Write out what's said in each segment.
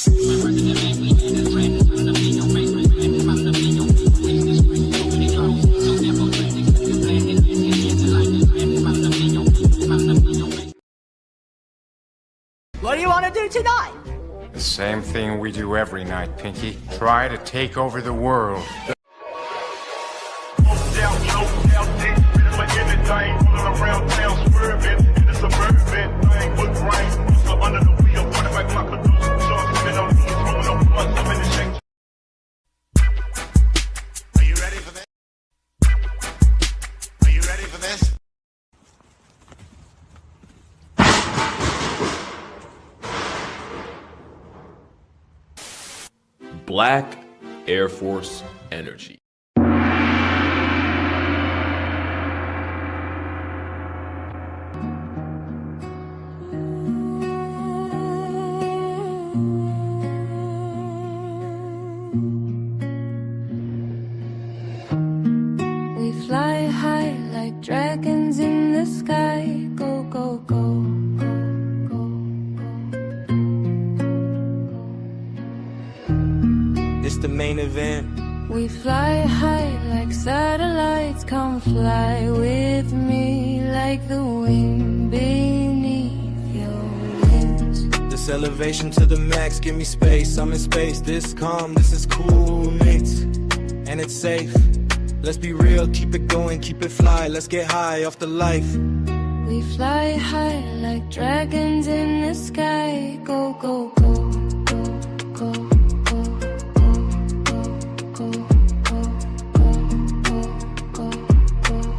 What do you want to do tonight? The same thing we do every night, Pinky. Try to take over the world. Black Air Force Energy. We fly high like dragons in the sky. Go, go, go. It's the main event. We fly high like satellites. Come fly with me like the wind beneath your wings. This elevation to the max, give me space. I'm in space, this calm, this is cool, mates. And it's safe. Let's be real, keep it going, keep it fly. Let's get high off the life. We fly high like dragons in the sky. Go, go, go, go, go.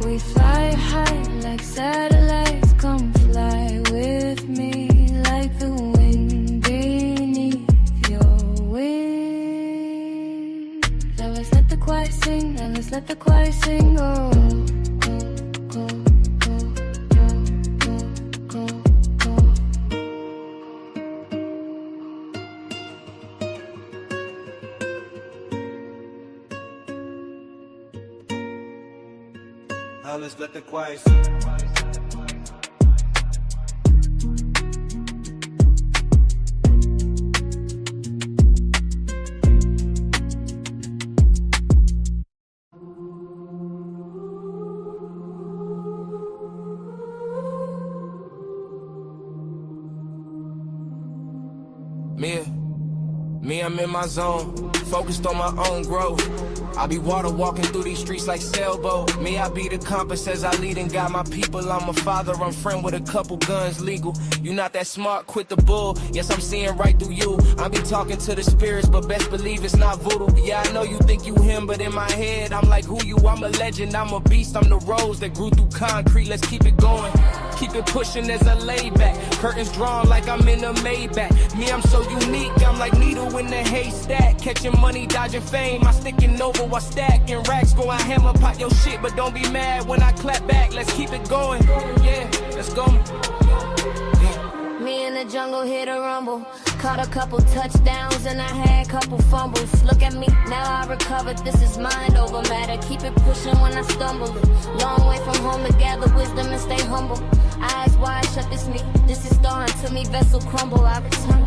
We fly high like satellites. Come fly with me like the wind beneath your wings. Now let's let the choir sing, now let's let the choir sing. Oh, go, go, go, go, go, go, Now let's let the choir sing. Me, I'm in my zone, focused on my own growth. I be water walking through these streets like sailboat. Me, I be the compass as I lead and guide my people. I'm a father, I'm friend with a couple guns legal. You not that smart, quit the bull. Yes, I'm seeing right through you. I be talking to the spirits, but best believe it's not voodoo. Yeah, I know you think you him, but in my head, I'm like who you? I'm a legend, I'm a beast, I'm the rose that grew through concrete. Let's keep it going. Keep it pushing as I lay back. Curtains drawn like I'm in a Maybach. Me, I'm so unique, I'm like needle in the haystack. Catching money, dodging fame, I sticking over while stacking racks. Go, I hammer, pop your shit, but don't be mad when I clap back. Let's keep it going, yeah, let's go. Me in the jungle, hit a rumble. Caught a couple touchdowns and I had a couple fumbles. Look at me, now I recovered. This is mind over matter. Keep it pushing when I stumble. Long way from home to gather wisdom and stay humble. Eyes wide shut, this me. This is dawn to me, vessel crumble. I return.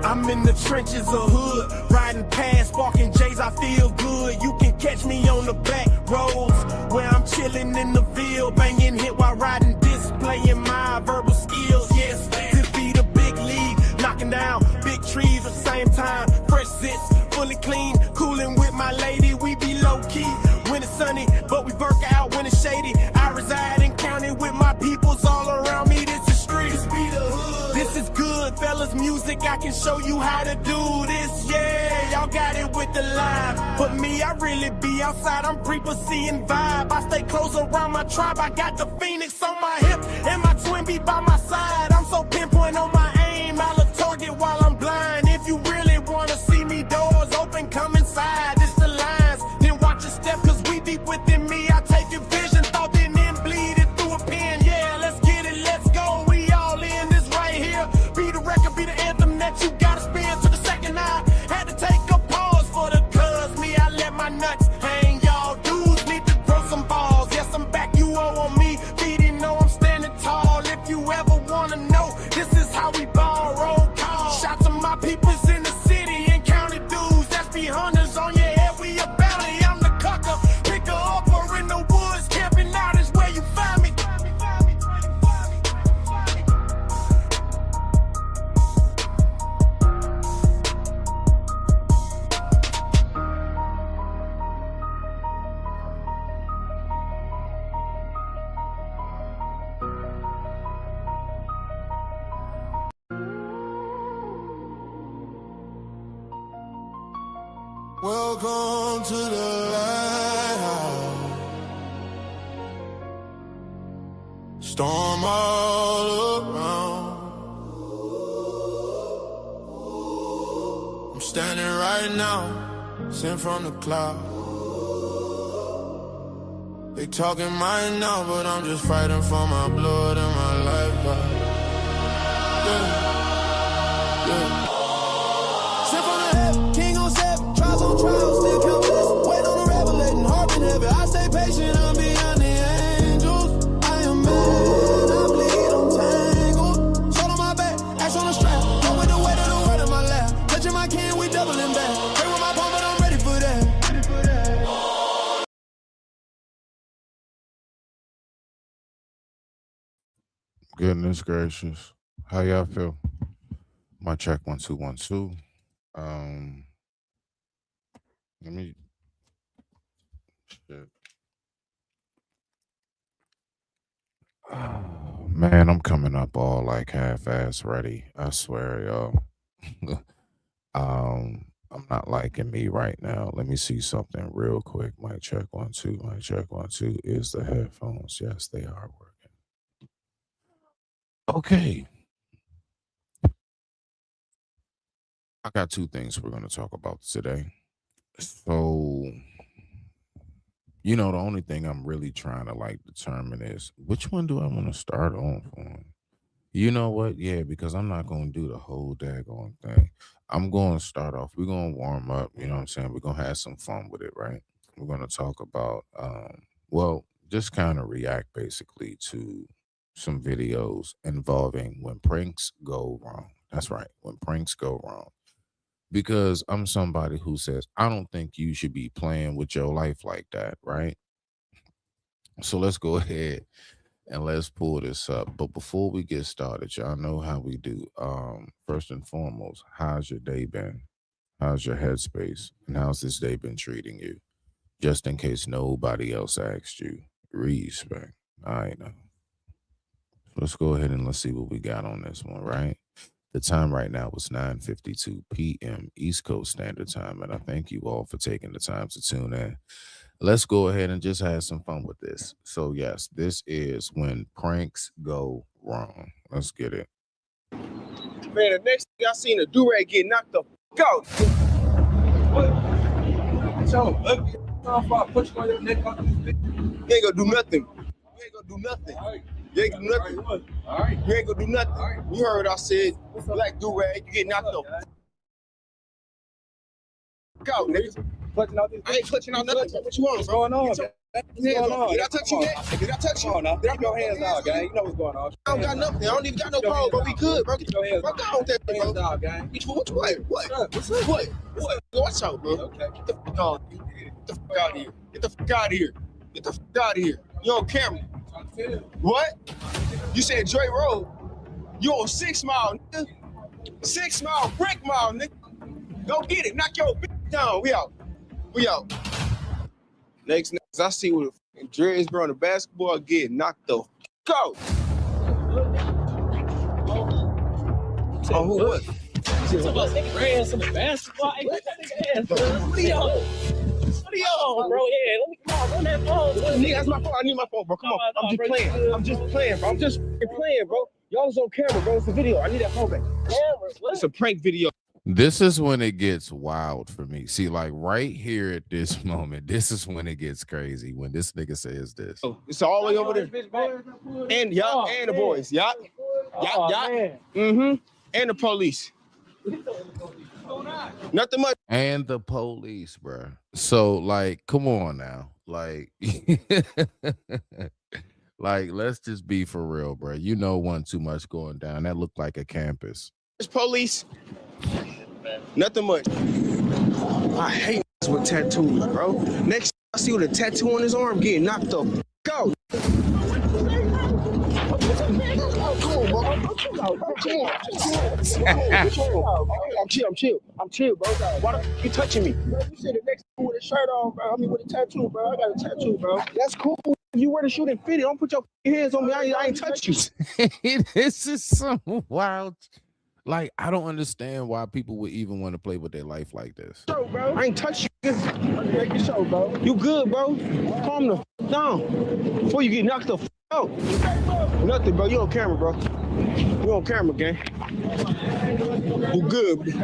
I'm in the trenches of hood, riding past, sparking J's, I feel good. You can catch me on the back roads, where I'm chilling in the field, banging hit while riding, displaying my verbal skills. Yes, this be the big league, knocking down big trees at the same time. Fresh zits, fully clean, cooling with my lady. We be low key when it's sunny, but we work out when it's shady. I reside in county with my peoples all around me. This is street, this be the hood. This is good, fellas, music. I can show you how to do this. Yeah, y'all got it with the line. But me, I really be outside. I'm pre-seeing vibe. I stay close around my tribe. I got the Phoenix on my hip and my twin be by my side. I'm so pinpoint on my aim. I look target while I'm blind. If you really wanna see me, doors open, come inside. It's the lines. Then watch your step, cause we deep within me. I take your vision, thought then bleed it through a pen. Yeah, let's get it, let's go. We all in. Welcome to the lighthouse. Storm all around. I'm standing right now, sent from the cloud. They talking mine now, but I'm just fighting for my blood and my life back. Yeah. Sent from the heaven, king on seven, trials on trials, still count blessings. Wait on the revelating, heart in heaven. I stay patient, I'm beyond the angels. I am mad, I bleed, I'm tangled. Sword on my back, axe on the strap. Go with the weight of the word in my lap. Touching my can, we doubling back. Pray with my palm, but I'm ready for that. Goodness gracious. How y'all feel? My check 1 2 1 2. Let me shit. Oh, man, I'm coming up all like half-ass ready. I swear, y'all. I'm not liking me right now. Let me see something real quick. Mic check 1 2. Mic check 1 2. Is the headphones? Yes, they are working. Okay. I got two things we're going to talk about today. So, the only thing I'm really trying to like determine is which one do I want to start on for? You know what? Yeah, because I'm not going to do the whole daggone thing. I'm going to start off. We're going to warm up. You know what I'm saying? We're going to have some fun with it, right? We're going to talk about, just kind of react basically to some videos involving when pranks go wrong. That's right. When pranks go wrong. Because I'm somebody who says, I don't think you should be playing with your life like that, right? So let's go ahead and let's pull this up. But before we get started, y'all know how we do. First and foremost, how's your day been? How's your headspace? And how's this day been treating you? Just in case nobody else asked you. Respect. I know. Let's go ahead and let's see what we got on this one, right? The time right now was 9:52 p.m. East Coast Standard Time, and I thank you all for taking the time to tune in. Let's go ahead and just have some fun with this. So, yes, this is when pranks go wrong. Let's get it. Man, the next thing I seen a do-rag get knocked the f*** out. What? Tell him, look, I'll put you on your neck. You ain't gonna do nothing. You ain't gonna do nothing. You ain't gonna do nothing. All right. You ain't gonna do nothing. All right. You heard I said, black do-rag, you get knocked the f*** out, nigga. I ain't clutching out nothing. What you want, bro? What's going on? Did I touch you yet? Did I touch you? No. Keep your hands out, gang. You know what's going on. I don't got nothing. I don't even got no problem, bro. We good, bro. Get your hands out. Get your hands out, gang. What? What's up? What? Watch out, bro. Okay. Get the fuck out of here. Get the fuck out of here. Get the fuck out of here. Get the fuck out of here. You on camera. What? You said Dre Road. You on 6 Mile, nigga. 6 Mile, Brick Mile, nigga. Go get it. Knock your bitch down. We out. Next, I see what Dre's bro on the basketball get knocked the f*** out. Oh, who what? Brands in the basketball. What are y'all, bro? Yeah, let me come on, run that phone. Nigga, that's my phone. I need my phone, bro. Come on. I'm just playing. I'm just playing, bro. Y'all was on camera, bro. It's a video. I need that phone back. It's a prank video. This is when it gets wild for me. See, like right here at this moment, this is when it gets crazy. When this nigga says this. It's all the way over there. And y'all, and the boys. Y'all. Mm-hmm. And the police. Nothing much. And the police, bro. So, like, come on now. Like, like, let's just be for real, bro. You know, one too much going down. That looked like a campus. It's police. Nothing much. I hate with tattoos, bro. Next, I see with a tattoo on his arm getting knocked up. Go. I'm chill, bro. Why the f you touching me? Bro, you said the next with a shirt on, bro. I mean with a tattoo, bro. I got a tattoo, bro. That's cool. If you wear the shoe and fit it, don't put your hands on me. I ain't touch you. This is some wild. Like, I don't understand why people would even want to play with their life like this. Show, bro. I ain't touch you. Make your show, bro. You good, bro? Calm the down before you get knocked the out. Nothing, bro. You on camera, bro. You on camera, gang. You good?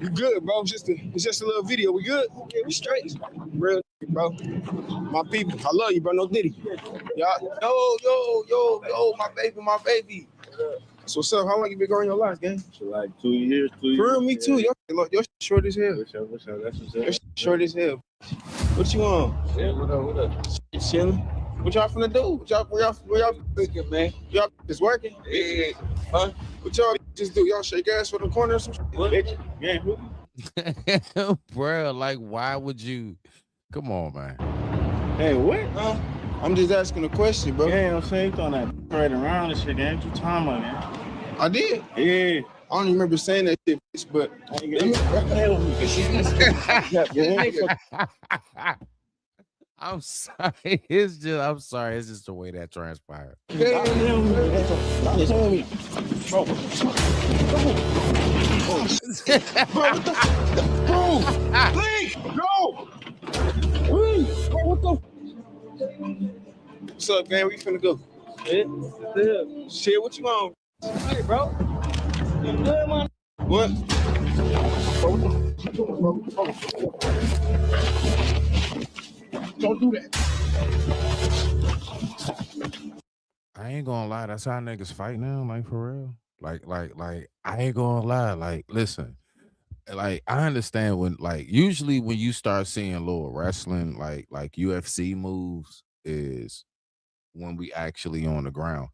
You good, bro? It's just a little video. We good? Yeah, we straight. Real, bro. My people, I love you, bro. No Diddy. Yo, my baby. So what's up? How long you been growing your life, gang? For like 2 years. For real, me too. You're short as hell. What's up? That's what's You're short as hell. What you on? Yeah, what up? Chilling. What y'all finna do? Where y'all thinking, man? Y'all just working? Yeah. Huh? What y'all just do? Y'all shake ass for the corner or some shit? What? Yeah. Bro, like, why would you? Come on, man. Hey, what? Huh? I'm just asking a question, bro. Yeah, I'm saying you throwing that right around and shit, man. What you talking about, man? I did. Yeah. I don't even remember saying that shit, bitch, but I'm sorry. I'm sorry. It's just the way that transpired. What's up, man? Where you finna go? Shit, what you on? Hey, bro. You good, man? What? Don't do that. I ain't gonna lie. That's how niggas fight now. Like, for real. Like, I ain't gonna lie. Like, listen. Like, I understand when, like, usually when you start seeing little wrestling, like UFC moves, is when we actually on the ground.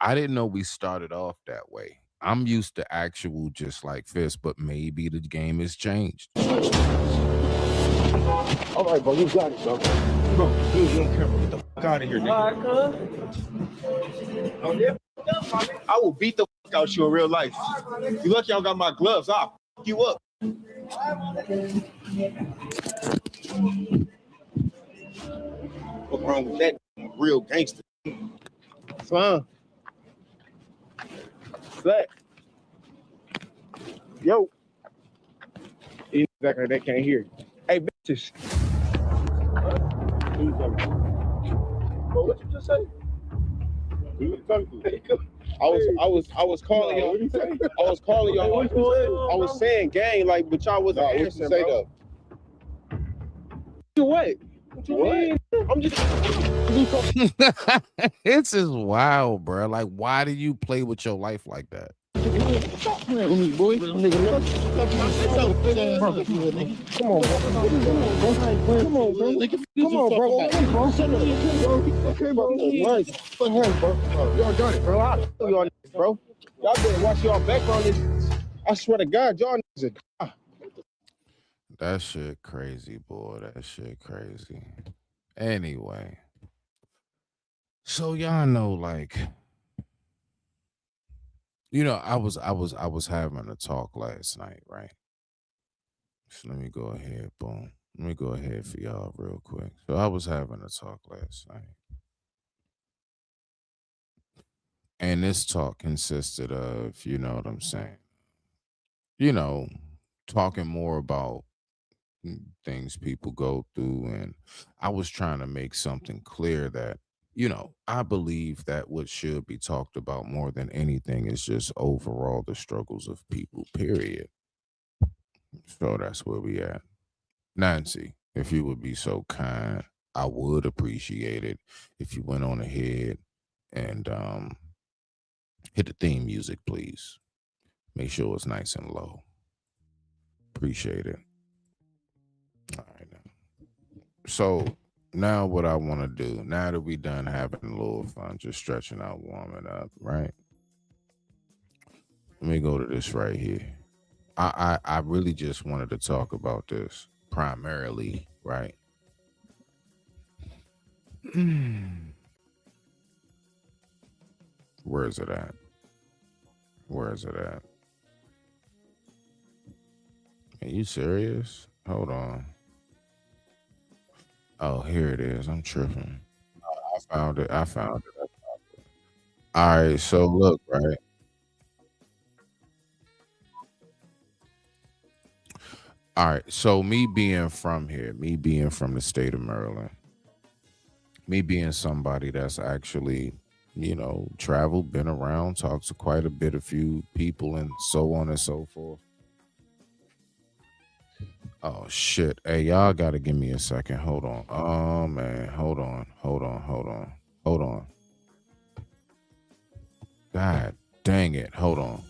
I didn't know we started off that way. I'm used to actual just like fists, but maybe the game has changed. All right, bro, you got it, bro. Bro, you don't care. Get the fuck out of here, nigga. I will beat the fuck out you in real life. You lucky I don't got my gloves. I'll fuck you up. What's wrong with that? Real gangster. Son. Slack. Yo. Exactly, they can't hear. Hey, bitches. What you just say? I was calling y'all. I was calling y'all. I was saying gang, like, but y'all wasn't answering, bro. What? What you mean? I'm just. It's just wild, bro. Like, why do you play with your life like that? Stop playing with me, boy. Come on, bro. Come on, bro. Come on, bro. Okay, bro. Nice. Y'all done it, bro. I'll kill y'all niggas, bro. Y'all better watch y'all back on this. I swear to God, y'all niggas are. That shit crazy, boy. That shit crazy. Anyway. So y'all know, like, you know, I was having a talk last night, right? So let me go ahead, boom. Let me go ahead for y'all real quick. So I was having a talk last night. And this talk consisted of, you know what I'm saying? You know, talking more about things people go through. And I was trying to make something clear that, you know, I believe that what should be talked about more than anything is just overall the struggles of people, period. So that's where we at. Nancy, if you would be so kind, I would appreciate it if you went on ahead and hit the theme music, please. Make sure it's nice and low. Appreciate it. All right. So now what I want to do, now that we done having a little fun, just stretching out, warming up, right? Let me go to this right here. I really just wanted to talk about this primarily, right? Where is it at? Where is it at? Are you serious? Hold on. Oh, here it is. I'm tripping. I found it. All right. So look, right. All right. So me being from here, me being from the state of Maryland, me being somebody that's actually, traveled, been around, talked to quite a bit of few people and so on and so forth. Oh shit. Hey, y'all gotta give me a second. Hold on. Oh man. Hold on. God dang it. Hold on.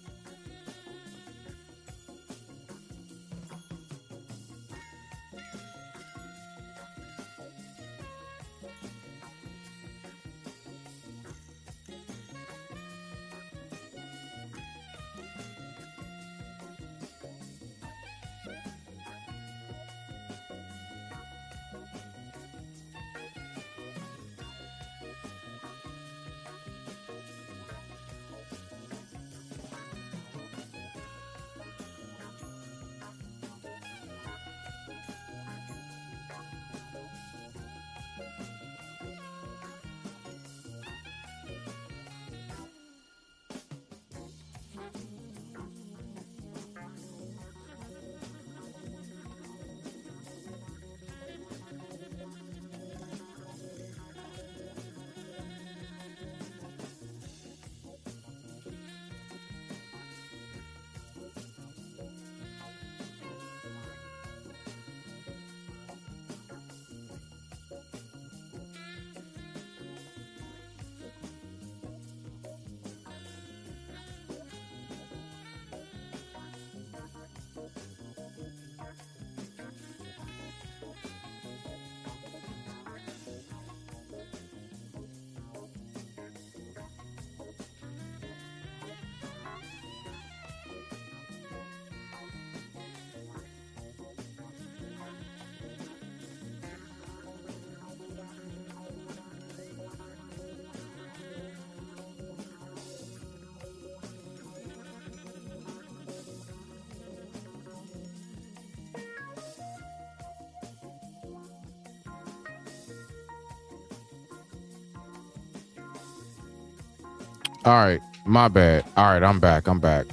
All right, my bad. All right, I'm back. Mm-mm.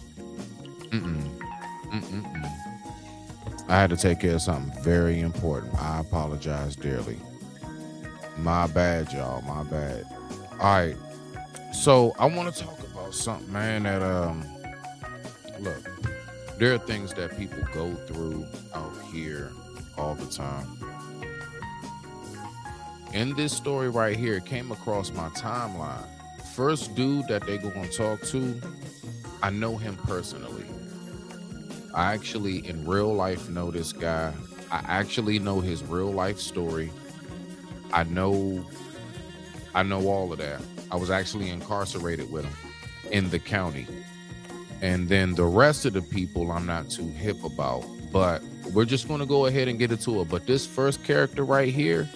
Mm-mm-mm. I had to take care of something very important. I apologize dearly. My bad, y'all. My bad. All right. So I want to talk about something, man, that look, there are things that people go through out here all the time. In this story right here, it came across my timeline. First dude that they gonna talk to, I know him personally. I actually in real life know this guy. I actually know his real life story. I know all of that. I was actually incarcerated with him in the county. And then the rest of the people I'm not too hip about, but we're just going to go ahead and get into it. But this first character right here,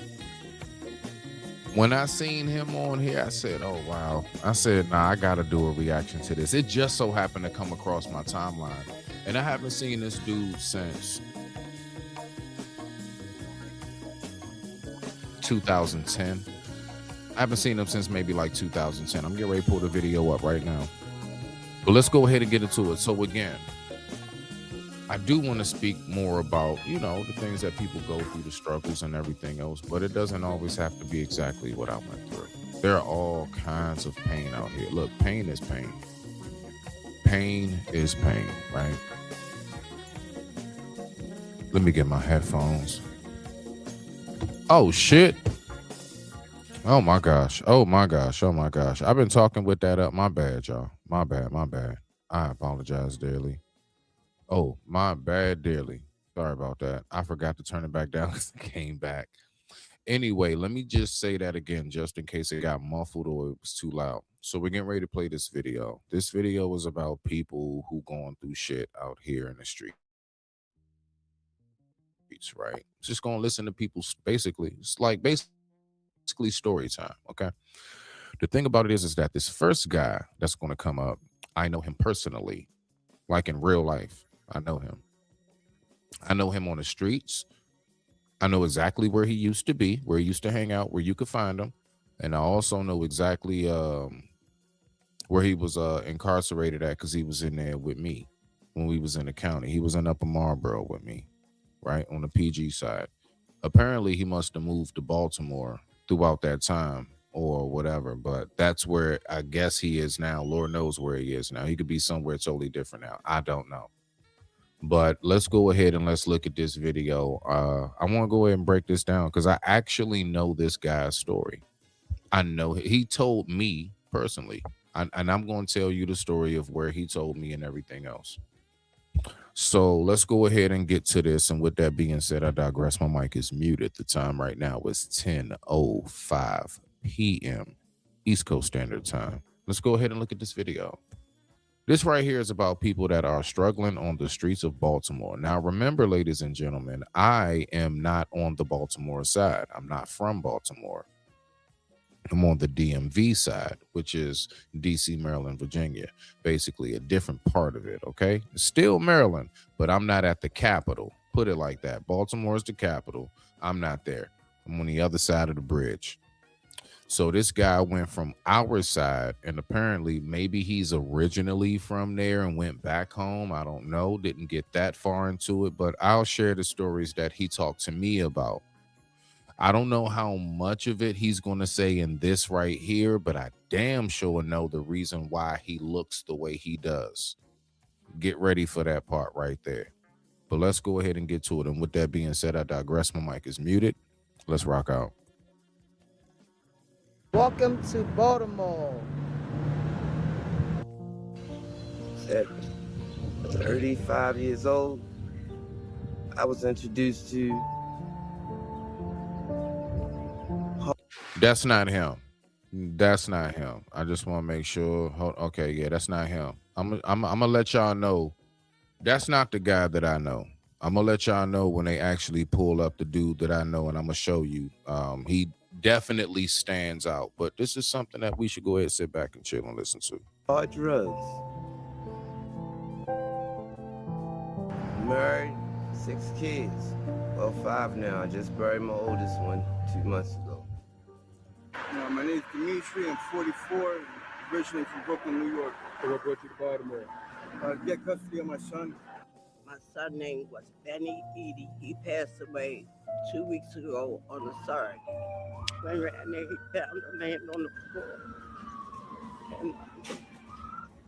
when I seen him on here, I said, oh, wow. I said, nah, I got to do a reaction to this. It just so happened to come across my timeline. And I haven't seen this dude since 2010. I haven't seen him since maybe like 2010. I'm getting ready to pull the video up right now. But let's go ahead and get into it. So again, I do want to speak more about, the things that people go through, the struggles and everything else, but it doesn't always have to be exactly what I went through. There are all kinds of pain out here. Look, pain is pain. Pain is pain, right? Let me get my headphones. Oh, shit. Oh, my gosh. I've been talking with that up. My bad, y'all. My bad. I apologize dearly. Oh, my bad dearly. Sorry about that. I forgot to turn it back down because it came back. Anyway, let me just say that again, just in case it got muffled or it was too loud. So we're getting ready to play this video. This video is about people who going through shit out here in the streets, right? Just gonna listen to people's basically, it's like basically story time, okay? The thing about it is that this first guy that's gonna come up, I know him personally, like in real life. I know him. I know him on the streets. I know exactly where he used to be, where he used to hang out, where you could find him. And I also know exactly where he was incarcerated at, because he was in there with me when we was in the county. He was in Upper Marlboro with me. right, on the PG side. Apparently, he must have moved to Baltimore throughout that time or whatever, but that's where I guess he is now. Lord knows where he is now. He could be somewhere totally different now. I don't know. But let's go ahead and let's look at this video. I want to go ahead and break this down because I actually know this guy's story. I know he told me personally, and I'm going to tell you the story of where he told me and everything else. So let's go ahead and get to this. And with that being said, I digress. My mic is muted. The time right now is 10:05 p.m. East Coast Standard Time. Let's go ahead and look at this video. This right here is about people that are struggling on the streets of Baltimore. Now, remember, ladies and gentlemen, I am not on the Baltimore side. I'm not from Baltimore. I'm on the DMV side, which is DC, Maryland, Virginia, basically a different part of it, okay? Still Maryland, but I'm not at the capital. Put it like that. Baltimore is the capital. I'm not there. I'm on the other side of the bridge. So this guy went from our side, and apparently maybe he's originally from there and went back home. I don't know. Didn't get that far into it, but I'll share the stories that he talked to me about. I don't know how much of it he's going to say in this right here, but I damn sure know the reason why he looks the way he does. Get ready for that part right there. But let's go ahead and get to it. And with that being said, I digress. My mic is muted. Let's rock out. Welcome to Baltimore. At 35 years old, I was introduced to. That's not him. That's not him. I just want to make sure. Okay, yeah, that's not him. I'm gonna let y'all know. That's not the guy that I know. I'm gonna let y'all know when they actually pull up the dude that I know, and I'm gonna show you. He definitely stands out, but this is something that we should go ahead and sit back and chill and listen to. Hard drugs. Married, 6 kids. Well, 5 now. I just buried my oldest one 2 months ago. My name is Dimitri. I'm 44, originally from Brooklyn, New York. What brought you to Baltimore? Get custody of my son. My son's name was Benny Edie. He passed away 2 weeks ago on the 3rd. When we ran there, he found a man on the floor. And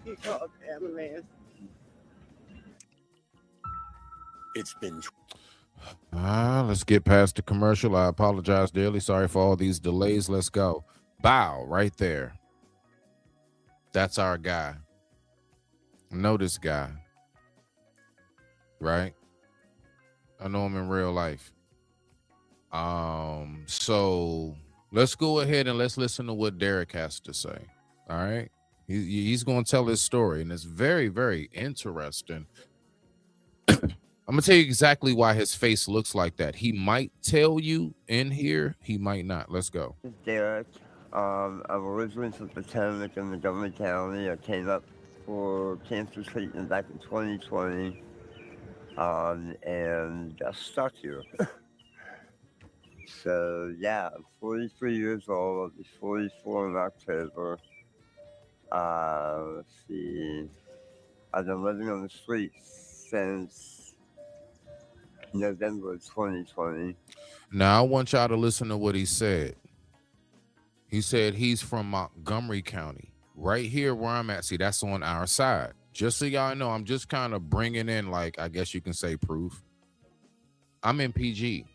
he called the ambulance. It's been. Let's get past the commercial. I apologize dearly. Sorry for all these delays. Let's go. Bow right there. That's our guy. I know this guy. Right? I know him in real life. So let's go ahead and let's listen to what Derek has to say. All right. He's going to tell his story, and it's very, very interesting. I'm going to tell you exactly why his face looks like that. He might tell you in here. He might not. Let's go. This is Derek. I'm originally from Potomac in Montgomery County. I came up for cancer treatment back in 2020 and got stuck here. So, yeah, I'm 43 years old. I'll be 44 in October. Let's see. I've been living on the streets since November 2020. Now, I want y'all to listen to what he said. He said he's from Montgomery County. Right here where I'm at. See, that's on our side. Just so y'all know, I'm just kind of bringing in, like, I guess you can say proof. I'm in PG.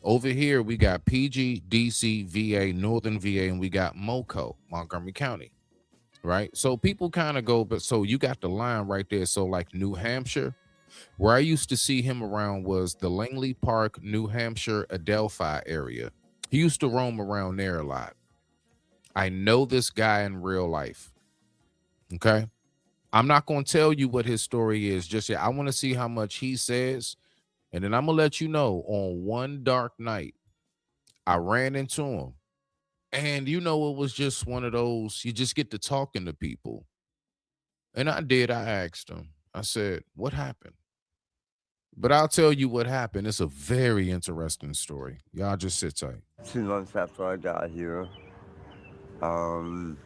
Over here, we got PG, DC, VA, Northern VA, and we got MoCo, Montgomery County. Right? So people kind of go, but so you got the line right there. So like New Hampshire, where I used to see him around was the Langley Park, New Hampshire, Adelphi area. He used to roam around there a lot. I know this guy in real life. Okay. I'm not going to tell you what his story is just yet. I want to see how much he says. And then I'm going to let you know on one dark night, I ran into him. And, you know, it was just one of those, you just get to talking to people. And I did. I asked him. I said, what happened? But I'll tell you what happened. It's a very interesting story. Y'all just sit tight. 2 months after I got here, I've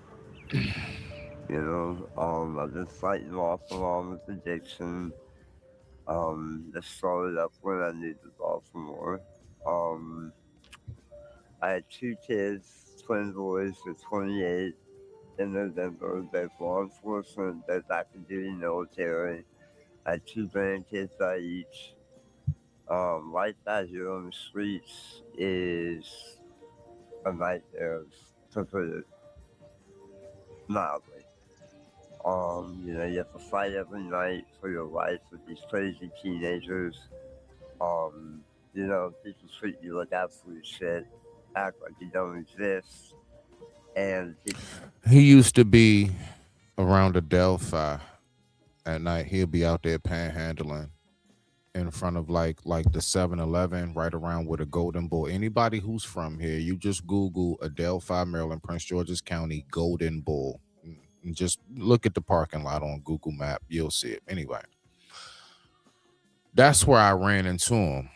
been fighting off along with addiction. This started up when I moved to Baltimore. I had 2 kids, twin boys, were 28 in November, both law enforcement, both active duty military. I had 2 grandkids by each. Life out here on the streets is a nightmare, to put it mildly. You have to fight every night for your life with these crazy teenagers. People treat you like absolute shit, act like you don't exist, and He used to be around Adelphi at night. He'll be out there panhandling in front of like the 7-Eleven, right around with a Golden Bull. Anybody who's from here, you just Google Adelphi, Maryland, Prince George's County, Golden Bull. And just look at the parking lot on Google Map. You'll see it. Anyway, that's where I ran into him.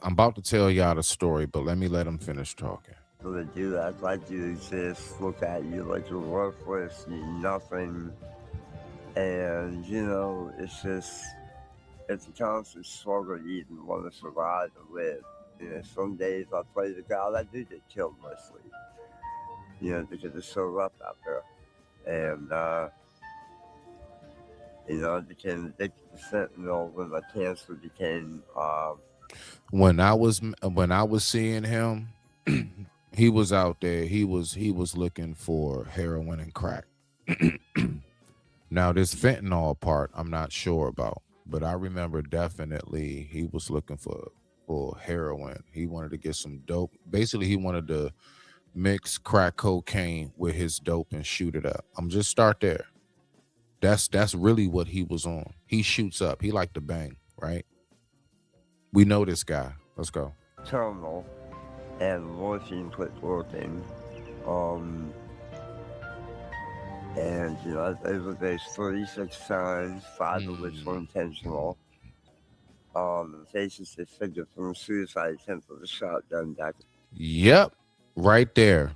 I'm about to tell y'all the story, but let him finish talking. people that do act like you exist look at you like you're worthless, you're nothing. And, it's a constant struggle to even want to survive and live. Some days I pray to God I do get killed mostly, because it's so rough out there. And, I became addicted to fentanyl when my cancer became. When I was seeing him, he was out there. He was looking for heroin and crack. Now this fentanyl part, I'm not sure about, but I remember definitely he was looking for heroin. He wanted to get some dope. Basically, he wanted to mix crack cocaine with his dope and shoot it up. I'm just start there. That's really what he was on. He shoots up. He liked to bang, right? We know this guy. Let's go. Terminal, and morphine quit working. And I overdosed 36 times, 5 of which were intentional. Cases disfigured from a suicide attempt with a shotgun back. Yep, right there.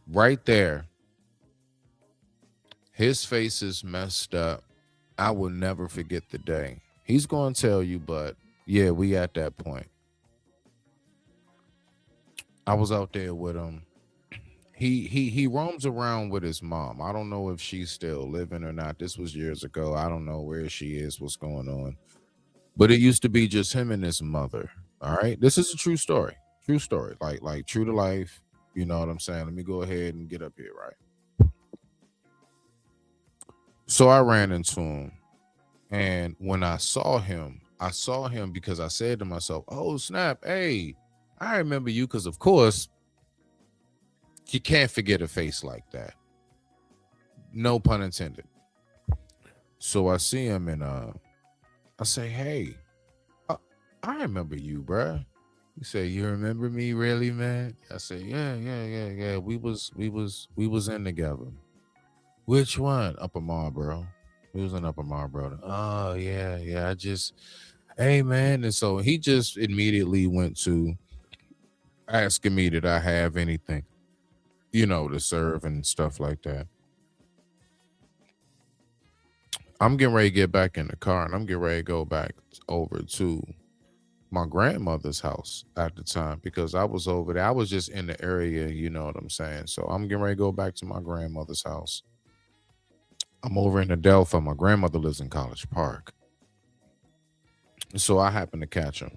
Right there. His face is messed up. I will never forget the day. He's going to tell you, but yeah, we at that point. I was out there with him. He roams around with his mom. I don't know if she's still living or not. This was years ago. I don't know where she is, what's going on. But it used to be just him and his mother. All right. This is a true story. True story. Like true to life. You know what I'm saying? Let me go ahead and get up here, right? So I ran into him. And when I saw him because I said to myself, oh, snap. Hey, I remember you, because of course, you can't forget a face like that. No pun intended. So I see him and I say, hey, I remember you, bruh. He said, you remember me, really, man? I said, yeah. We was in together. Which one? Upper Marlboro. We was in Upper Marlboro. Oh, yeah. Hey, man. And so he just immediately went to asking me, did I have anything, to serve and stuff like that. I'm getting ready to get back in the car and I'm getting ready to go back over to my grandmother's house at the time, because I was over there. I was just in the area, you know what I'm saying? So I'm getting ready to go back to my grandmother's house. I'm over in Adelphi. My grandmother lives in College Park. So I happened to catch him.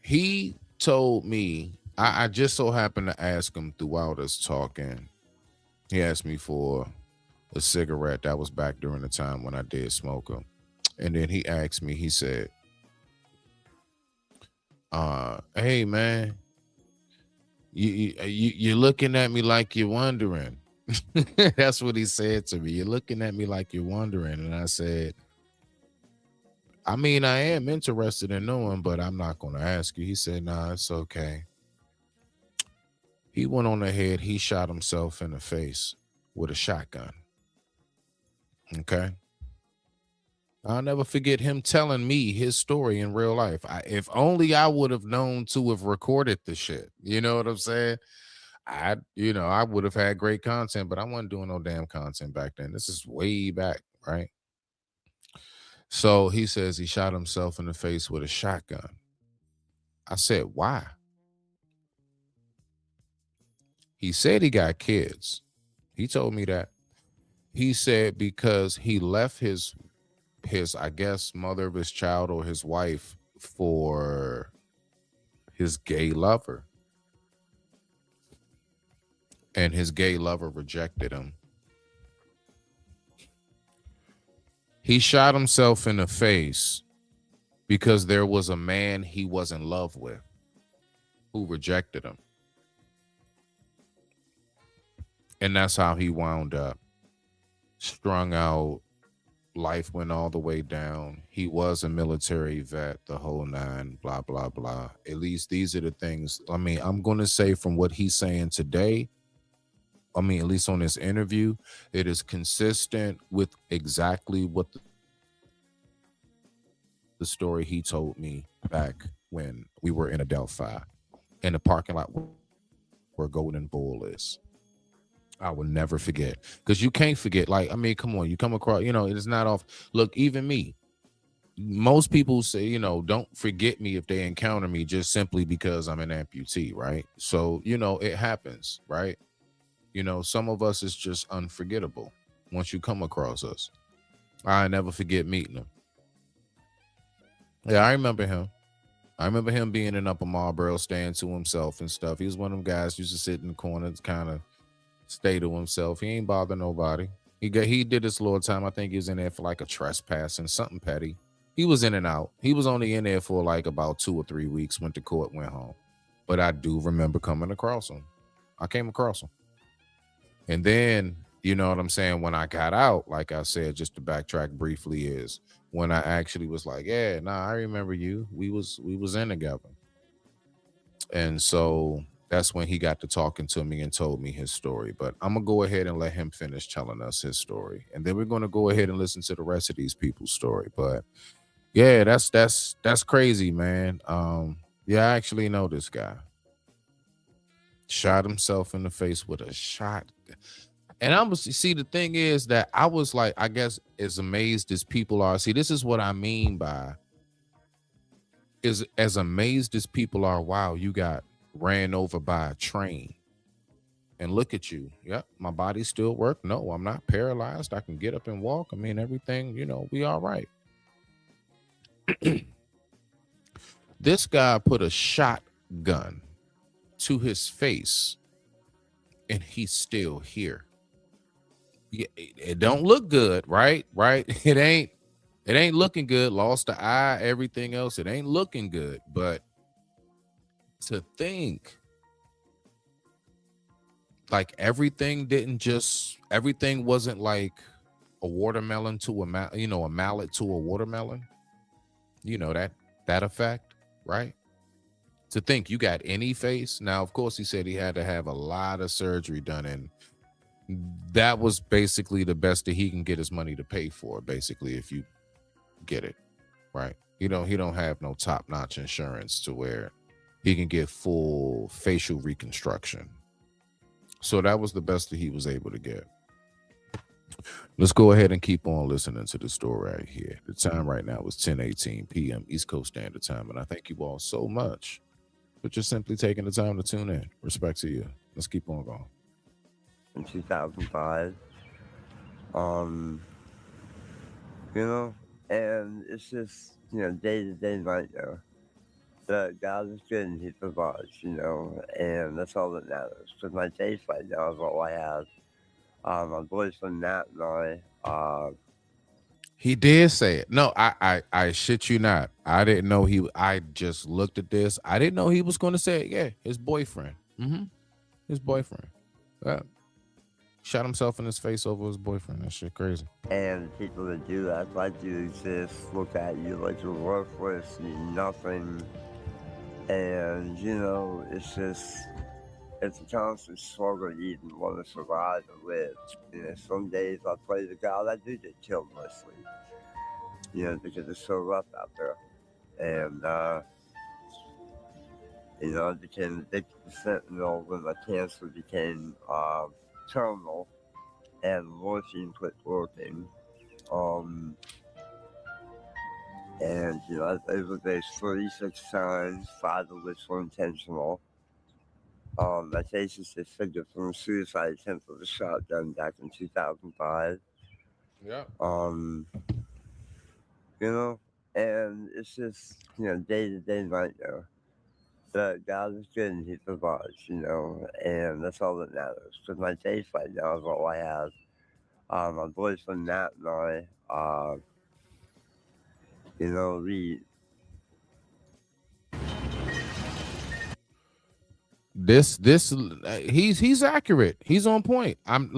He told me, I just so happened to ask him throughout us talking. He asked me for a cigarette. That was back during the time when I did smoke them. And then he asked me, he said, hey, man, you're looking at me like you're wondering. That's what he said to me. You're looking at me like you're wondering. And I said, I mean, I am interested in knowing, but I'm not going to ask you. He said, nah, it's okay. He went on ahead. He shot himself in the face with a shotgun. Okay. I'll never forget him telling me his story in real life. If only I would have known to have recorded the shit. You know what I'm saying? I would have had great content, but I wasn't doing no damn content back then. This is way back, right? So he says he shot himself in the face with a shotgun. I said, why? He said he got kids. He told me that. He said because he left his I guess mother of his child or his wife for his gay lover. And his gay lover rejected him. He shot himself in the face because there was a man he was in love with who rejected him. And that's how he wound up. Strung out. Life went all the way down. He was a military vet, the whole nine, blah, blah, blah. At least these are the things. I mean, I'm going to say from what he's saying today, I mean, at least on this interview, it is consistent with exactly what the story he told me back when we were in Adelphi in the parking lot where Golden Bull is. I will never forget, because you can't forget. Like, I mean, come on, you come across, you know, it is not off. Look, even me, most people say, you know, don't forget me if they encounter me just simply because I'm an amputee, right? So, you know, it happens, right? You know, some of us is just unforgettable once you come across us. I never forget meeting him. Yeah, I remember him. I remember him being in Upper Marlboro, staying to himself and stuff. He was one of them guys who used to sit in the corner, kind of stay to himself. He ain't bother nobody. He did his little time. I think he was in there for like a trespass and something petty. He was in and out. He was only in there for like about 2 or 3 weeks. Went to court, went home. But I do remember coming across him. I came across him. And then, you know what I'm saying, when I got out, like I said, just to backtrack briefly, is when I actually was like, yeah, nah, I remember you. We was in together. And so that's when he got to talking to me and told me his story. But I'm going to go ahead and let him finish telling us his story. And then we're going to go ahead and listen to the rest of these people's story. But yeah, that's crazy, man. Yeah, I actually know this guy. Shot himself in the face with a shotgun. And see, the thing is that I was like, I guess as amazed as people are. See, this is what I mean by is as amazed as people are. Wow, you got ran over by a train. And look at you. Yep, my body still works. No, I'm not paralyzed. I can get up and walk. I mean, everything, you know, we all right. This guy put a shotgun to his face and he's still here. Yeah, it don't look good, right? It ain't looking good. Lost the eye, everything else. It ain't looking good. But to think like everything wasn't like a watermelon to a mallet to a watermelon. You know, that effect, right? To think you got any face. Now, of course, he said he had to have a lot of surgery done, and that was basically the best that he can get his money to pay for, basically, if you get it, right? He don't have no top-notch insurance to where he can get full facial reconstruction. So that was the best that he was able to get. Let's go ahead and keep on listening to the story right here. The time right now is 10:18 p.m. East Coast Standard Time, and I thank you all so much for just simply taking the time to tune in. Respect to you. Let's keep on going. In 2005, you know, and it's just, you know, day-to-day nightmare. But God is good and He provides, you know, and that's all that matters. Because my days right now is all I have. My boyfriend Nat and I. He did say it. No, I shit you not. I didn't know I just looked at this. I didn't know he was going to say it. Yeah, his boyfriend. His boyfriend. Shot himself in his face over his boyfriend. That shit crazy. And people that do that, like you, just look at you like you're worthless, you're nothing. And, you know, it's a constant struggle to even want to survive and live. You know, some days I pray to God I do get killed mostly. You know, because it's so rough out there. And, you know, I became addicted to fentanyl when my cancer became terminal and morphine quit working. And, you know, I've overdosed 36 times, 5 of which were intentional. My case is disfigured from a suicide attempt with a shotgun back in 2005. Yeah. You know, and it's just, you know, day-to-day nightmare. But God is good and He provides, you know, and that's all that matters. Because my faith right now is all I have. My boyfriend Nat and I, you know, he's accurate. He's on point. I'm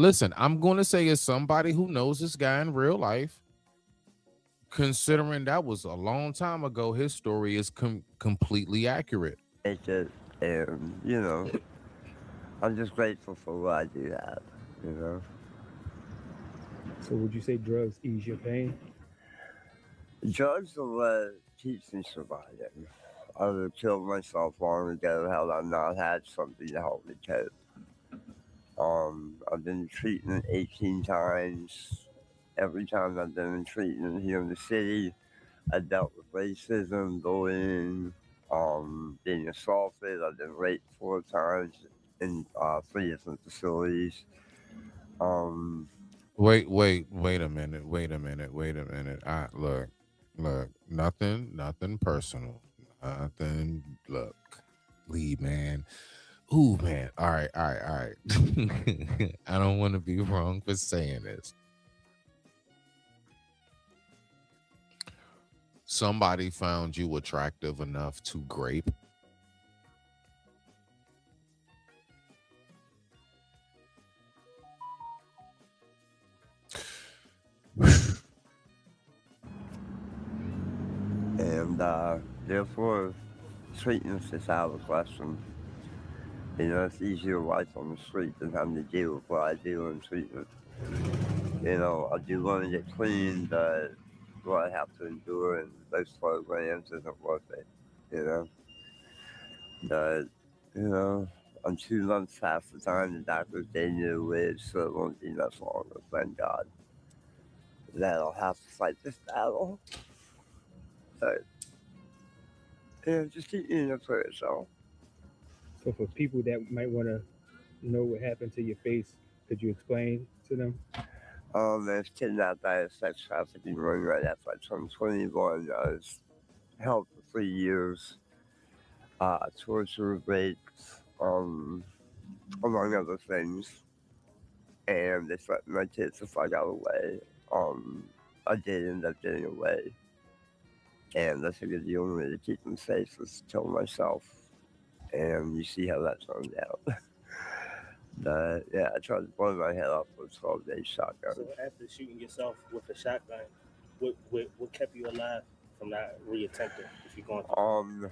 going to say as somebody who knows this guy in real life, considering that was a long time ago, his story is completely accurate. And, you know, I'm just grateful for what I do have, you know. So would you say drugs ease your pain? Drugs are what keeps me surviving. I would have killed myself long ago had I not had something to help me cope. I've been in treatment 18 times. Every time I've been in treatment here in the city, I dealt with racism, bullying, being assaulted. I've been raped 4 times in 3 different facilities. Wait a minute. Look, nothing personal. Look, Lee, man. Ooh, man. All right. I don't want to be wrong for saying this. Somebody found you attractive enough to grape. And therefore, treatment's just out of the question. You know, it's easier life on the street than having to deal with what I do in treatment. You know, I do want to get clean, but what I have to endure in those programs isn't worth it, you know? But, you know, I'm 2 months past the time the doctors gave me to live, so it won't be much longer, thank God. That I'll have to fight this battle. But, yeah, just keep me in your prayers, y'all. So for people that might want to know what happened to your face, could you explain to them? I was kidnapped by a sex trafficking ring right after I turned 21. I was held for 3 years. Torture, rapes, among other things. And they threatened my kids if I got away. I did end up getting away. And I figured the only way to keep them safe was to kill myself. And you see how that turned out. But yeah, I tried to blow my head off with a 12-gauge shotgun. So after shooting yourself with a shotgun, what kept you alive from not reattempting if you're going through?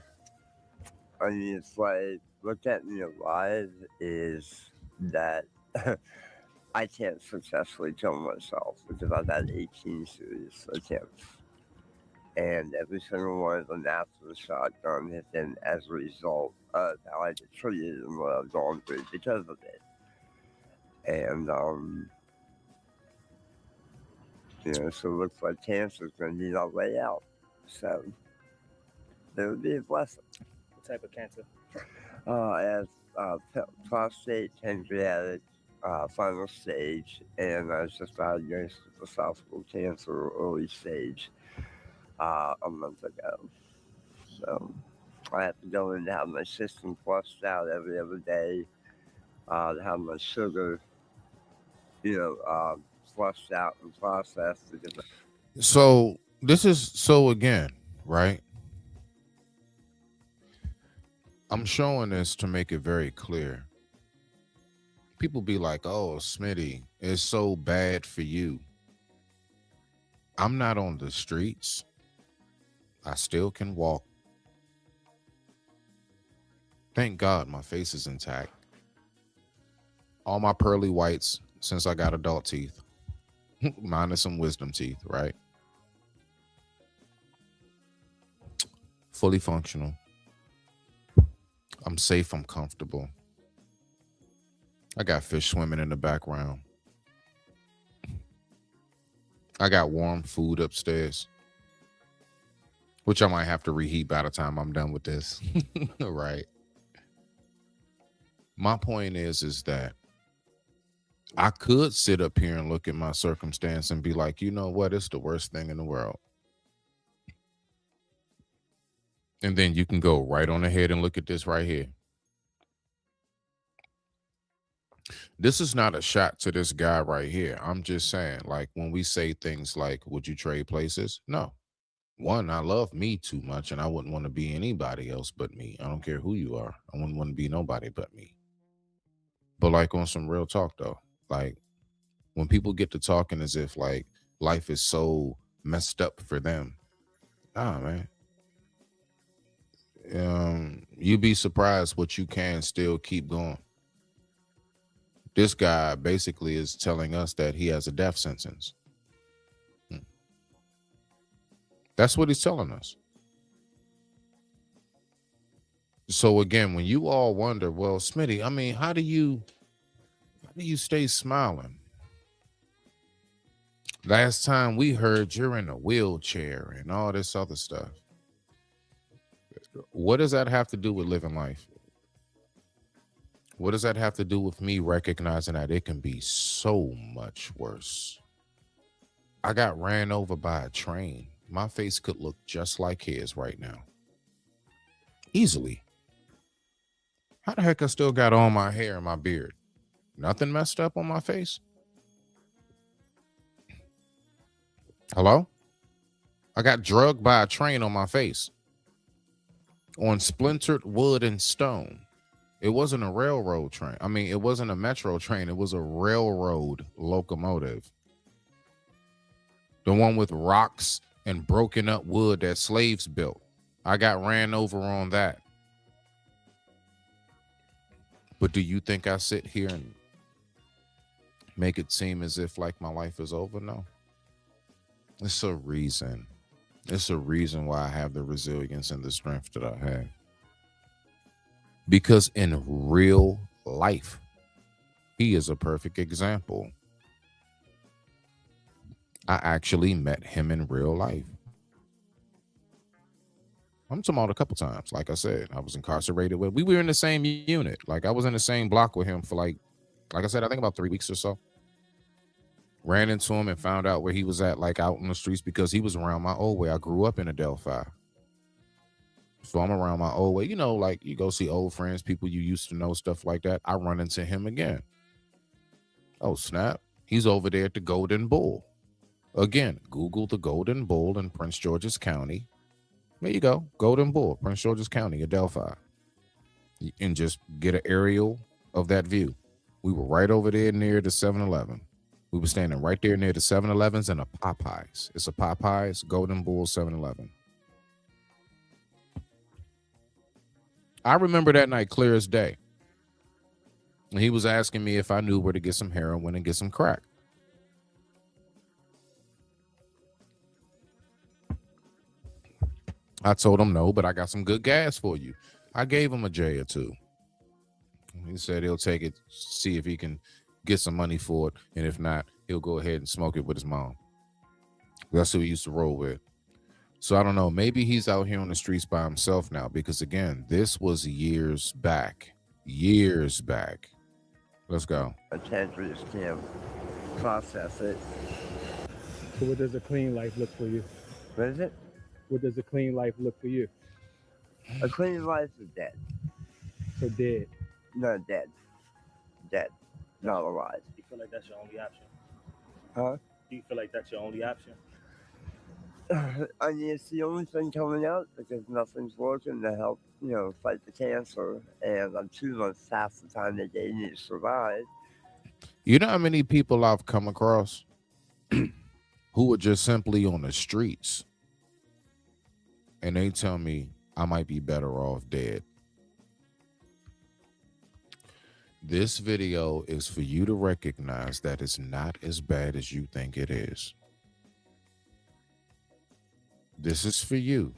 I mean, it's like, what kept me alive is that I can't successfully kill myself because I've had 18 serious attempts. And every single one of them after the shotgun has been as a result of how I get treated and what I've gone through because of it. And, you know, so it looks like cancer is going to be our way out. So, it would be a blessing. What type of cancer? I have prostate, pancreatic, final stage, and I was just diagnosed with esophageal cancer, early stage, a month ago. So I have to go in to have my system flushed out every other day, to have my sugar, you know, flushed out and processed. So this is again, right? I'm showing this to make it very clear. People be like, oh, Smitty, it's so bad for you. I'm not on the streets. I still can walk. Thank God my face is intact. All my pearly whites since I got adult teeth, minus some wisdom teeth, right? Fully functional. I'm safe. I'm comfortable. I got fish swimming in the background. I got warm food upstairs, which I might have to reheat by the time I'm done with this. Right. My point is that I could sit up here and look at my circumstance and be like, you know what? It's the worst thing in the world. And then you can go right on ahead and look at this right here. This is not a shot to this guy right here. I'm just saying, like, when we say things like, would you trade places? No. One, I love me too much and I wouldn't want to be anybody else but me. I don't care who you are. I wouldn't want to be nobody but me. But like on some real talk though, like when people get to talking as if like life is so messed up for them, man. You'd be surprised what you can still keep going. This guy basically is telling us that he has a death sentence. That's what he's telling us. So again, when you all wonder, well, Smitty, I mean, how do you stay smiling? Last time we heard you're in a wheelchair and all this other stuff. What does that have to do with living life? What does that have to do with me recognizing that it can be so much worse? I got ran over by a train. My face could look just like his right now. Easily. How the heck I still got all my hair and my beard? Nothing messed up on my face? Hello? I got drugged by a train on my face. On splintered wood and stone. It wasn't a railroad train. I mean, it wasn't a metro train. It was a railroad locomotive. The one with rocks and broken up wood that slaves built. I got ran over on that. But do you think I sit here and make it seem as if like my life is over? No. It's a reason. It's a reason why I have the resilience and the strength that I have. Because in real life, he is a perfect example. I actually met him in real life. I'm talking about a couple times. Like I said, I was incarcerated with. We were in the same unit. Like I was in the same block with him for like I said, I think about 3 weeks or so. Ran into him and found out where he was at, like out in the streets, because he was around my old way. I grew up in Adelphi. So I'm around my old way. You know, like you go see old friends, people you used to know, stuff like that. I run into him again. Oh, snap. He's over there at the Golden Bull. Again, Google the Golden Bull in Prince George's County. There you go. Golden Bull, Prince George's County, Adelphi. And just get an aerial of that view. We were right over there near the 7-Eleven. We were standing right there near the 7-Elevens and a Popeyes. It's a Popeyes, Golden Bull, 7-Eleven. I remember that night clear as day. And he was asking me if I knew where to get some heroin and get some crack. I told him no, but I got some good gas for you. I gave him a J or two. He said he'll take it, see if he can get some money for it. And if not, he'll go ahead and smoke it with his mom. That's who he used to roll with. So I don't know. Maybe he's out here on the streets by himself now, because again, this was years back. Years back. Let's go. I can't just process it. So what does a clean life look for you? What is it? What does a clean life look for you? A clean life is dead. So dead. Not dead. Dead. Not alive. Do you feel like that's your only option? Huh? Do you feel like that's your only option? I mean, it's the only thing coming out because nothing's working to help, fight the cancer. And I'm 2 months past the time they gave me to survive. You know how many people I've come across who are just simply on the streets and they tell me I might be better off dead. This video is for you to recognize that it's not as bad as you think it is. This is for you.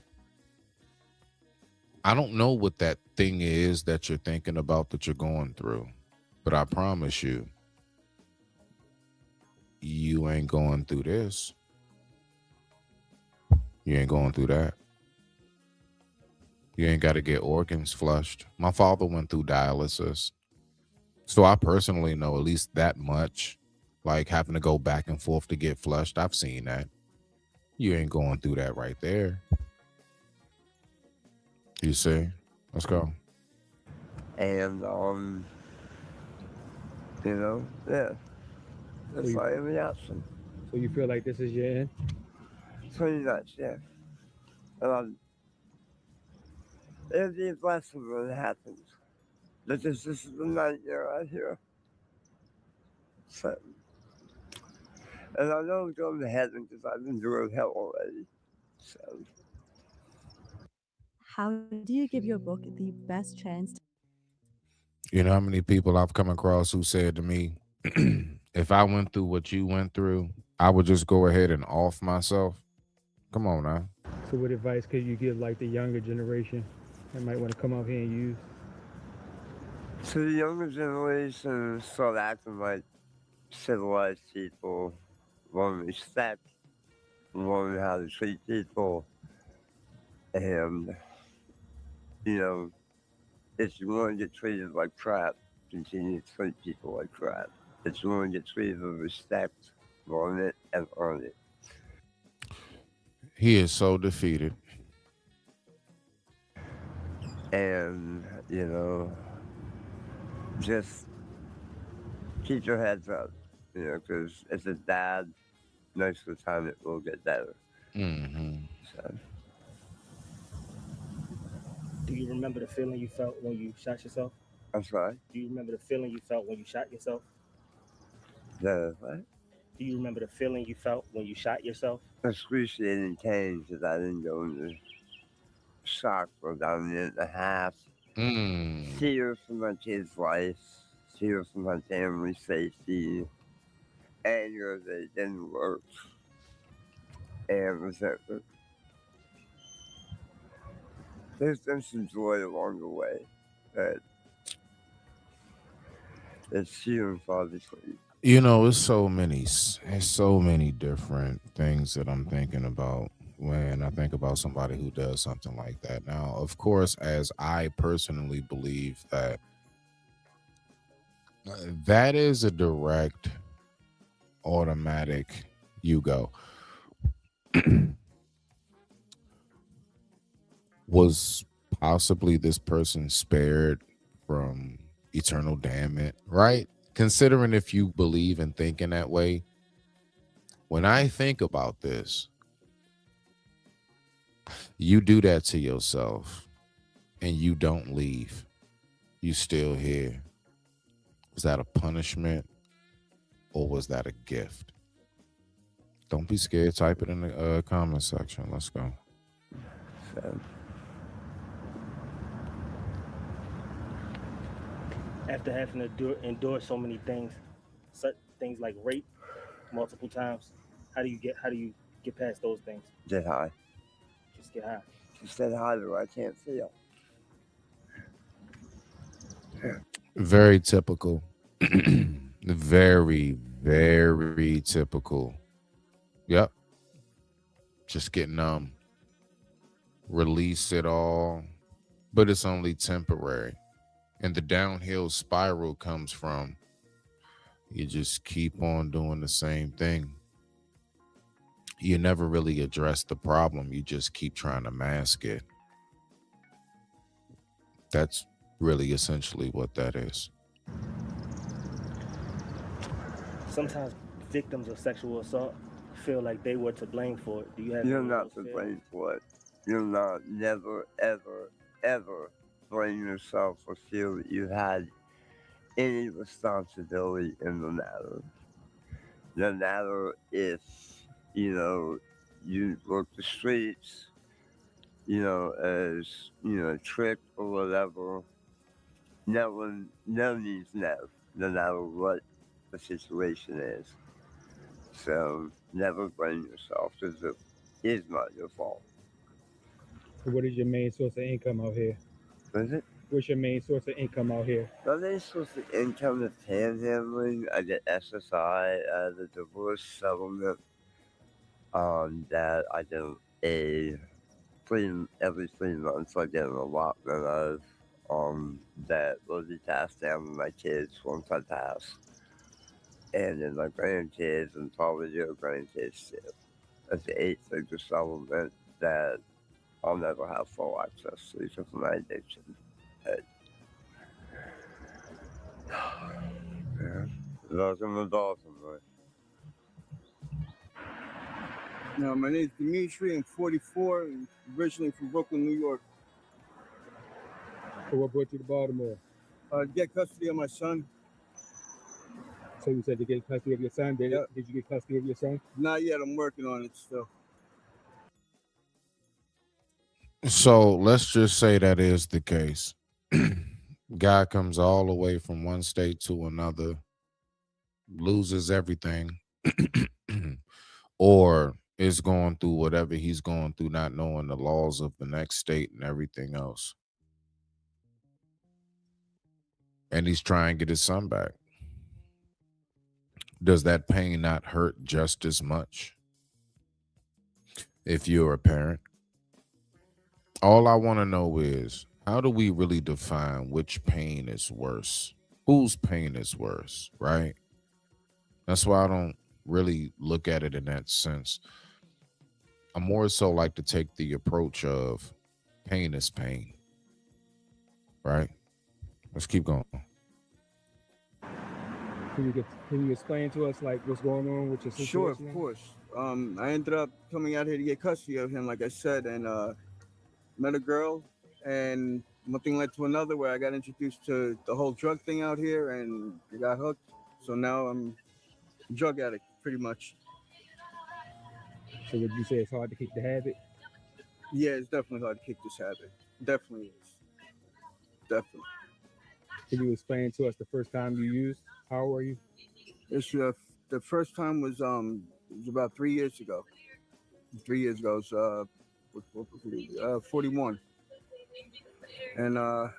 I don't know what that thing is that you're thinking about that you're going through, but I promise you, you ain't going through this. You ain't going through that. You ain't got to get organs flushed. My father went through dialysis. So I personally know at least that much. Like having to go back and forth to get flushed. I've seen that. You ain't going through that right there. You see? Let's go. And yeah. That's you- my only option. So you feel like this is your end? Pretty much, yeah. And it'll be a blessing when it happens. But this is the nightmare right here. So, and I know I'm going to heaven because I've been doing hell already. So, How do you give your book the best chance to You know how many people I've come across who said to me, if I went through what you went through, I would just go ahead and off myself. Come on now. So what advice could you give like the younger generation that might want to come out here and use? to the younger generation, start acting like civilized people, learn respect, learn how to treat people, and, if you want to get treated like crap, continue to treat people like crap. If you want to get treated with respect, learn it and earn it. He is so defeated. And, just keep your heads up, because if it's bad, most of the time it will get better. Mm-hmm. So, Do you remember the feeling you felt when you shot yourself? I'm sorry? Do you remember the feeling you felt when you shot yourself? The what? Do you remember the feeling you felt when you shot yourself? Excruciating pain because I didn't go into shock for about a minute and a half. Fear for my kid's life, fear for my family's safety, anger that it didn't work, and resentment. There's been some joy along the way, but it's few and far between. You know, it's so many different things that I'm thinking about when I think about somebody who does something like that. Now, of course, as I personally believe that that is a direct, automatic, you go. Was possibly this person spared from eternal damnation, right? Considering if you believe and think in that way, when I think about this, you do that to yourself and you don't leave. You still here. Was that a punishment or was that a gift? Don't be scared. Type it in the comment section. Let's go. So, After having to endure so many things, such things like rape multiple times, how do you get past those things? get high. Just get high. Just get high where I can't feel. Very typical. Very, very typical. Yep. Just get numb. Release it all. But it's only temporary. And the downhill spiral comes from you just keep on doing the same thing. You never really address the problem. You just keep trying to mask it. That's really essentially what that is. Sometimes victims of sexual assault feel like they were to blame for it. Do you have? You're any of not to those blame for it. You're not, never, ever, ever blame yourself or feel that you had any responsibility in the matter. No matter if, you work the streets, as, trick or whatever. No means no, no matter what the situation is. So never blame yourself because it is not your fault. So what is your main source of income out here? Is it? What's your main source of income out here? My main source of income is panhandling. I get SSI, the divorce settlement that I don't every 3 months I get an allotment of that will be passed down to my kids once I pass. And then my grandkids and probably your grandkids too. That's the 8-figure settlement that I'll never have full access to because of my addiction. But, yeah, those are the dolphin, boy. No, my name's Dimitri. I'm 44, and originally from Brooklyn, New York. So what brought you to Baltimore? To get custody of my son. So you said to get custody of your son. Did you get custody of your son? Not yet. I'm working on it still. So let's just say that is the case. Guy comes all the way from one state to another, loses everything, or is going through whatever he's going through, not knowing the laws of the next state and everything else. And he's trying to get his son back. Does that pain not hurt just as much if you're a parent? All I want to know is, how do we really define which pain is worse? Whose pain is worse, right? That's why I don't really look at it in that sense. I more so like to take the approach of pain is pain, right? Let's keep going. Can you explain to us like what's going on with your situation? Sure, of course. I ended up coming out here to get custody of him, like I said, and met a girl, and one thing led to another where I got introduced to the whole drug thing out here, and I got hooked. So now I'm a drug addict, pretty much. So would you say it's hard to kick the habit? Yeah, it's definitely hard to kick this habit. Definitely is. Definitely. Can you explain to us the first time you used? How old were you? It's the first time was about 3 years ago. 3 years ago, it was 41, and I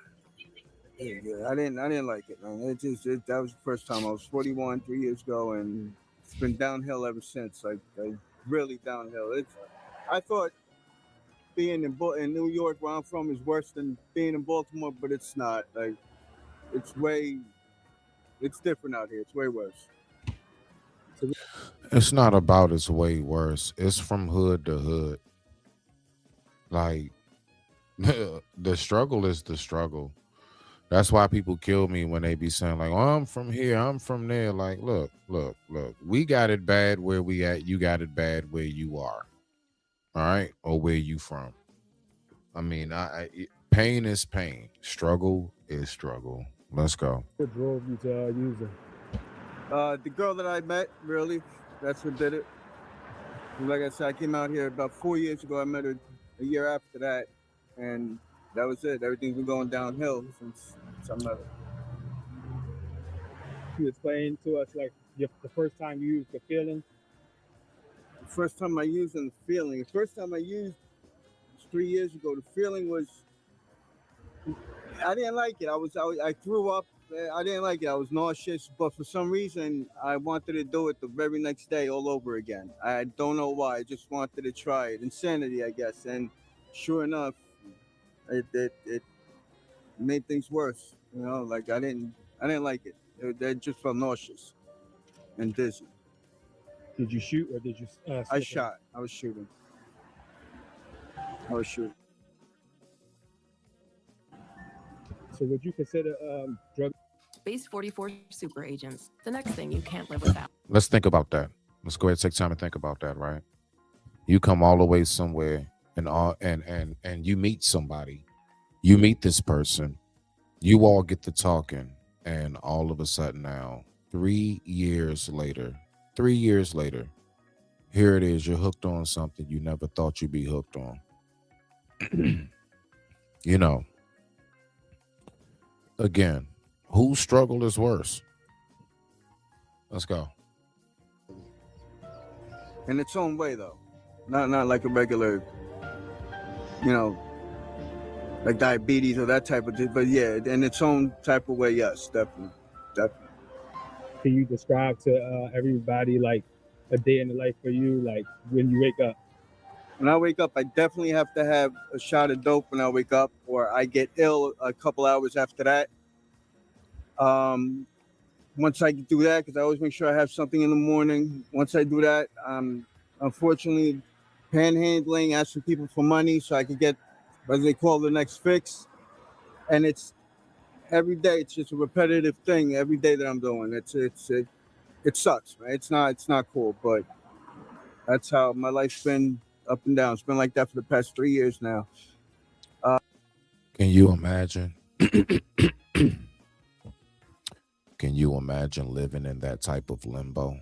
didn't like it, man. That was the first time. I was 41 3 years ago, and it's been downhill ever since. Like really downhill. I thought being in New York, where I'm from, is worse than being in Baltimore, but it's not. Like it's different out here. It's way worse. It's not about it's way worse. It's from hood to hood. Like the struggle is the struggle. That's why people kill me when they be saying like, "Oh, I'm from here, I'm from there." Like, look. We got it bad where we at. You got it bad where you are. All right, or where you from. I mean, pain is pain. Struggle is struggle. Let's go. What drove you to use it? The girl that I met, really, that's what did it. Like I said, I came out here about 4 years ago. I met her a year after that, and that was it. Everything's been going downhill since I met her. Can you explain to us like the first time you used the feeling? The first time I used the feeling. The first time I used was 3 years ago. The feeling was, I didn't like it. I threw up. I didn't like it. I was nauseous, but for some reason, I wanted to do it the very next day all over again. I don't know why. I just wanted to try it. Insanity, I guess. And sure enough, it made things worse. You know, like I didn't like it. It just felt nauseous and dizzy. Did you shoot or did you? I shot. I was shooting. So would you consider drug? Base 44 super agents. The next thing you can't live without. Let's think about that. Let's go ahead and take time and think about that, right? You come all the way somewhere and you meet somebody. You meet this person. You all get to talking, and all of a sudden now, 3 years later, here it is. You're hooked on something you never thought you'd be hooked on. You know, again, whose struggle is worse? Let's go. In its own way, though. Not like a regular, you know, like diabetes or that type of thing. But yeah, in its own type of way, yes, definitely. Can you describe to everybody like a day in the life for you, like when you wake up? When I wake up, I definitely have to have a shot of dope when I wake up, or I get ill a couple hours after that. Once I do that, because I always make sure I have something in the morning. Once I do that, unfortunately panhandling, asking people for money so I can get what they call the next fix. And it's every day. It's just a repetitive thing every day that I'm doing. It sucks, right? It's not cool, but that's how my life's been up and down. It's been like that for the past 3 years now. Can you imagine? Can you imagine living in that type of limbo?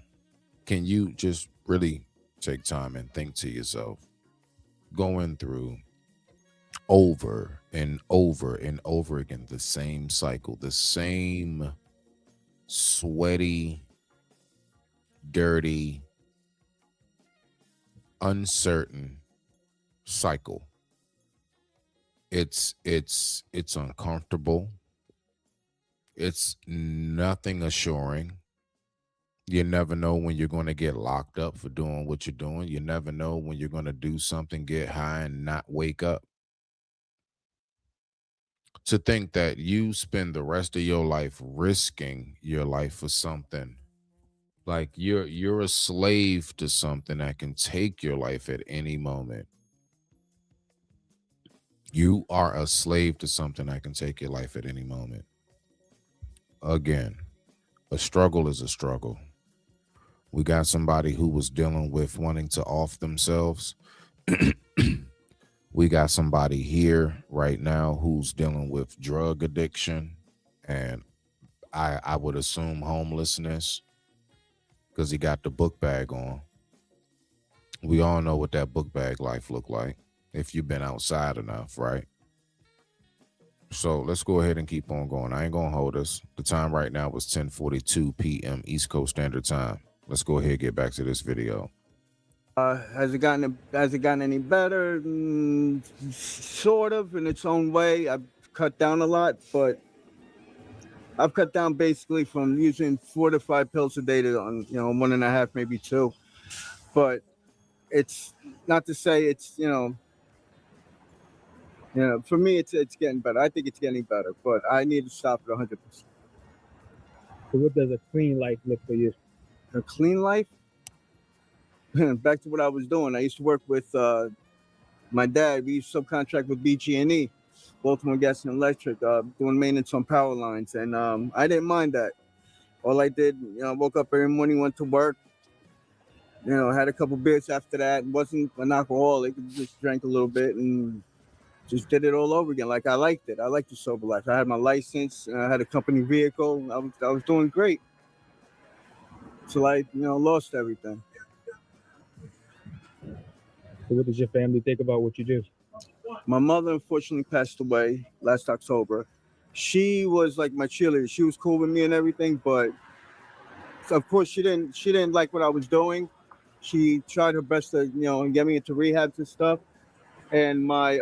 Can you just really take time and think to yourself, going through over and over and over again the same cycle, the same sweaty, dirty, uncertain cycle? It's uncomfortable. It's nothing assuring. You never know when you're going to get locked up for doing what you're doing. You never know when you're going to do something, get high, and not wake up. To think that you spend the rest of your life risking your life for something, like you're a slave to something that can take your life at any moment. You are a slave to something that can take your life at any moment. Again, a struggle is a struggle. We got somebody who was dealing with wanting to off themselves. We got somebody here right now who's dealing with drug addiction, and I would assume homelessness, because he got the book bag on. We all know what that book bag life look like if you've been outside enough, right? So let's go ahead and keep on going. I ain't gonna hold us. The time right now was 10:42 p.m. East Coast Standard Time. Let's go ahead and get back to this video. Has it gotten any better? Sort of, in its own way. I've cut down a lot, but I've cut down basically from using 4 to 5 pills a day to 1.5, maybe 2. But it's not to say it's for me it's getting better. I think it's getting better, but I need to stop at 100%. So what does a clean life look for you? A clean life? Back to what I was doing. I used to work with my dad. We used to subcontract with BG&E, Baltimore Gas and Electric, doing maintenance on power lines, and I didn't mind that. All I did, woke up every morning, went to work, had a couple beers after that. Wasn't an alcoholic, just drank a little bit and just did it all over again. Like, I liked it. I liked the sober life. I had my license, I had a company vehicle. I was doing great till I lost everything. So what does your family think about what you do? My mother unfortunately passed away last October. She was like my cheerleader. She was cool with me and everything, but of course she didn't like what I was doing. She tried her best to get me into rehabs and stuff. And my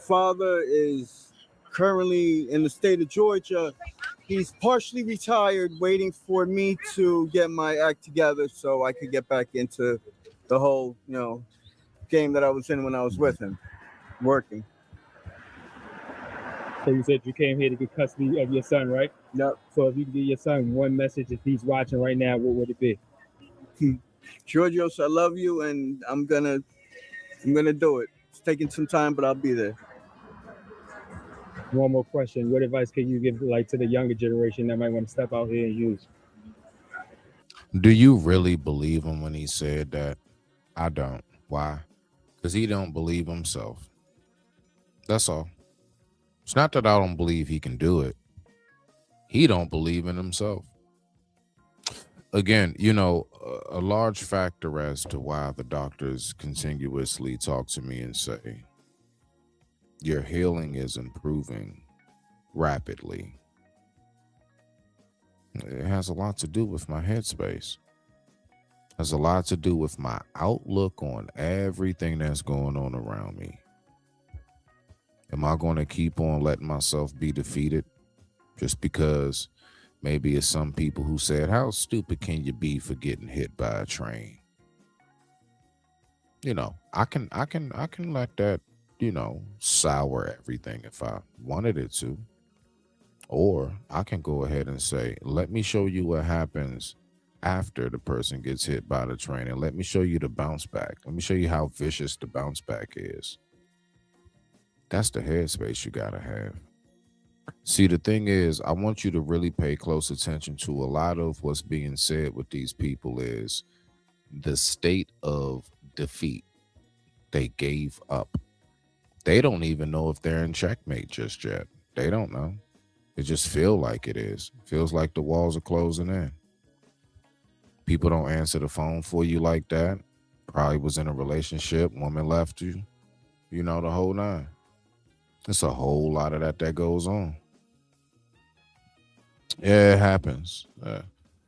father is currently in the state of Georgia. He's partially retired, waiting for me to get my act together so I could get back into the whole game that I was in when I was with him, working. So you said you came here to get custody of your son, right? Yep. So if you could give your son one message, if he's watching right now, what would it be? Georgios, I love you, and I'm gonna do it. It's taking some time, but I'll be there. One more question. What advice can you give to the younger generation that might want to step out here and use? Do you really believe him when he said that? I don't. Why? Because he don't believe himself. That's all. It's not that I don't believe he can do it. He don't believe in himself. Again, a large factor as to why the doctors continuously talk to me and say, your healing is improving rapidly. It has a lot to do with my headspace. It has a lot to do with my outlook on everything that's going on around me. Am I going to keep on letting myself be defeated just because maybe it's some people who said, how stupid can you be for getting hit by a train? I can let that, sour everything if I wanted it to. Or I can go ahead and say, let me show you what happens after the person gets hit by the train, and let me show you the bounce back. Let me show you how vicious the bounce back is. That's the headspace you gotta have. See, the thing is, I want you to really pay close attention to a lot of what's being said with these people is the state of defeat. They gave up. They don't even know if they're in checkmate just yet. They don't know. It just feel like it is. Feels like the walls are closing in. People don't answer the phone for you like that. Probably was in a relationship, woman left you, the whole nine. It's a whole lot of that goes on. Yeah, it happens.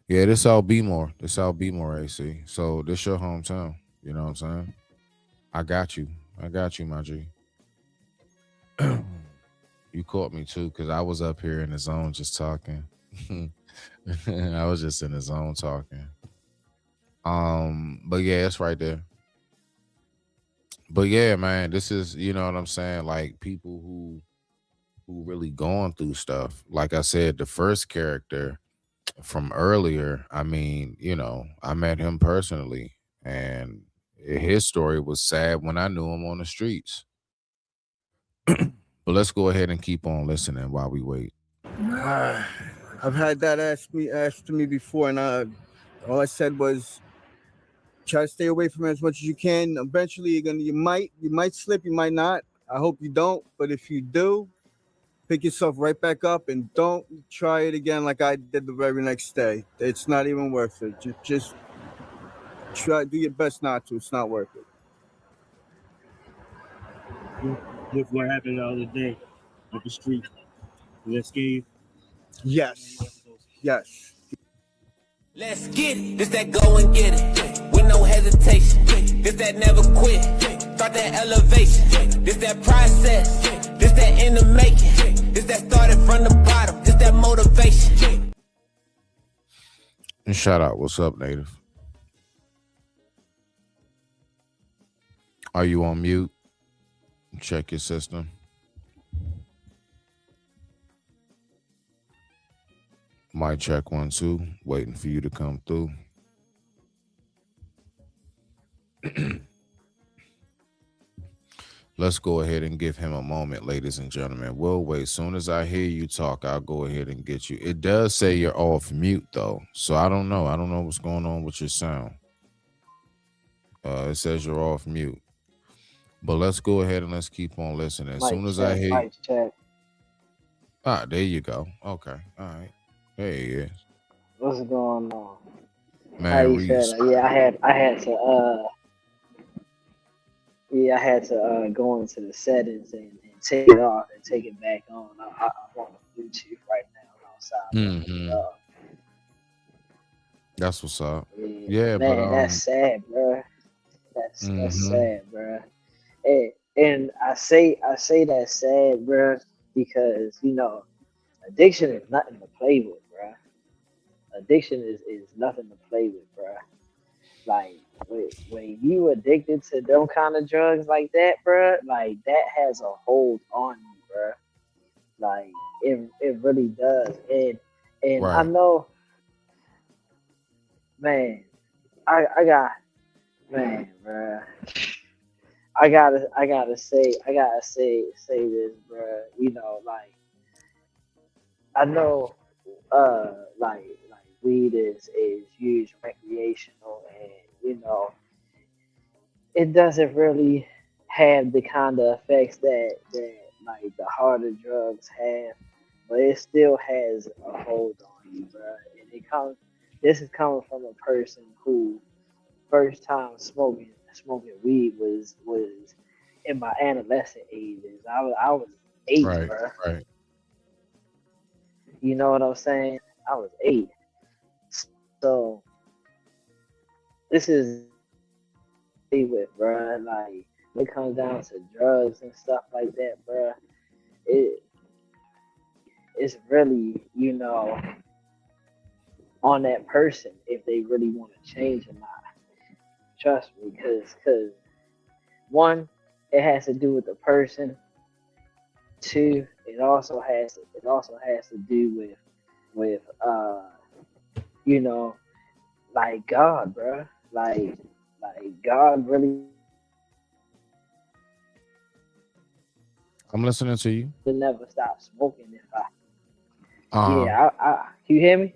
Yeah, this out Bmore. This out Bmore, AC. So this your hometown. You know what I'm saying? I got you. I got you, my G. You caught me too, because I was up here in the zone just talking. I was just in the zone talking. But yeah, it's right there. But yeah, man, this is, you know what I'm saying? Like people who really going through stuff. Like I said, the first character from earlier, I mean, I met him personally, and his story was sad when I knew him on the streets. But let's go ahead and keep on listening while we wait. I've had that asked to me before, and all I said was try to stay away from it as much as you can. Eventually, you might slip, you might not. I hope you don't, but if you do, pick yourself right back up and don't try it again like I did the very next day. It's not even worth it. Just try, do your best not to. It's not worth it. With what happened the other day up the street, did that scare you? Yes. Yes. Let's get it. This that go and get it. With no hesitation. This that never quit. Start that elevation. This that process. This that in the making. This that started from the bottom. This that motivation. And shout out, what's up, Native? Are you on mute? Check your system. Might check 1, 2. Waiting for you to come through. Let's go ahead and give him a moment, ladies and gentlemen. We'll wait. As soon as I hear you talk, I'll go ahead and get you. It does say you're off mute, though. So I don't know. I don't know what's going on with your sound. It says you're off mute. But let's go ahead and let's keep on listening. As soon as I hear you. There you go. Okay. All right. There he is. What's going on? Man, how you feeling? Yeah, I had to go into the settings and take it off and take it back on. I'm on the Bluetooth right now outside. Mm-hmm. That's what's up. Yeah, man, but that's sad, bro. That's sad, bro. And I say that's sad, bro, because addiction is nothing to play with, bro. Addiction is nothing to play with, bro. Like when you addicted to them kind of drugs like that, bro, like that has a hold on you, bro. Like it really does. And right. I know, man, I got, man, bro. I gotta say this, bro. Like I know, like weed is used recreational, and it doesn't really have the kind of effects that like the harder drugs have, but it still has a hold on you, bro. And this is coming from a person who first time smoking weed was in my adolescent ages. I was 8, right, bro. Right. You know what I'm saying? I was 8. So this is with, bro. Like when it comes down to drugs and stuff like that, bro, it's really on that person if they really want to change or not. Trust me, cause one, it has to do with the person. Two, it also has to do with you know, like God, bro. Like God really I'm listening to you. would never stop smoking if I. Uh-huh. Yeah, I can you hear me?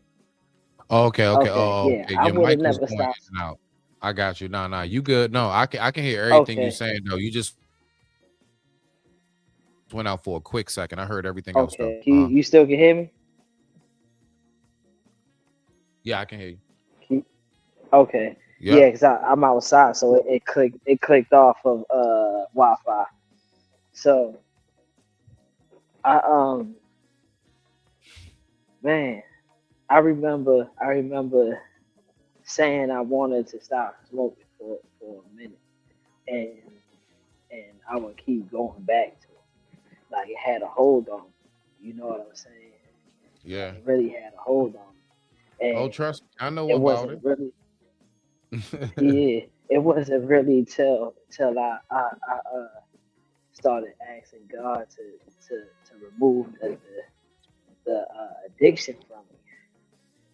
Okay, okay. Okay, Oh, yeah, okay. I Your would have mic was never going in stopped. and out. I got you. Nah, you good. No, I can hear everything you Okay, saying though. You just went out for a quick second. I heard everything else though. okay. You still can hear me? Yeah, I can hear you. Can- Okay, Yep. yeah, cause I'm outside, so it clicked off of Wi-Fi. So I man, I remember saying I wanted to stop smoking for a minute, and I would keep going back to it. Like it had a hold on me. You know what I'm saying? Like Yeah. it really had a hold on me, Oh, and trust me, I know it about wasn't it. really yeah, it wasn't really till I started asking God to remove the addiction from me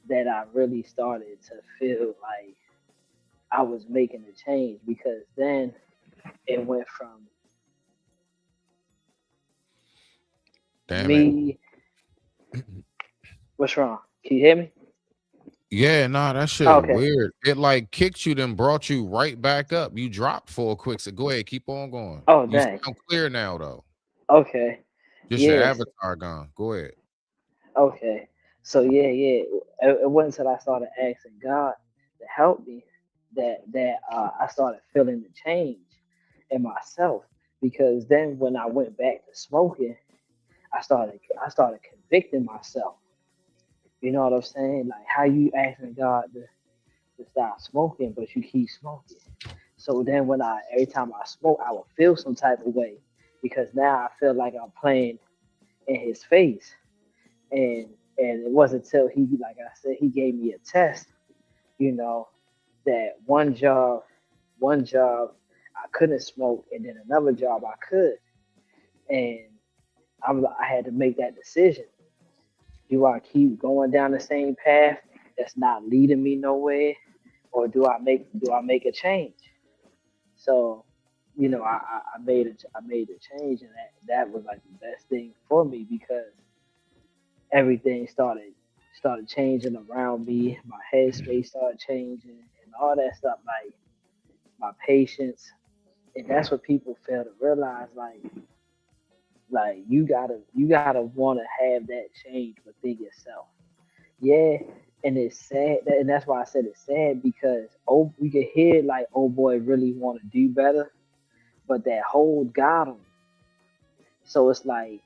that I really started to feel like I was making a change because then it went from Damn it. me. What's wrong? Can you hear me? Yeah, nah, that shit Okay. weird. It like kicked you, then brought you right back up. You dropped for a quick second. Go ahead, keep on going. Oh You dang. sound clear now though. Okay. Just your Yes. avatar gone. Go ahead. Okay. So yeah. It wasn't until I started asking God to help me that I started feeling the change in myself. Because then when I went back to smoking, I started convicting myself. You know what I'm saying? Like how you asking God to stop smoking, but you keep smoking. So then when every time I smoke, I would feel some type of way because now I feel like I'm playing in his face. And it wasn't until he, like I said, he gave me a test, you know, that one job I couldn't smoke, and then another job I could, and I had to make that decision. Do I keep going down the same path that's not leading me nowhere, or do I make a change? So, I made a change, and that was like the best thing for me because everything started changing around me. My headspace started changing, and all that stuff. Like my patience, and that's what people fail to realize. Like you gotta want to have that change within yourself. Yeah, and it's sad, and that's why I said it's sad because we can hear like, oh boy, really want to do better, but that hold got him. So it's like,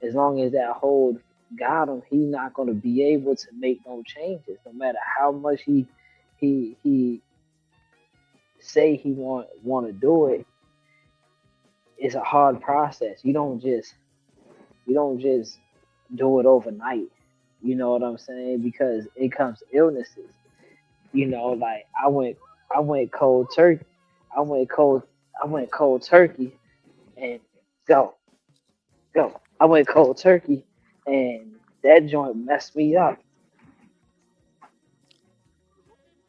as long as that hold got him, he's not gonna be able to make no changes, no matter how much he say he want to do it. It's a hard process. You don't just do it overnight. You know what I'm saying? Because it comes illnesses. Like I went cold turkey. I went cold. I went cold turkey and go go. I went cold turkey and that joint messed me up.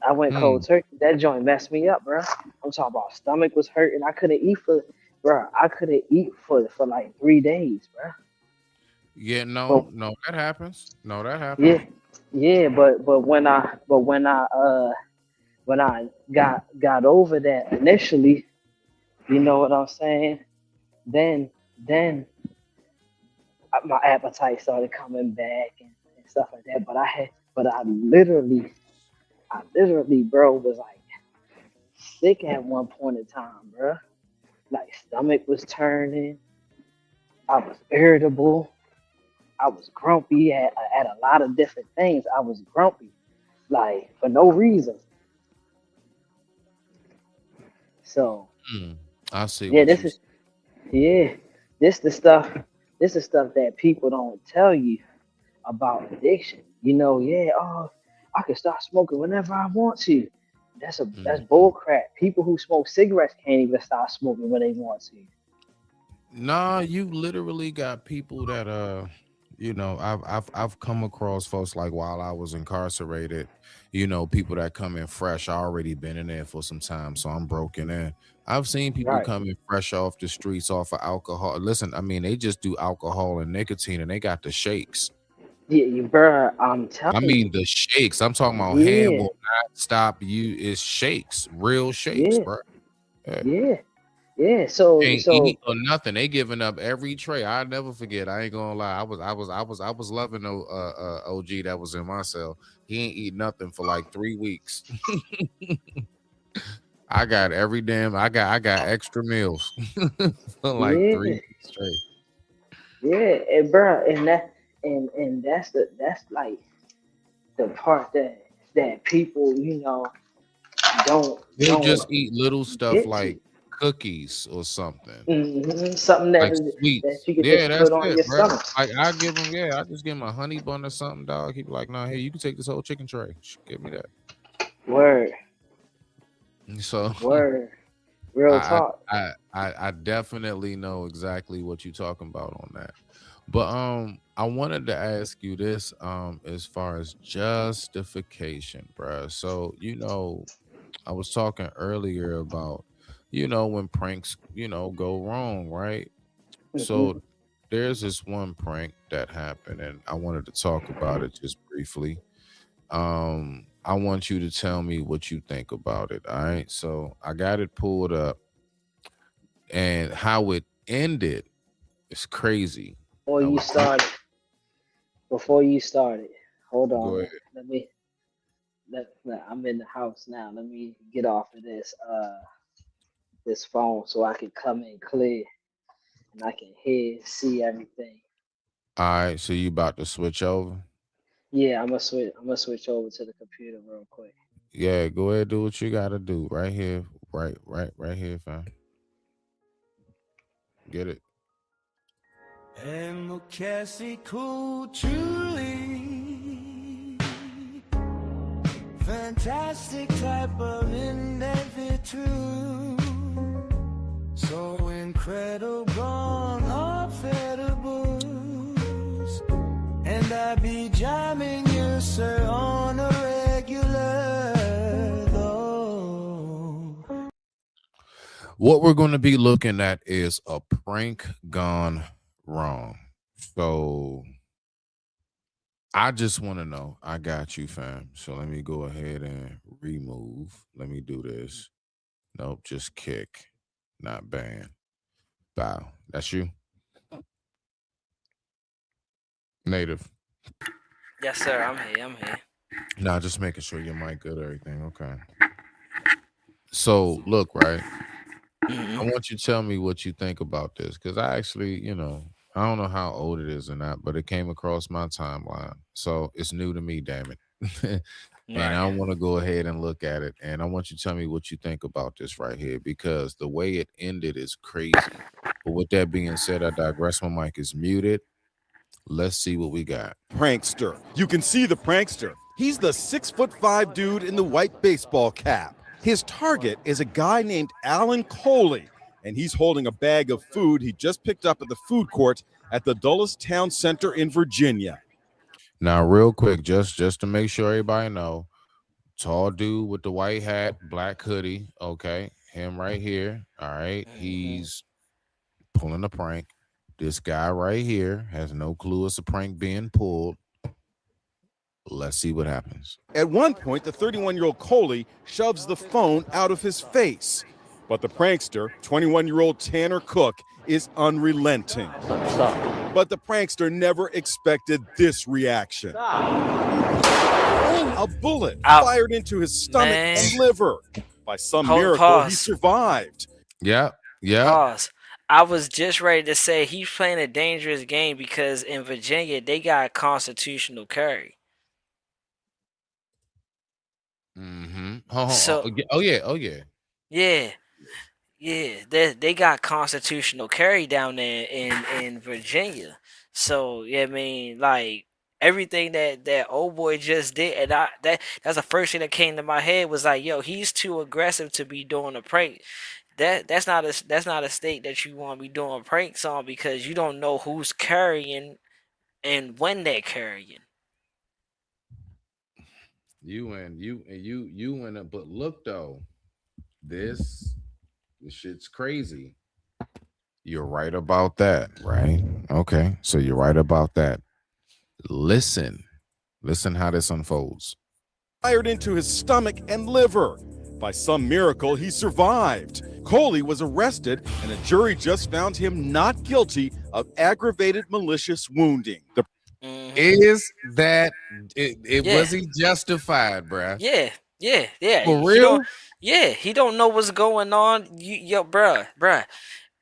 I went cold Hmm. turkey. That joint messed me up, bro. I'm talking about stomach was hurting. I couldn't eat bro. I couldn't eat for like 3 days, bro. Yeah, But no, that happens. No, that happens. yeah, yeah. But when I got over that initially, you know what I'm saying? Then my appetite started coming back and stuff like that. But I literally, bro, was like sick at one point in time, bro. Like stomach was turning. I was irritable. I was grumpy at a lot of different things. I was grumpy, like for no reason. So Hmm. I see yeah, what this you. is yeah, this the stuff. This is stuff that people don't tell you about addiction. Yeah, oh, I can stop smoking whenever I want to. That's bull crap. People who smoke cigarettes can't even stop smoking when they want to. Nah, you literally got people that I've come across folks like while I was incarcerated, people that come in fresh. I already been in there for some time, so I'm broken in. I've seen people Right. coming fresh off the streets off of alcohol. Listen, I mean, they just do alcohol and nicotine and they got the shakes. Yeah, bro, I'm I telling mean you. the shakes. I'm talking about hand Yeah, will not stop you. It's shakes, real shakes, yeah, bro. Yeah. yeah, yeah. So Can't so eat or nothing. They giving up every tray. I never forget. I ain't gonna lie. I was loving OG that was in my cell. He ain't eat nothing for like 3 weeks. I got I got extra meals for like yeah, 3 weeks straight. yeah, and bro, and that's like the part that people don't They'll don't just eat little stuff get like to. cookies or something. Something Like that sweets. you can Yeah, just that's put on it, your bro. stomach. Like I just give him a honey bun or something, dog. He be like, nah, here, you can take this whole chicken tray. Give me that. Word, So word, real I, talk. I definitely know exactly what you're talking about on that. But I wanted to ask you this as far as justification, bruh. So, I was talking earlier about, when pranks, go wrong, right? Hmm. So there's this one prank that happened and I wanted to talk about it just briefly. I want you to tell me what you think about it. All right. So I got it pulled up and how it ended is crazy. Before I you was talking. start, before you started, hold Go on. ahead. I'm in the house now. Let me get off of this phone so I can come in clear and I can hear, see everything. All right. So you about to switch over? Yeah, I'm gonna switch over to the computer real quick. Yeah, go ahead, do what you gotta do. Right here. Right here, fam. Get it. truly fantastic type of individual, so incredible, unfettable, and I be jamming you, sir, on a regular, though. What we're going to be looking at is a prank gone wrong. So I just want to know. I got you, fam. So let me go ahead and remove. Let me do this. Nope, just kick, not ban. Bow. That's you, native. Yes, sir. I'm here. I'm here. Nah, just making sure your mic good, everything. Okay. So look, right. I want you to tell me what you think about this because I actually, I don't know how old it is or not, but it came across my timeline. So it's new to me, damn it. And I Right. want to go ahead and look at it. And I want you to tell me what you think about this right here because the way it ended is crazy. But with that being said, I digress. My mic is muted. Let's see what we got. Prankster. You can see the prankster. He's the 6'5" dude in the white baseball cap. His target is a guy named Alan Coley, and he's holding a bag of food he just picked up at the food court at the Dulles Town Center in Virginia. Now, real quick, just to make sure everybody know, tall dude with the white hat, black hoodie. Okay, him right here. All right, he's pulling a prank. This guy right here has no clue it's a prank being pulled. Let's see what happens. At one point, the 31-year-old Coley shoves the phone out of his face. But the prankster, 21-year-old Tanner Cook, is unrelenting. Stop. But the prankster never expected this reaction. A bullet fired into his stomach and liver. By some miracle, he survived. Yeah. Pause. I was just ready to say he's playing a dangerous game because in Virginia they got constitutional carry. Mm-hmm. So Oh yeah. yeah, they got constitutional carry down there in Virginia. So yeah, I mean, like everything that old boy just did, and that's the first thing that came to my head was like, yo, he's too aggressive to be doing a prank. That's not a state that you want to be doing pranks on because you don't know who's carrying and when they're carrying. But look though, this this shit's crazy. You're right about that, right? Okay, so you're right about that. Listen, listen how this unfolds. Fired into his stomach and liver. By some miracle, he survived. Coley was arrested, and a jury just found him not guilty of aggravated malicious wounding. Is that it Yeah. was he justified, bruh? Yeah. For He don't. real? Yeah, he don't know what's going on. Yo, bruh.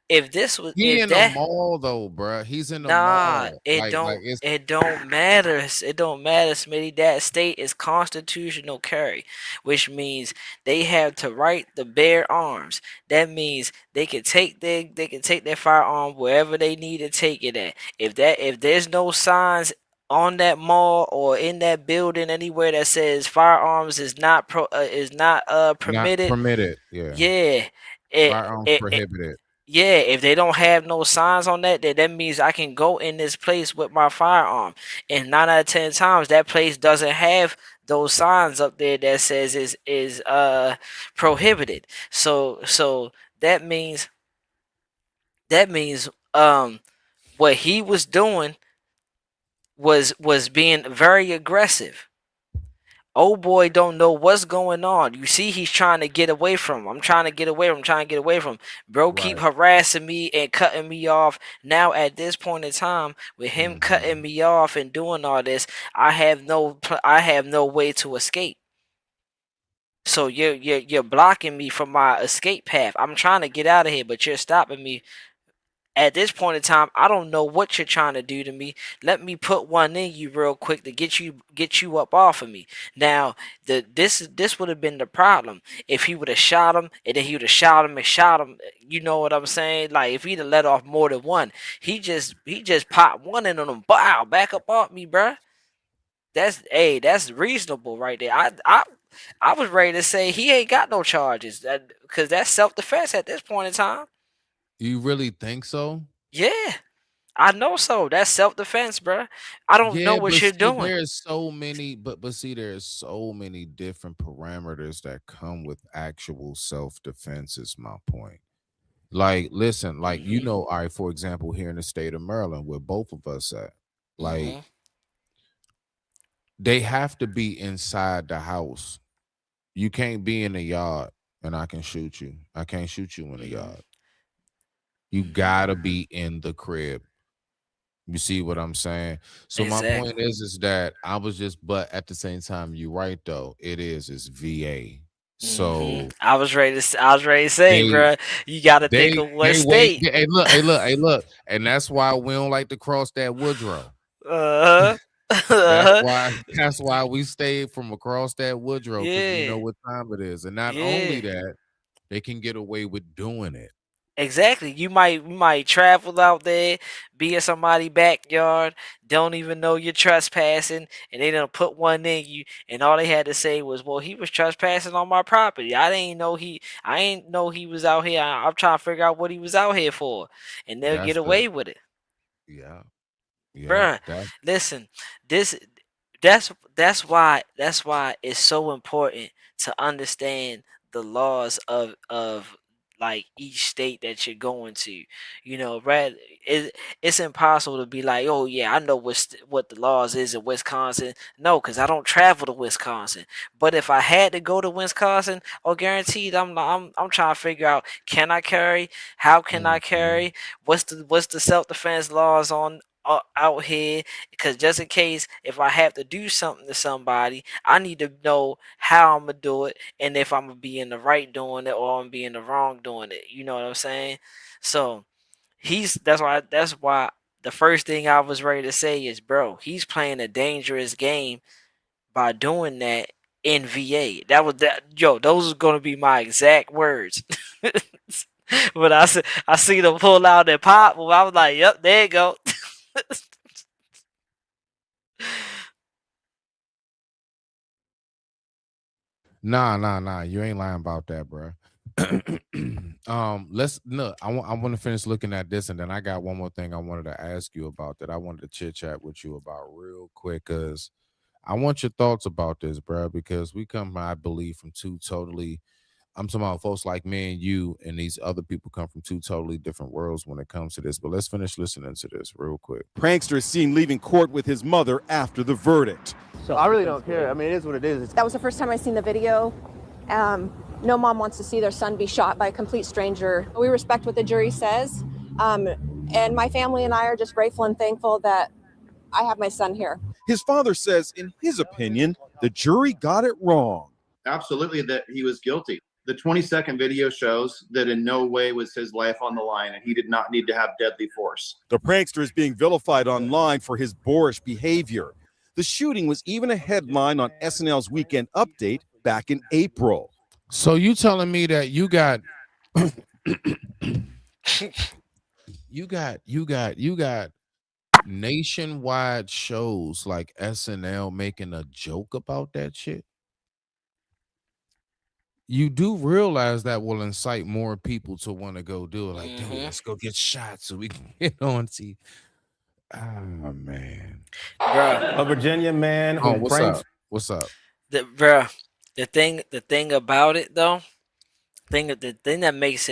If this was, He if in the that, mall though, bruh. He's in the nah, mall. it Like don't. it's It don't matter. It don't matter, Smitty. That state is constitutional carry, which means they have to right the bear arms. That means they can take their firearm wherever they need to take it at. If there's no signs on that mall or in that building anywhere that says firearms is not not permitted. permitted. Yeah. Yeah. It, Firearms it prohibited. yeah, if they don't have no signs on that, that means I can go in this place with my firearm. And 9 out of 10 times, that place doesn't have those signs up there that says is prohibited. So that means what he was doing was being very aggressive. Old boy don't know what's going on. You see, he's trying to get away from him. I'm trying to get away from him. I'm trying to get away from him. Bro, keep Right. harassing me and cutting me off. Now, at this point in time, with him cutting me off and doing all this, I have no way to escape. So you're blocking me from my escape path. I'm trying to get out of here, but you're stopping me. At this point in time, I don't know what you're trying to do to me. Let me put one in you real quick to get you up off of me. Now, this would have been the problem if he would have shot him and then he would have shot him and shot him. You know what I'm saying? Like if he'd have let off more than one, he just popped one in on him. Bow, back up off me, bruh. That's reasonable right there. I was ready to say he ain't got no charges because that's self defense at this point in time. You really think so? Yeah, I know so. That's self defense, bruh. I don't know Yeah, what but you're see, doing. there's so many, but see, there's so many different parameters that come with actual self-defense, is my point. Like, listen, like all right, for example, here in the state of Maryland, where both of us at, like, they have to be inside the house. You can't be in the yard and I can shoot you. I can't shoot you in the yard. You gotta be in the crib. You see what I'm saying? So my point Exactly. is that I was just, but at the same time, you're right though. It's VA. So I was ready to say, they bruh, you got to think they of what they wait. state. Hey look, and that's why we don't like to cross that Woodrow. Uh huh. That's Uh huh. why that's why we stayed from across that Woodrow because we know Yeah. what time it is. And not only Yeah. that, they can get away with doing it. Exactly. You might travel out there, be in somebody's backyard, don't even know you're trespassing, and they done put one in you, and all they had to say was, "Well, he was trespassing on my property. I ain't know he was out here. I'm trying to figure out what he was out here for," and they'll get That's the away with it. yeah. Yeah. Bruh, That listen, this that's why it's so important to understand the laws of like each state that you're going to. Right? It's impossible to be like, oh yeah, I know what the laws is in Wisconsin. No, because I don't travel to Wisconsin. But if I had to go to Wisconsin, oh guaranteed, I'm trying to figure out, can I carry? How can I carry? What's the self defense laws on out here, because just in case if I have to do something to somebody, I need to know how I'm gonna do it and if I'm gonna be in the right doing it or I'm gonna be in the wrong doing it. You know what I'm saying? So that's why the first thing I was ready to say is, bro, he's playing a dangerous game by doing that in VA. That was that yo, those are gonna be my exact words. But I see them pull out and pop, well, I was like, yep, there you go. Nah. You ain't lying about that, bro. Let's no. I want to finish looking at this, and then I got one more thing I wanted to ask you about that I wanted to chit chat with you about real quick, cause I want your thoughts about this, bro. Because we come, I believe, from two totally. I'm talking about folks like me and you, and these other people come from two totally different worlds when it comes to this. But let's finish listening to this real quick. Prankster is seen leaving court with his mother after the verdict. I really don't care. I mean, it is what it is. That was the first time I seen the video. No mom wants to see their son be shot by a complete stranger. We respect what the jury says. And my family and I are just grateful and thankful that I have my son here. His father says, in his opinion, the jury got it wrong. Absolutely, that he was guilty. The 20-second video shows that in no way was his life on the line, and he did not need to have deadly force. The prankster is being vilified online for his boorish behavior. The shooting was even a headline on SNL's Weekend Update back in April. So you telling me that you got you got nationwide shows like SNL making a joke about that shit? You do realize that will incite more people to want to go do it. Like, dude, let's go get shot so we can get on TV. Oh man, a Virginia man who what's pranks. up? What's up? The thing about it though, the thing that makes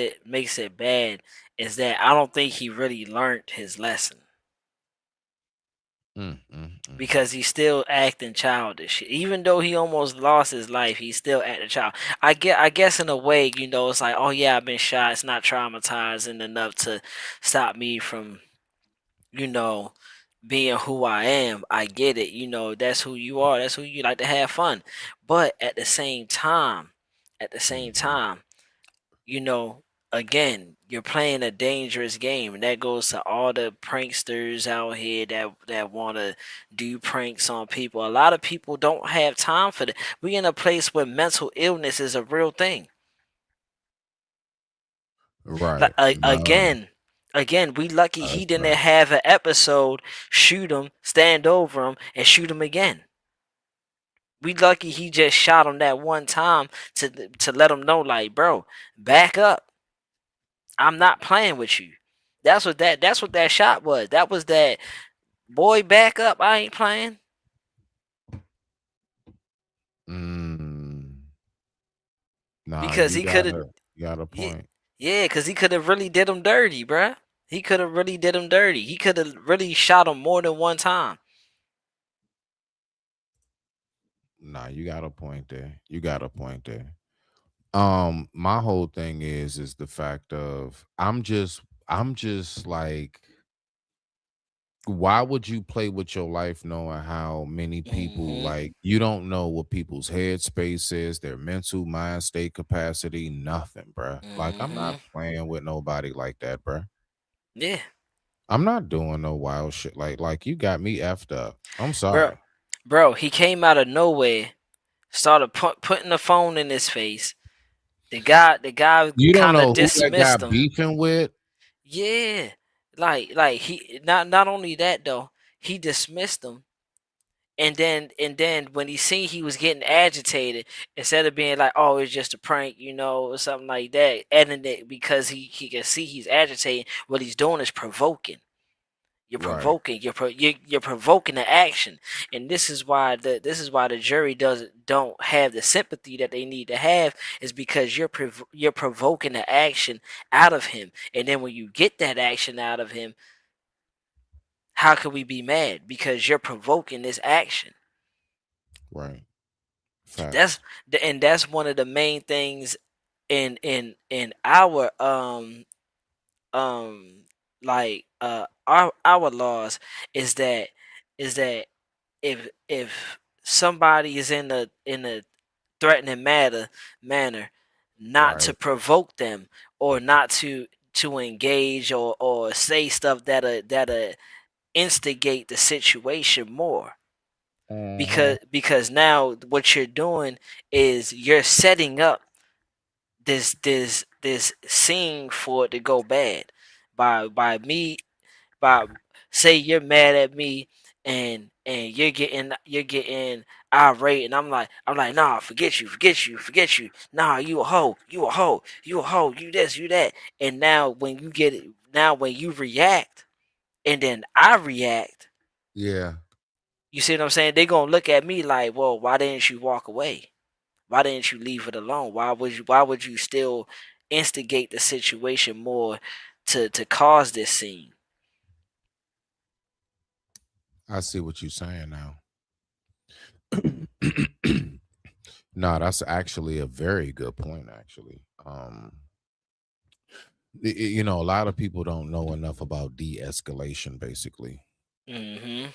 it bad is that I don't think he really learned his lesson. Because he's still acting childish. Even though he almost lost his life, he's still acting child. I guess in a way, it's like, oh yeah, I've been shot. It's not traumatizing enough to stop me from, being who I am. I get it. That's who you are. That's who you like to have fun. But at the same time, again, you're playing a dangerous game, and that goes to all the pranksters out here that want to do pranks on people. A lot of people don't have time for that. We're in a place where mental illness is a real thing. Right. Again, we lucky he didn't have an episode, shoot him, stand over him, and shoot him again. We lucky he just shot him that one time to let him know, like, bro, back up. I'm not playing with you. That's what that shot was. That was that, boy, back up. I ain't playing. Nah, because he could have got a point. Yeah, because he could have really did him dirty, bruh. He could have really did him dirty. He could have really shot him more than one time. Nah, you got a point there. My whole thing is the fact of I'm just like, why would you play with your life knowing how many people like you don't know what people's headspace is, their mental mind state capacity, nothing, bruh. Like, I'm not playing with nobody like that, bruh. Yeah. I'm not doing no wild shit. Like you got me effed up. I'm sorry. Bro, he came out of nowhere, started putting the phone in his face. The guy you don't know who dismissed that guy him. beefing with. Yeah, like he not only that though, he dismissed him, and then when he seen he was getting agitated, instead of being like, oh, it's just a prank, or something like that, editing it because he can see he's agitating. What he's doing is provoking. You're provoking. You're provoking the action, and this is why the jury don't have the sympathy that they need to have, is because you're provoking the action out of him, and then when you get that action out of him, how can we be mad? Because you're provoking this action. Right. Facts. That's one of the main things in our our laws is that if somebody is in a threatening manner, not to provoke them, or not to engage or say stuff that instigate the situation more. Because now what you're doing is you're setting up this scene for it to go bad by say you're mad at me and you're getting irate, and I'm like, nah, forget you, nah, you a hoe, you this, you that. And now when you get it, now when you react, and then I react, Yeah. you see what I'm saying? They gonna look at me like, well, why didn't you walk away? Why didn't you leave it alone? Why would you still instigate the situation more to cause this scene? I see what you're saying now. No, that's actually a very good point, actually. You know, a lot of people don't know enough about de-escalation, basically. Mm-hmm.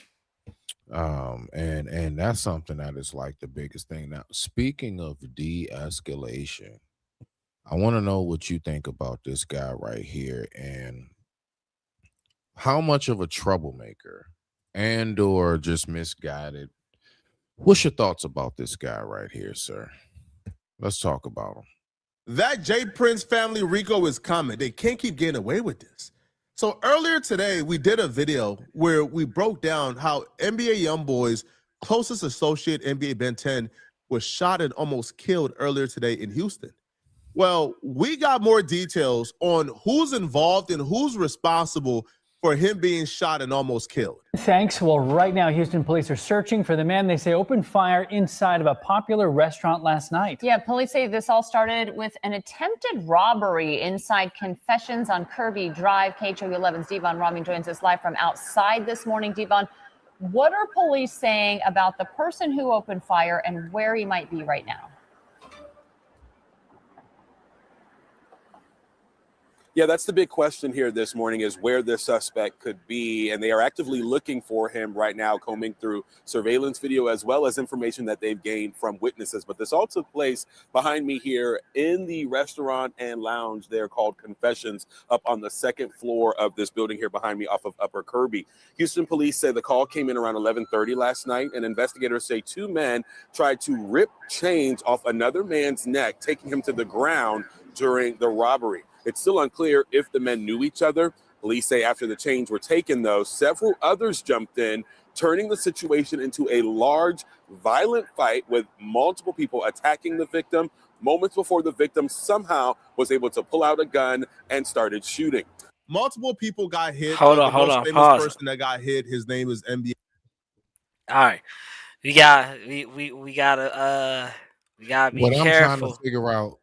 And that's something that is like the biggest thing. Now, speaking of de-escalation, I want to know what you think about this guy right here, and how much of a troublemaker and or just misguided. What's your thoughts about this guy right here, sir? Let's talk about him. That J Prince family Rico is coming. They can't keep getting away with this. So earlier today, we did a video where we broke down how NBA YoungBoy's closest associate, NBA Ben 10, was shot and almost killed earlier today in Houston. Well, we got more details on who's involved and who's responsible for him being shot and almost killed. Thanks. Well, right now, Houston police are searching for the man they say opened fire inside of a popular restaurant last night. Yeah, police say this all started with an attempted robbery inside Confessions on Kirby Drive. KHOU11's Devon Rami joins us live from outside this morning. Devon, what are police saying about the person who opened fire and where he might be right now? Yeah, that's the big question here this morning, is where this suspect could be. And they are actively looking for him right now, combing through surveillance video as well as information that they've gained from witnesses. But this all took place behind me here in the restaurant and lounge there called Confessions, up on the second floor of this building here behind me off of Upper Kirby. Houston police say the call came in around 11:30 last night, and investigators say two men tried to rip chains off another man's neck, taking him to the ground during the robbery. It's still unclear if the men knew each other. Police say after the chains were taken, though, several others jumped in, turning the situation into a large, violent fight with multiple people attacking the victim moments before the victim somehow was able to pull out a gun and started shooting. Multiple people got hit. Hold The on, most famous pause. person that got hit, his name is NBA. All right, we gotta be What I'm trying to careful. figure out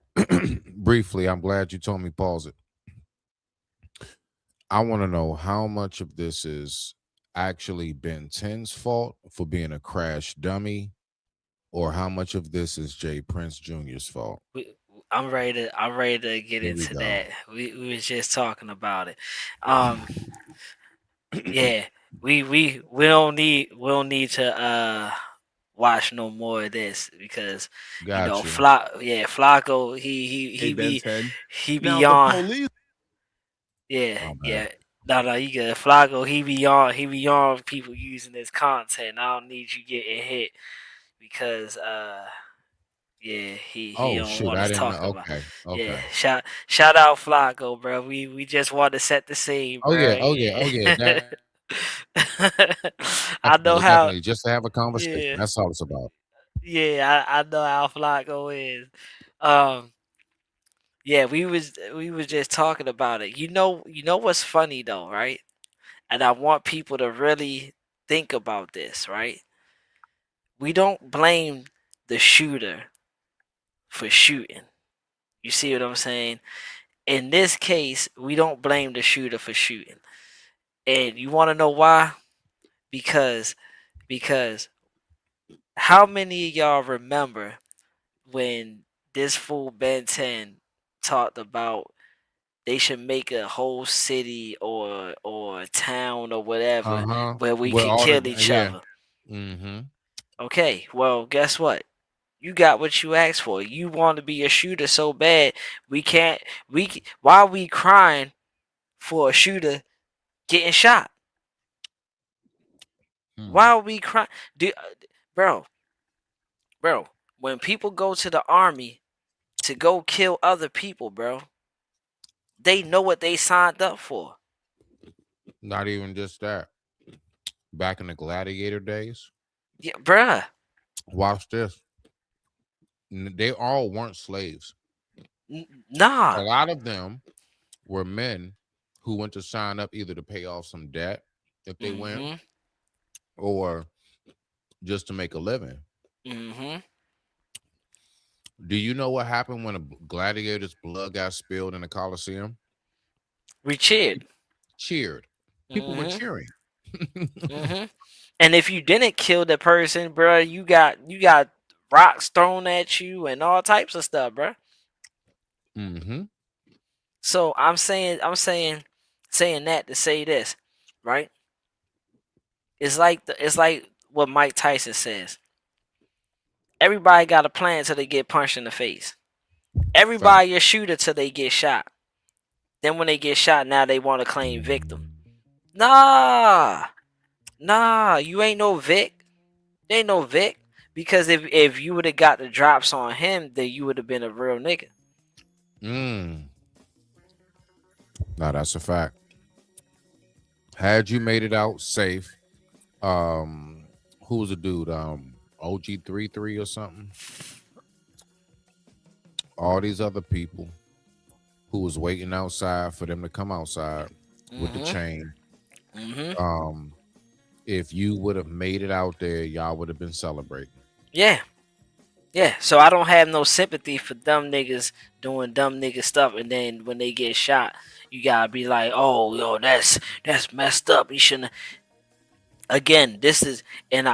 briefly, I'm glad you told me pause it. I want to know how much of this is actually Ben 10's fault for being a crash dummy, or how much of this is Jay Prince Jr.'s fault. I'm ready to get Here we into go. that. We was just talking about it. Yeah, we don't need to watch no more of this, because Got you know you. Flacco he Hey, Ben be 10. he Now, be the on. police. Yeah, Oh, yeah. No, you good. Flacco, he be on people using his content. I don't need you getting hit, because yeah, he Oh don't shoot, want I us didn't know. talking about. Okay, Yeah, okay. shout out Flacco, bro. We just want to set the scene, Oh bro. yeah, oh yeah, oh yeah. I know Definitely, how. definitely. Just to have a conversation. Yeah, That's all it's about. yeah. I know how Flacco is. Um, yeah, we was just talking about it. You know what's funny though, right? And I want people to really think about this, right? We don't blame the shooter for shooting. You see what I'm saying? In this case, we don't blame the shooter for shooting. And you want to know why? Because how many of y'all remember when this fool Ben 10 talked about they should make a whole city or town or whatever where we Well, can all kill the each yeah. other? Mm-hmm. Okay, well, guess what? You got what you asked for. You want to be a shooter so bad. Why are we crying for a shooter getting shot? Why are we crying? Bro, when people go to the army to go kill other people, bro, they know what they signed up for. Not even just that. back in the gladiator days. Yeah, bruh. Watch this. They all weren't slaves. Nah. A lot of them were men who went to sign up either to pay off some debt if they went, Mm-hmm. or just to make a living. Mm-hmm. Do you know what happened when a gladiator's blood got spilled in the Coliseum? We cheered. Cheered. People were Mm-hmm. cheering. Mm-hmm. And if you didn't kill the person, bruh, you got rocks thrown at you and all types of stuff, bruh. Mm-hmm. So I'm saying that to say this, right? It's like what Mike Tyson says. Everybody got a plan till they get punched in the face. Everybody a shooter till they get shot. Then when they get shot, now they want to claim victim. Nah, you ain't no Vic. They ain't no Vic. Because if you would have got the drops on him, then you would have been a real nigga. Now that's a fact. Had you made it out safe, who was the dude? OG33 or something. All these other people who was waiting outside for them to come outside with the chain. Mm-hmm. If you would have made it out there, y'all would have been celebrating. Yeah. So I don't have no sympathy for dumb niggas doing dumb nigga stuff, and then when they get shot, you gotta be like, oh, yo, that's messed up. You shouldn't. Again, this is and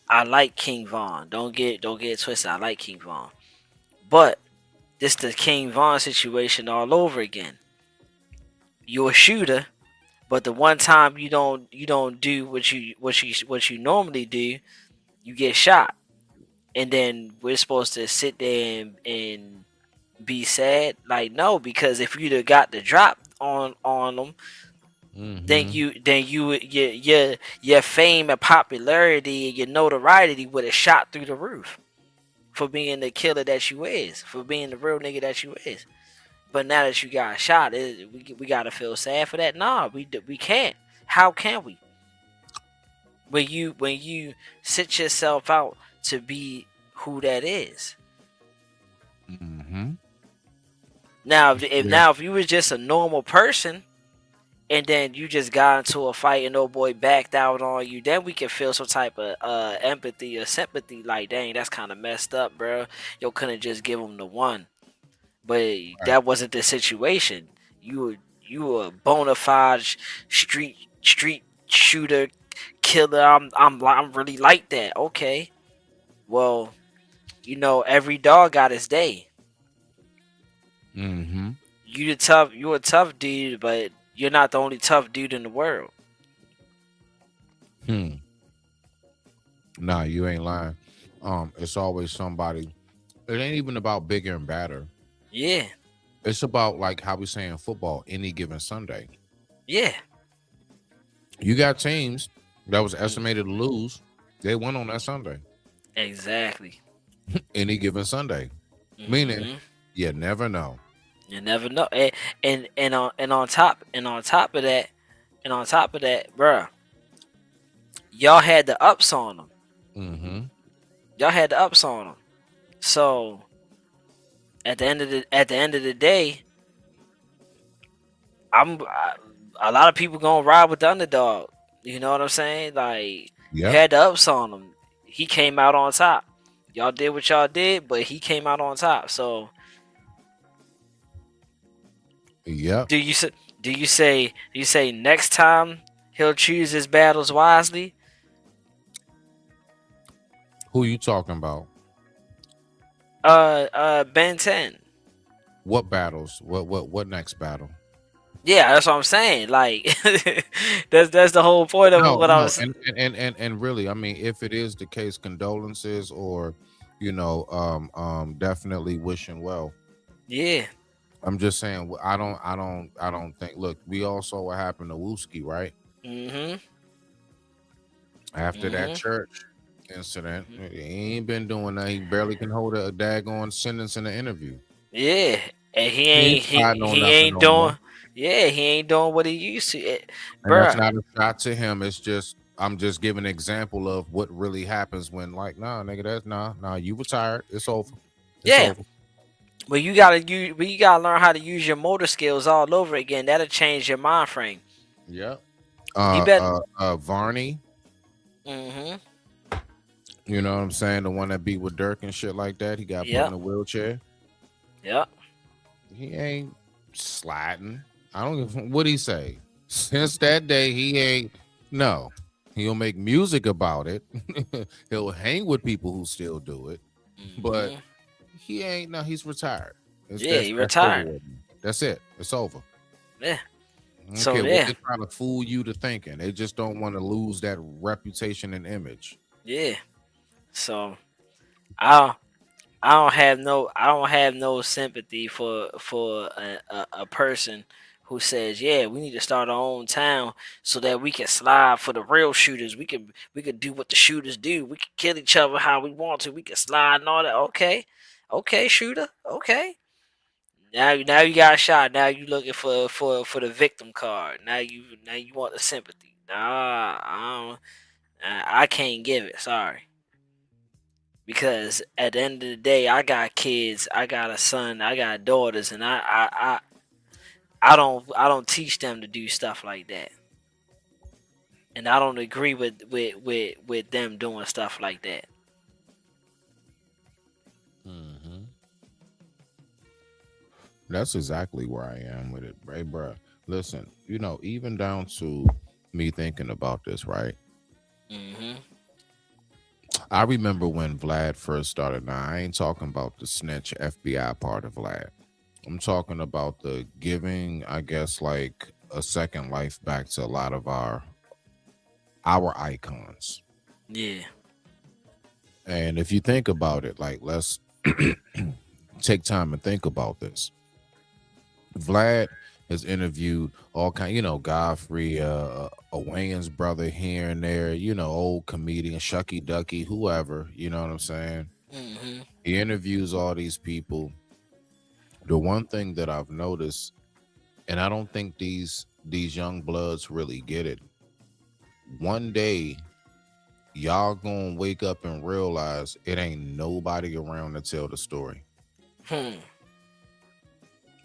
I like King Von. Don't get it twisted. I like King Von, but this the King Von situation all over again. You're a shooter, but the one time you don't do what you normally do, you get shot. And then we're supposed to sit there and be sad? Like, no, because if you'd have got the drop on them, then your fame and popularity and your notoriety would have shot through the roof for being the killer that you is, for being the real nigga that you is. But now that you got shot, we gotta feel sad for that. Nah, we can't. How can we? When you sit yourself out to be who that is. Now, if you was just a normal person, and then you just got into a fight and no boy backed out on you, then we can feel some type of empathy or sympathy. Like, dang, that's kind of messed up, bro. You couldn't just give him the one, but that wasn't the situation. You were a bona fide street shooter, killer. I'm really like that. Okay, well, every dog got his day. You a tough dude, but you're not the only tough dude in the world. Nah, you ain't lying. It's always somebody. It ain't even about bigger and badder. Yeah. It's about, like how we say in football, any given Sunday. Yeah. You got teams that was estimated to lose. They won on that Sunday. Exactly. Any given Sunday. Meaning you never know. You never know. And on top of that, bruh, y'all had the ups on them. Y'all had the ups on them. So at the end of the day, a lot of people gonna ride with the underdog. You know what I'm saying? Like, you had the ups on him. He came out on top. Y'all did what y'all did, but he came out on top. So do you say next time he'll choose his battles wisely? Who you talking about? Ben 10. What battles? What next battle? Yeah, that's what I'm saying. Like, that's the whole point of what I was saying. And really, I mean, if it is the case, condolences, or definitely wishing well. Yeah. I'm just saying, I don't think. Look, we all saw what happened to Wooski, right? After that church incident, he ain't been doing that. He barely can hold a daggone sentence in an interview. Yeah, and he ain't Yeah, he ain't doing what he used to. And that's Bruh. not a shot to him. It's just I'm just giving an example of what really happens when, like, nah, nigga, that's nah, you retired. It's over. It's Yeah. over. But you gotta learn how to use your motor skills all over again. That'll change your mind frame. Yep. You bet. Varney. Mm-hmm. You know what I'm saying? The one that beat with Dirk and shit like that. He got put Yep. in a wheelchair. Yep. He ain't sliding. I don't give what he say. Since that day, he ain't. No, he'll make music about it. He'll hang with people who still do it, but he ain't. No, he's retired. Yeah, he That's retired. over with. That's it. It's over. Yeah. I don't So care what yeah. they trying to fool you to thinking. They just don't want to lose that reputation and image. Yeah. So I don't have no sympathy for a person who says, yeah, we need to start our own town so that we can slide for the real shooters. We could do what the shooters do. We can kill each other how we want to. We can slide and all that. Okay, shooter. Okay. Now you got shot. Now you looking for the victim card. Now you want the sympathy. Nah, I can't give it. Sorry. Because at the end of the day, I got kids, I got a son, I got daughters, and I don't teach them to do stuff like that, and I don't agree with them doing stuff like that. Mm-hmm. That's exactly where I am with it, right, bruh? Listen, even down to me thinking about this, right? Mm-hmm. I remember when Vlad first started. Now, I ain't talking about the snitch FBI part of Vlad. I'm talking about the giving, I guess, like a second life back to a lot of our icons. Yeah. And if you think about it, like, let's take time and think about this. Vlad has interviewed all kind, Godfrey, a Wayans brother here and there, old comedian, Shucky Ducky, whoever, you know what I'm saying? Mm-hmm. He interviews all these people. The one thing that I've noticed, and I don't think these young bloods really get it. One day, y'all gonna wake up and realize it ain't nobody around to tell the story.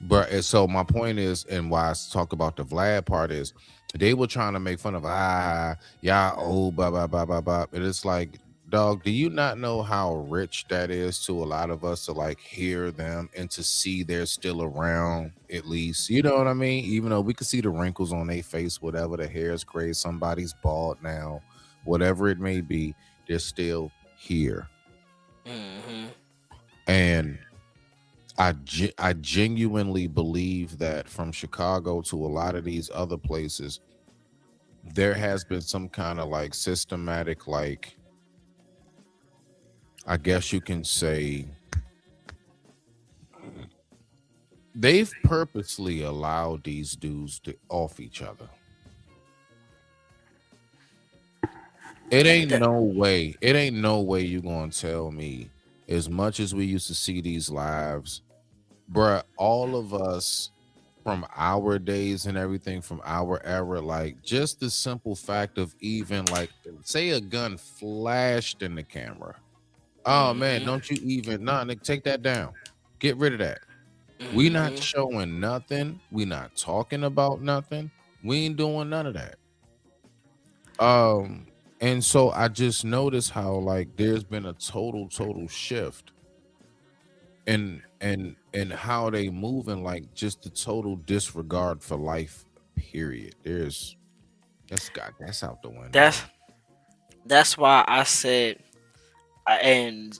But and so my point is, and why I talk about the Vlad part is, they were trying to make fun of y'all old blah blah blah blah blah. And it's like, dog, do you not know how rich that is to a lot of us to like hear them and to see they're still around at least? You know what I mean? Even though we can see the wrinkles on their face, whatever, the hair is gray, somebody's bald now, whatever it may be, they're still here. Mm-hmm. And I genuinely believe that from Chicago to a lot of these other places, there has been some kind of like systematic, like, I guess you can say, they've purposely allowed these dudes to off each other. It ain't no way you're gonna tell me, as much as we used to see these lives, bruh, all of us from our days and everything from our era, like just the simple fact of even like, say a gun flashed in the camera. Oh man, don't you even, nigga, take that down. Get rid of that. We not showing nothing. We not talking about nothing. We ain't doing none of that. And so I just noticed how like there's been a total shift in how they move, and like just the total disregard for life, period. That's out the window. That's why I said, and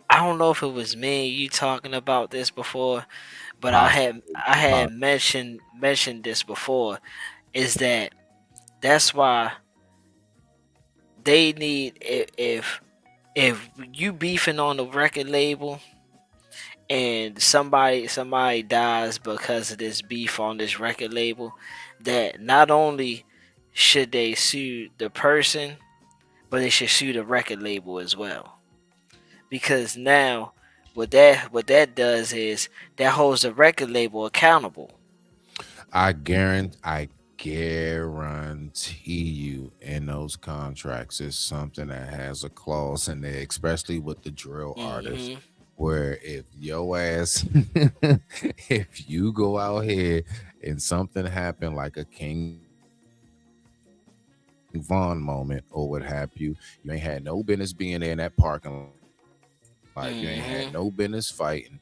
I don't know if it was me and you talking about this before, but I had mentioned this before, is that's why they need, if you beefing on the record label and somebody dies because of this beef on this record label, that not only should they sue the person, but they should sue the record label as well. Because now what that does is that holds the record label accountable. I guarantee you in those contracts is something that has a clause in there, especially with the drill artists, where if your ass, if you go out here and something happened like a King Von moment or what have you, you ain't had no business being there in that parking lot. You ain't had no business fighting.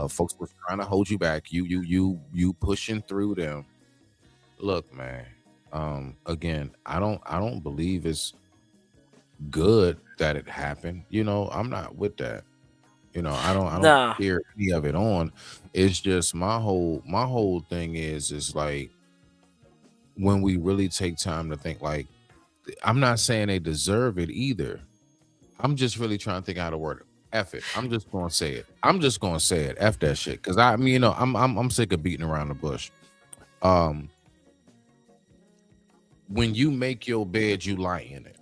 Folks was trying to hold you back. You pushing through them. Look, man. Again, I don't believe it's good that it happened. You know, I'm not with that. You know, I don't Nah. hear any of it on. It's just my whole thing is like when we really take time to think, like, I'm not saying they deserve it either. I'm just really trying to think how to word it. F it. I'm just gonna say it. I'm just gonna say it. F that shit. Cause I mean, you know, I'm sick of beating around the bush. When you make your bed, you lie in it.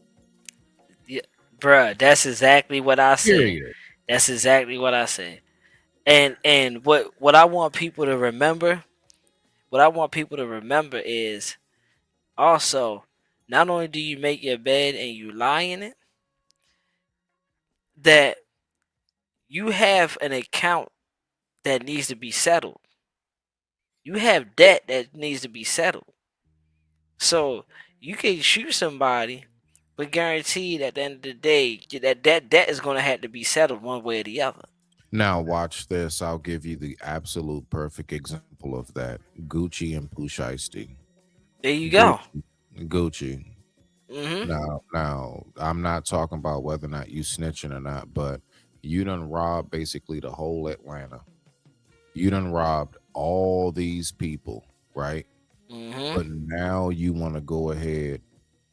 Yeah, bruh, that's exactly what I said. Period. That's exactly what I said. And what I want people to remember, is also, not only do you make your bed and you lie in it, that you have an account that needs to be settled. You have debt that needs to be settled. So you can shoot somebody, but guaranteed at the end of the day that debt is going to have to be settled one way or the other. Now watch this. I'll give you the absolute perfect example of that. Gucci and Pooh Shiesty. There you go. Gucci. Now, I'm not talking about whether or not you snitching or not, but you done robbed basically the whole Atlanta. You done robbed all these people, right? But now you want to go ahead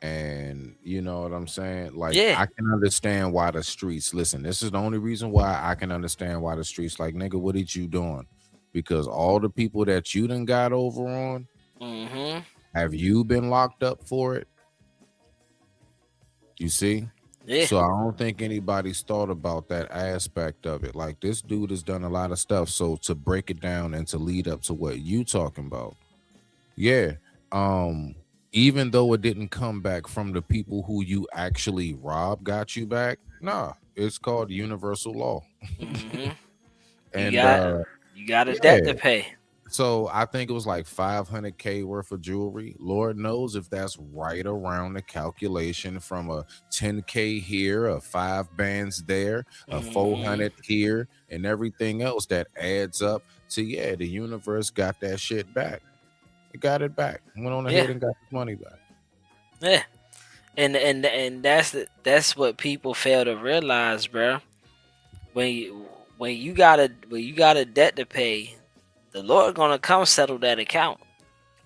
and, you know what I'm saying? Like, I can understand why the streets, listen, this is the only reason why I can understand why the streets like, nigga, what did you doing? Because all the people that you done got over on, have you been locked up for it? You see? Yeah. So I don't think anybody's thought about that aspect of it. Like, this dude has done a lot of stuff. So to break it down and to lead up to what you talking about, yeah. Even though it didn't come back from the people who you actually robbed, got you back. Nah, it's called universal law. And you got a debt to pay. So I think it was like $500K worth of jewelry. Lord knows if that's right around the calculation from a 10K here, a 5 bands there, a 400 here, and everything else that adds up to, yeah, the universe got that shit back. It got it back. Went on ahead and got his money back. Yeah. And that's what people fail to realize, bro. When you got a debt to pay, the Lord gonna come settle that account.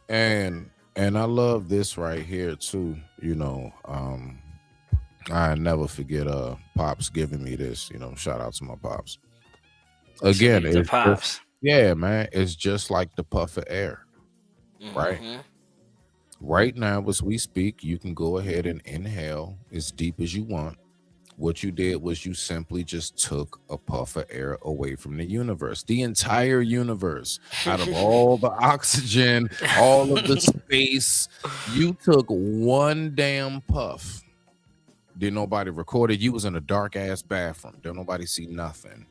And I love this right here too. You know, I never forget Pops giving me this. You know, shout out to my Pops. Again, it's Pops. Yeah, man, it's just like the puff of air. Right? Right now, as we speak, you can go ahead and inhale as deep as you want. What you did was you simply just took a puff of air away from the universe, the entire universe, out of all the oxygen, all of the space. You took one damn puff. Did nobody record it? You was in a dark ass bathroom. Did nobody see nothing?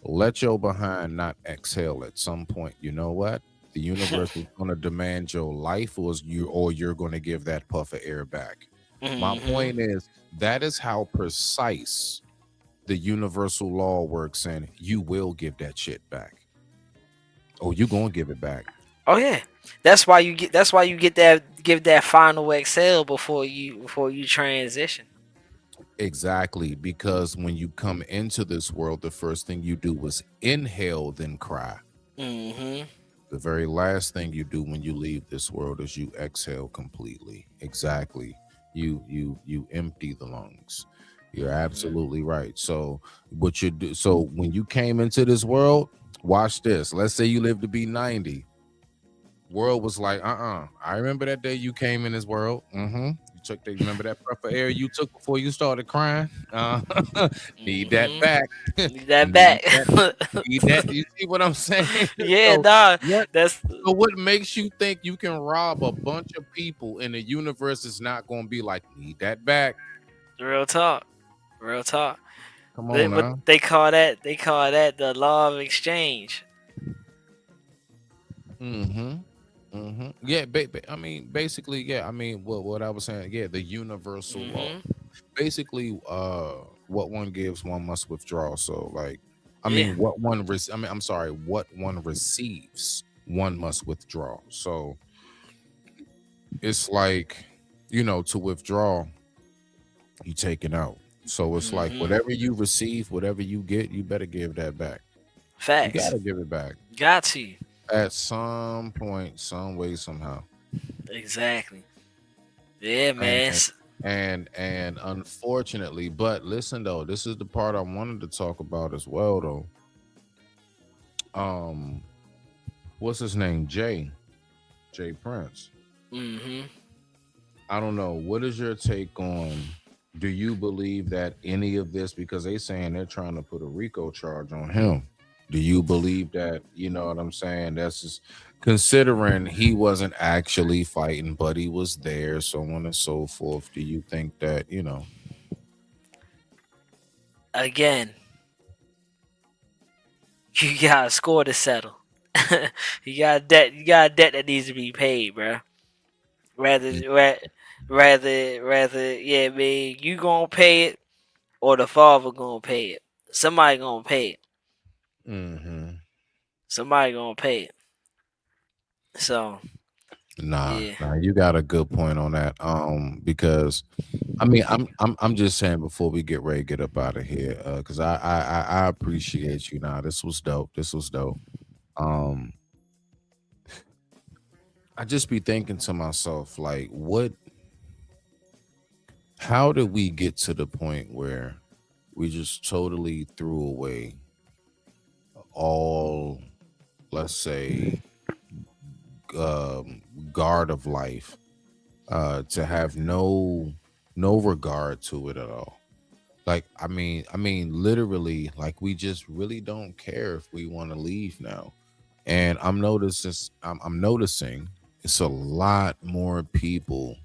Let your behind not exhale at some point. You know what? The universe is going to demand your life, or you're going to give that puff of air back. My point is, that is how precise the universal law works, and you will give that shit back. Oh, you're going to give it back. Oh yeah. That's why you give that final exhale before you transition. Exactly, because when you come into this world, the first thing you do is inhale, then cry. The very last thing you do when you leave this world is you exhale completely. Exactly. You empty the lungs. You're absolutely right. So what you do, so when you came into this world, watch this. Let's say you live to be 90. World was like, I remember that day you came in this world. You took the remember that breath of air you took before you started crying? Need that Mm-hmm. back. Need that Need back. that. Need that. You see what I'm saying? Yeah, So nah, what? that's So what makes you think you can rob a bunch of people and the universe is not going to be like, need that back? real talk. Real talk. Come on But now. they call that the law of exchange. Yeah, I mean, basically, yeah. I mean, what I was saying, yeah, the universal law. Mm-hmm. Basically, what one gives, one must withdraw. So, like, I Yeah. mean, I'm sorry, what one receives, one must withdraw. So it's like, to withdraw, you take it out. So it's like Mm-hmm. whatever you receive, whatever you get, you better give that back. You Facts. gotta give it back Got to. at some point, some way, somehow. Exactly. Yeah, And man. and unfortunately, but listen though, this is the part I wanted to talk about as well though. What's his name? Jay Prince. Mm-hmm. I don't know. What is your take on? Do you believe that any of this, because they saying they're trying to put a RICO charge on him? Do you believe that? You know what I'm saying? That's just considering he wasn't actually fighting, but he was there, so on and so forth. Do you think that Again, you got a score to settle. You got debt. You got a debt that needs to be paid, bro. Rather, yeah, man, you gonna pay it, or the father gonna pay it. Somebody gonna pay it. Mm-hmm. Somebody gonna pay it. So, Nah, yeah. you got a good point on that. Because I mean, I'm just saying before we get ready to get up out of here, because I appreciate you. Nah, this was dope. This was dope. Um, I just be thinking to myself, like, how did we get to the point where we just totally threw away all, let's say, guard of life, to have no regard to it at all. Like, I mean, literally, like, we just really don't care if we want to leave now. And I'm noticing it's a lot more people,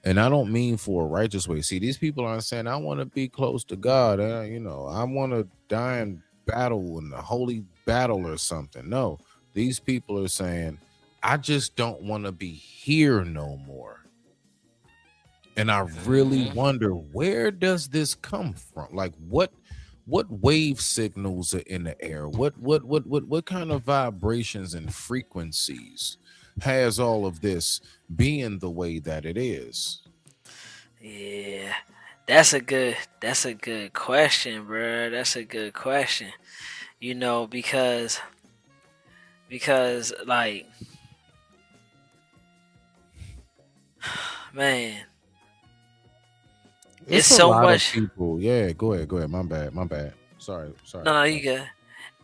and I don't mean for a righteous way. See, these people aren't saying I want to be close to God. I want to die in battle, in a holy battle or something. No, these people are saying I just don't want to be here no more. And I really wonder, where does this come from? Like, what wave signals are in the air? What kind of vibrations and frequencies has all of this being the way that it is? Yeah, that's a good question, bro. That's a good question. Because like, man, it's It's a so lot of much. people. Yeah, go ahead. My bad. Sorry. No, you good.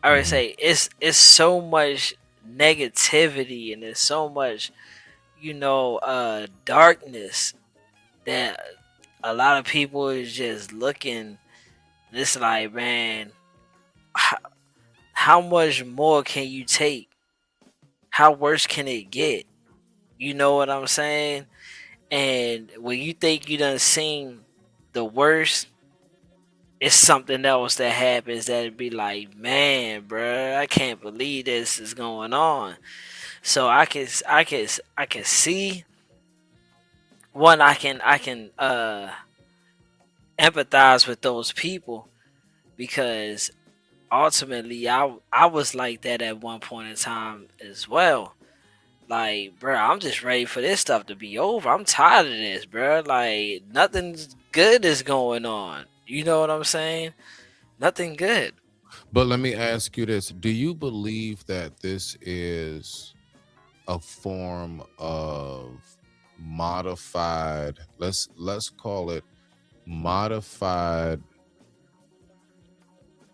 I would say it's so much negativity, and there's so much, darkness, that a lot of people is just looking. It's like, man, how much more can you take? How worse can it get? You know what I'm saying? And when you think you done seen the worst, it's something else that happens that'd be like, man, bruh, I can't believe this is going on. So I can see one. I can empathize with those people, because ultimately I was like that at one point in time as well. Like, bro, I'm just ready for this stuff to be over. I'm tired of this, bro. Like, nothing good is going on. You know what I'm saying? Nothing good. But let me ask you this: do you believe that this is a form of modified? Let's call it modified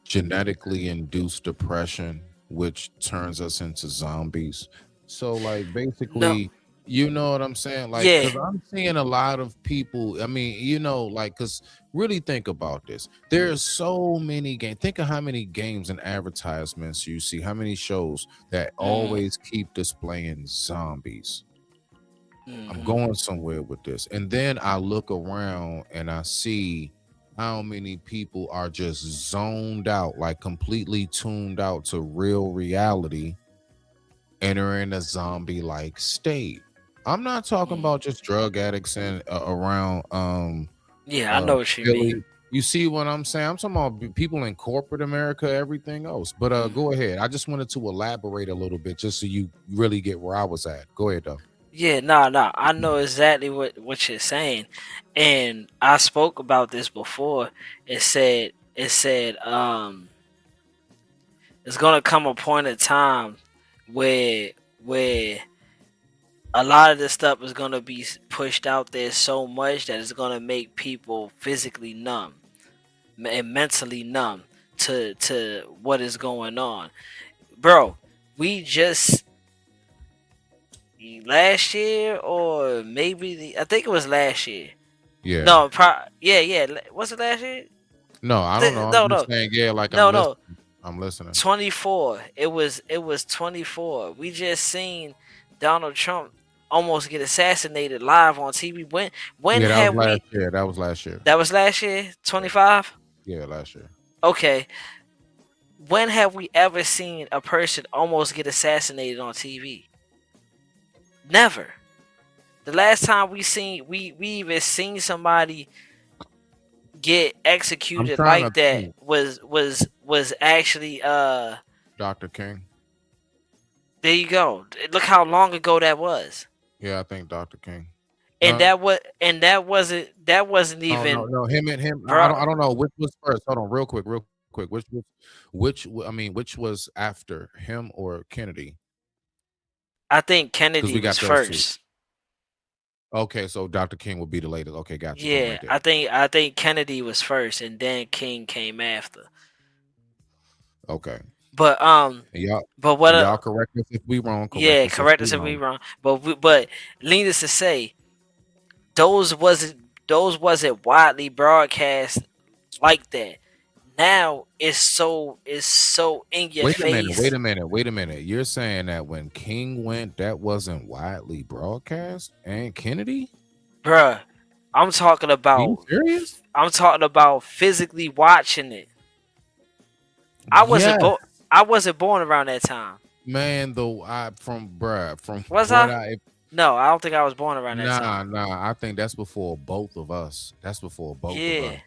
genetically induced depression, which turns us into zombies. So, like, No, basically, You know what I'm saying? Like, Yeah. because I'm seeing a lot of people. I mean, you know, like, because really think about this. There's so many games. Think of how many games and advertisements you see, how many shows that always keep displaying zombies. I'm going somewhere with this. And then I look around and I see how many people are just zoned out, like completely tuned out to real reality, and are in a zombie-like state. I'm not talking about just drug addicts and around Yeah, I know what you Philly. mean. You see what I'm saying? I'm talking about people in corporate America, everything else. But go ahead. I just wanted to elaborate a little bit just so you really get where I was at. Go ahead though. Yeah, nah. I know exactly what you're saying, and I spoke about this before. It said it's gonna come a point in time where where a lot of this stuff is gonna be pushed out there so much that it's gonna make people physically numb and mentally numb to what is going on, bro. We just last year or maybe I think it was last year. Yeah. No, yeah. Was it last year? No, I don't know. I'm just saying, yeah, like I'm listening. I'm listening. 24. It was 24. We just seen Donald Trump almost get assassinated live on TV. When Yeah, that had was we? last year. That was last year. That was last year. 25. Yeah, last year. Okay. When have we ever seen a person almost get assassinated on TV? Never. The last time we even seen somebody get executed like that was actually Dr. King. there you go. Look how long ago that was. Yeah, I think Dr. King. And that wasn't even no, him. bro. I don't know which was first. Hold on, real quick. Which was after him or Kennedy? I think 'Cause Kennedy we got was those first. two. Okay, so Dr. King would be the latest. Okay, got you. Yeah, Right there. I think Kennedy was first, and then King came after. Okay. But Y'all, but what? Y'all correct us if we wrong. Correct us if we wrong. But needless to say, those wasn't widely broadcast like that. Now it's so in your face. Wait a minute. You're saying that when King went, that wasn't widely broadcast, and Kennedy? Bruh, I'm talking about. Are you serious? I'm talking about physically watching it. I wasn't born around that time. Man, though, from Was what I? No, I don't think I was born around that time. Nah. I think that's before both of us. That's before both of us.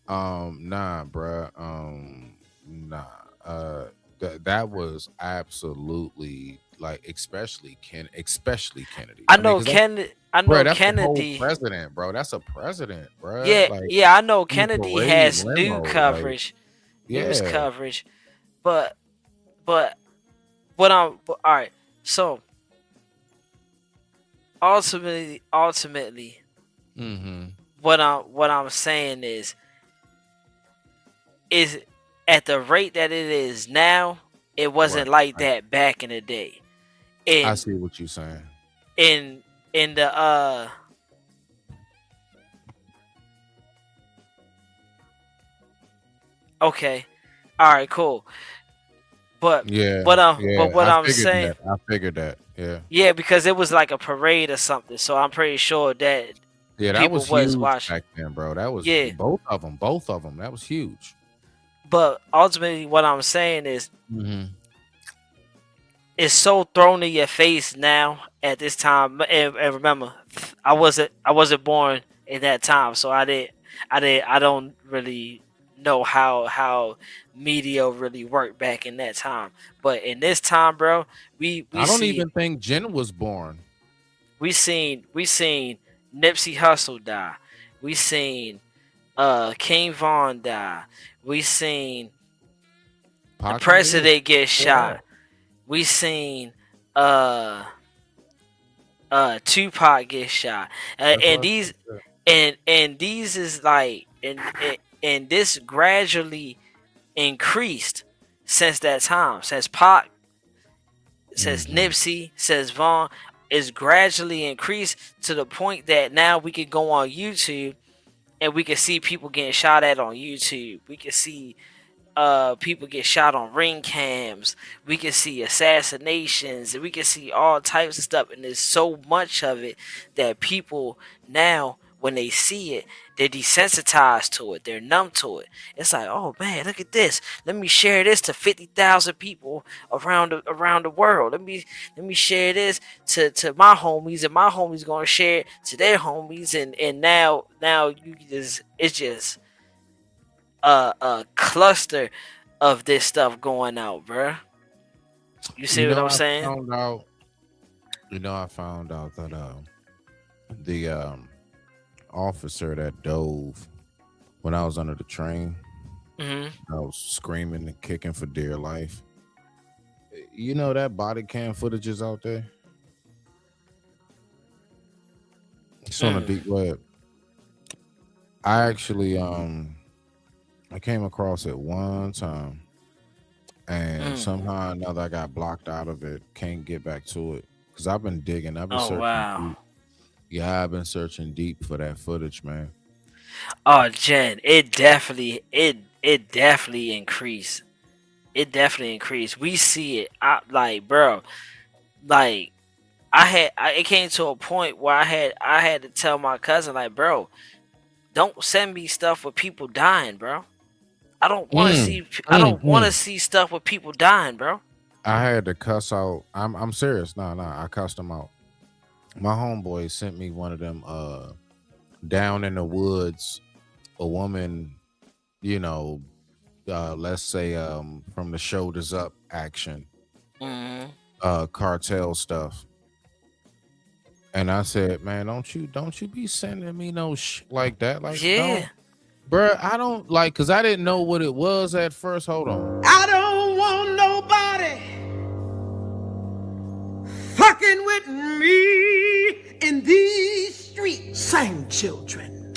Nah, bruh. Nah. That was absolutely like, especially Kennedy. I know Kennedy. That's a whole president, bro. That's a president, bro. Yeah, like, yeah. I know Kennedy parade has limo, new coverage, news yeah. coverage, but what I'm all right. So ultimately, what I'm saying is at the rate that it is now, it wasn't like that back in the day. I see what you're saying. In the okay, all right, cool. But what I'm saying, I figured that. Yeah. Yeah, because it was like a parade or something. So I'm pretty sure that that people was huge watching back then, bro. That was both of them. That was huge. But ultimately, what I'm saying is, Mm-hmm. it's so thrown in your face now at this time. And remember, I wasn't born in that time, so I don't really know how media really worked back in that time. But in this time, bro, I don't even think Jen was born. We seen Nipsey Hussle die. We seen King Von die. We seen the president get shot. We seen Tupac get shot. And these is like and this gradually increased since that time. Since Pac, since Nipsey, since Vaughn, is gradually increased to the point that now we can go on YouTube and we can see people getting shot at on YouTube. We can see people get shot on ring cams. We can see assassinations. We can see all types of stuff, and there's so much of it that people now, when they see it, they're desensitized to it. They're numb to it. It's like, oh man, look at this. Let me share this to 50,000 people around the world. Let me share this to my homies, and my homies gonna share it to their homies, and now you just it's just a cluster of this stuff going out, bruh. You see what I'm saying? I found out that the officer that dove when I was under the train, Mhm. I was screaming and kicking for dear life. You know that body cam footage is out there. It's on the deep web. I actually I came across it one time, and somehow or another I got blocked out of it. Can't get back to it because I've been digging. I've been Oh searching wow. deep. Yeah, I've been searching deep for that footage, man. Oh Jen, it definitely increased. It definitely increased. We see it. Bro, like it came to a point where I had to tell my cousin, like, bro, don't send me stuff with people dying, bro. I don't want to see stuff with people dying, bro. I had to cuss out. I'm serious. Nah, I cussed him out. My homeboy sent me one of them down in the woods, a woman, let's say from the shoulders up action, cartel stuff. And I said, man, don't you be sending me no like that. Like, yeah. Bruh, I don't like, because I didn't know what it was at first. Hold on. I don't want nobody fucking with me in these streets. Same children.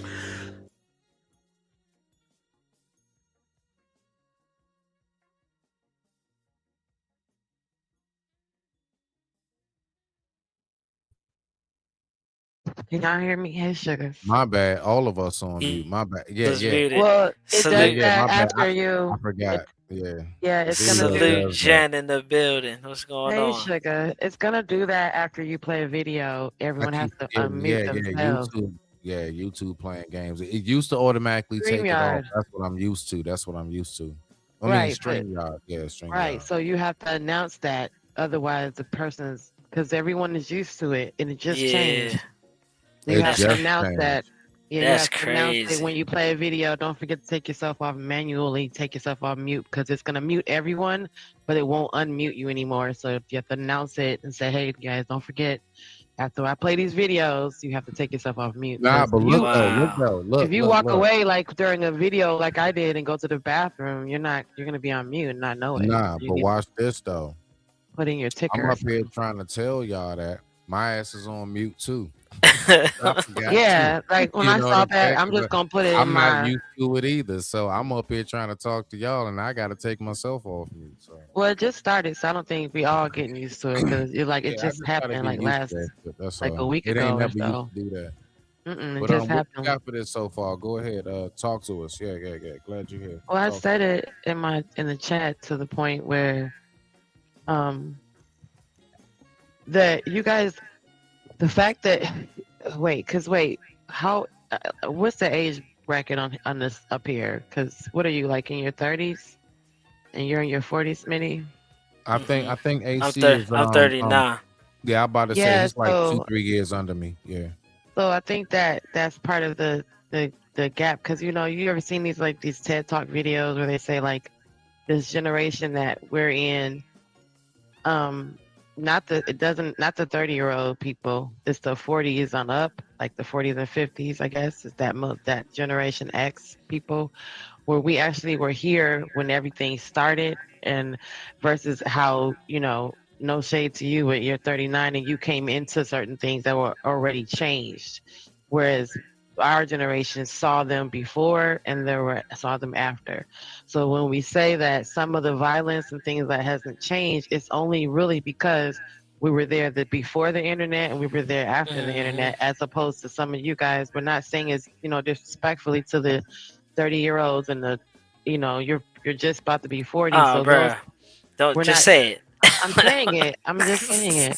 Can y'all hear me? Hey, sugar. My bad. All of us on mute. My bad. Yeah. Well, it does Salute. that My bad. after you. I forgot. Yeah. Yeah, it's gonna Salute do. Jen in the building. What's going Hey, on? sugar. It's gonna do that after you play a video. Everyone has to unmute themselves. YouTube playing games. It used to automatically take it off. StreamYard. That's what I'm used to. I mean, Right, but- StreamYard. Yeah, StreamYard. Right. So you have to announce that. Otherwise, the person's because everyone is used to it and it just changed. You It have to just announce changed. that. Yeah, That's you have to announce crazy. it when you play a video. Don't forget to take yourself off manually. Take yourself off mute because it's gonna mute everyone, but it won't unmute you anymore. So you have to announce it and say, "Hey guys, don't forget. After I play these videos, you have to take yourself off mute." Nah, 'Cause but if look you- though, look. if you walk away like during a video like I did and go to the bathroom, you're gonna be on mute and not know it. Nah, You but get- watch this though. Put in your ticker. I'm up here trying to tell y'all that my ass is on mute too. I forgot Yeah, too. like when You I know saw what that, saying? I'm just gonna put it in I'm not my. used to it either, so I'm up here trying to talk to y'all, and I got to take myself off mute. So Well, it just started, so I don't think we all getting used to it because you're like yeah, it I just gotta happened get like used last to that shit, that's like a all. week It ago ain't or never so. used to do that. It But just what you happened. got for this so far? Go ahead, talk to us. Yeah. Glad you're here. Well, I Talk. said it in the chat to the point where, that you guys, the fact that how what's the age bracket on this up here? Because what are you like in your 30s, and you're in your 40s, Smitty? I think AC is I'm 39. Yeah, I'm about to say Yeah, he's like so 2-3 years under me. Yeah. So I think that's part of the gap because you ever seen these TED Talk videos where they say like this generation that we're in, not the 30-year-old people, it's the 40s on up, like the 40s and 50s, I guess, is that Generation X people, where we actually were here when everything started, and versus how no shade to you, but you're 39 and you came into certain things that were already changed, whereas our generation saw them before and saw them after. So when we say that some of the violence and things that hasn't changed, it's only really because We were there before the internet, and we were there after the internet, as opposed to some of you guys. We're not saying it's, disrespectfully to the 30-year-olds and the, you're just about to be 40. Oh, So those, bro, don't we're just not. say it. I'm saying it. I'm just saying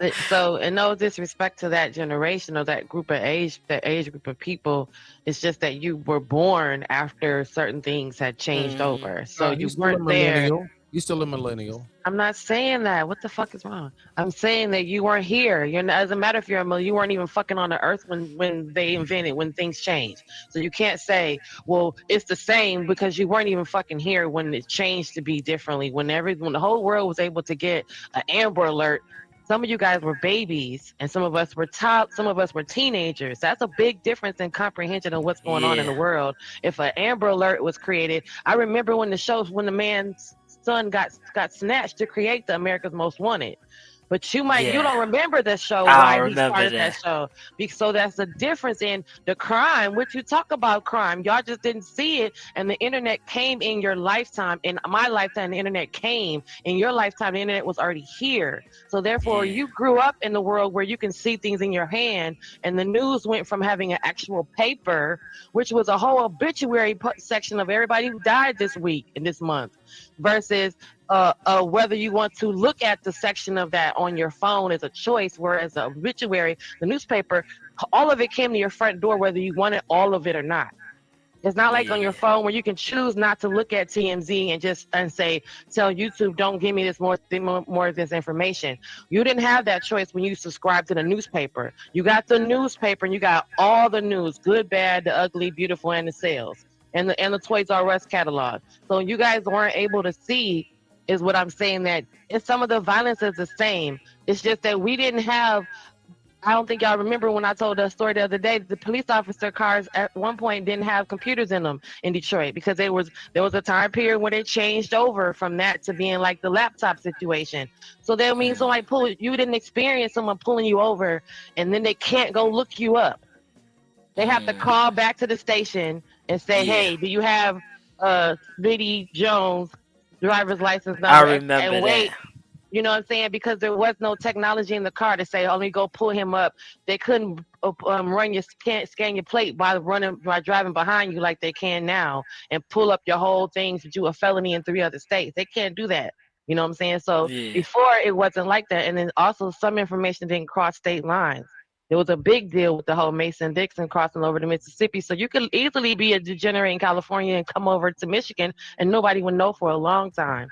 it. So, and no disrespect to that generation or that age group of people. It's just that you were born after certain things had changed over. So you He's still a weren't there. millennial. He's still a millennial. I'm not saying that. What the fuck is wrong? I'm saying that you weren't here. You're not, as a matter of you weren't even fucking on the earth when they invented, when things changed. So you can't say, well, it's the same, because you weren't even fucking here when it changed to be differently. When the whole world was able to get an Amber Alert, some of you guys were babies, and some of us were some of us were teenagers. That's a big difference in comprehension of what's going on in the world. If an Amber Alert was created, I remember when the man's son got snatched to create the America's Most Wanted. But you don't remember the show, I why he remember started that show. So that's the difference in the crime, which you talk about crime. Y'all just didn't see it, and the internet came in your lifetime. In my lifetime, the internet came. In your lifetime, the internet was already here. So therefore, you grew up in the world where you can see things in your hand, and the news went from having an actual paper, which was a whole obituary section of everybody who died this week and this month, versus whether you want to look at the section of that on your phone is a choice, whereas the obituary, the newspaper, all of it came to your front door, whether you wanted all of it or not. It's not like on your phone where you can choose not to look at TMZ and say, tell YouTube, don't give me this more of this information. You didn't have that choice when you subscribed to the newspaper. You got the newspaper and you got all the news, good, bad, the ugly, beautiful, and the sales, and the Toys R Us catalog. So you guys weren't able to see, is what I'm saying, that some of the violence is the same. It's just that we didn't have, I don't think y'all remember when I told the story the other day, the police officer cars at one point didn't have computers in them in Detroit, because there was a time period when it changed over from that to being like the laptop situation. So that means you didn't experience someone pulling you over and then they can't go look you up. They have to call back to the station and say, hey, do you have Smitty Jones driver's license number? I remember and wait. that. You know what I'm saying? Because there was no technology in the car to say, let me go pull him up. They couldn't scan your plate by driving behind you like they can now and pull up your whole things to do a felony in 3 other states. They can't do that. You know what I'm saying? So before, it wasn't like that. And then also some information didn't cross state lines. There was a big deal with the whole Mason-Dixon crossing over to Mississippi. So you could easily be a degenerate in California and come over to Michigan and nobody would know for a long time.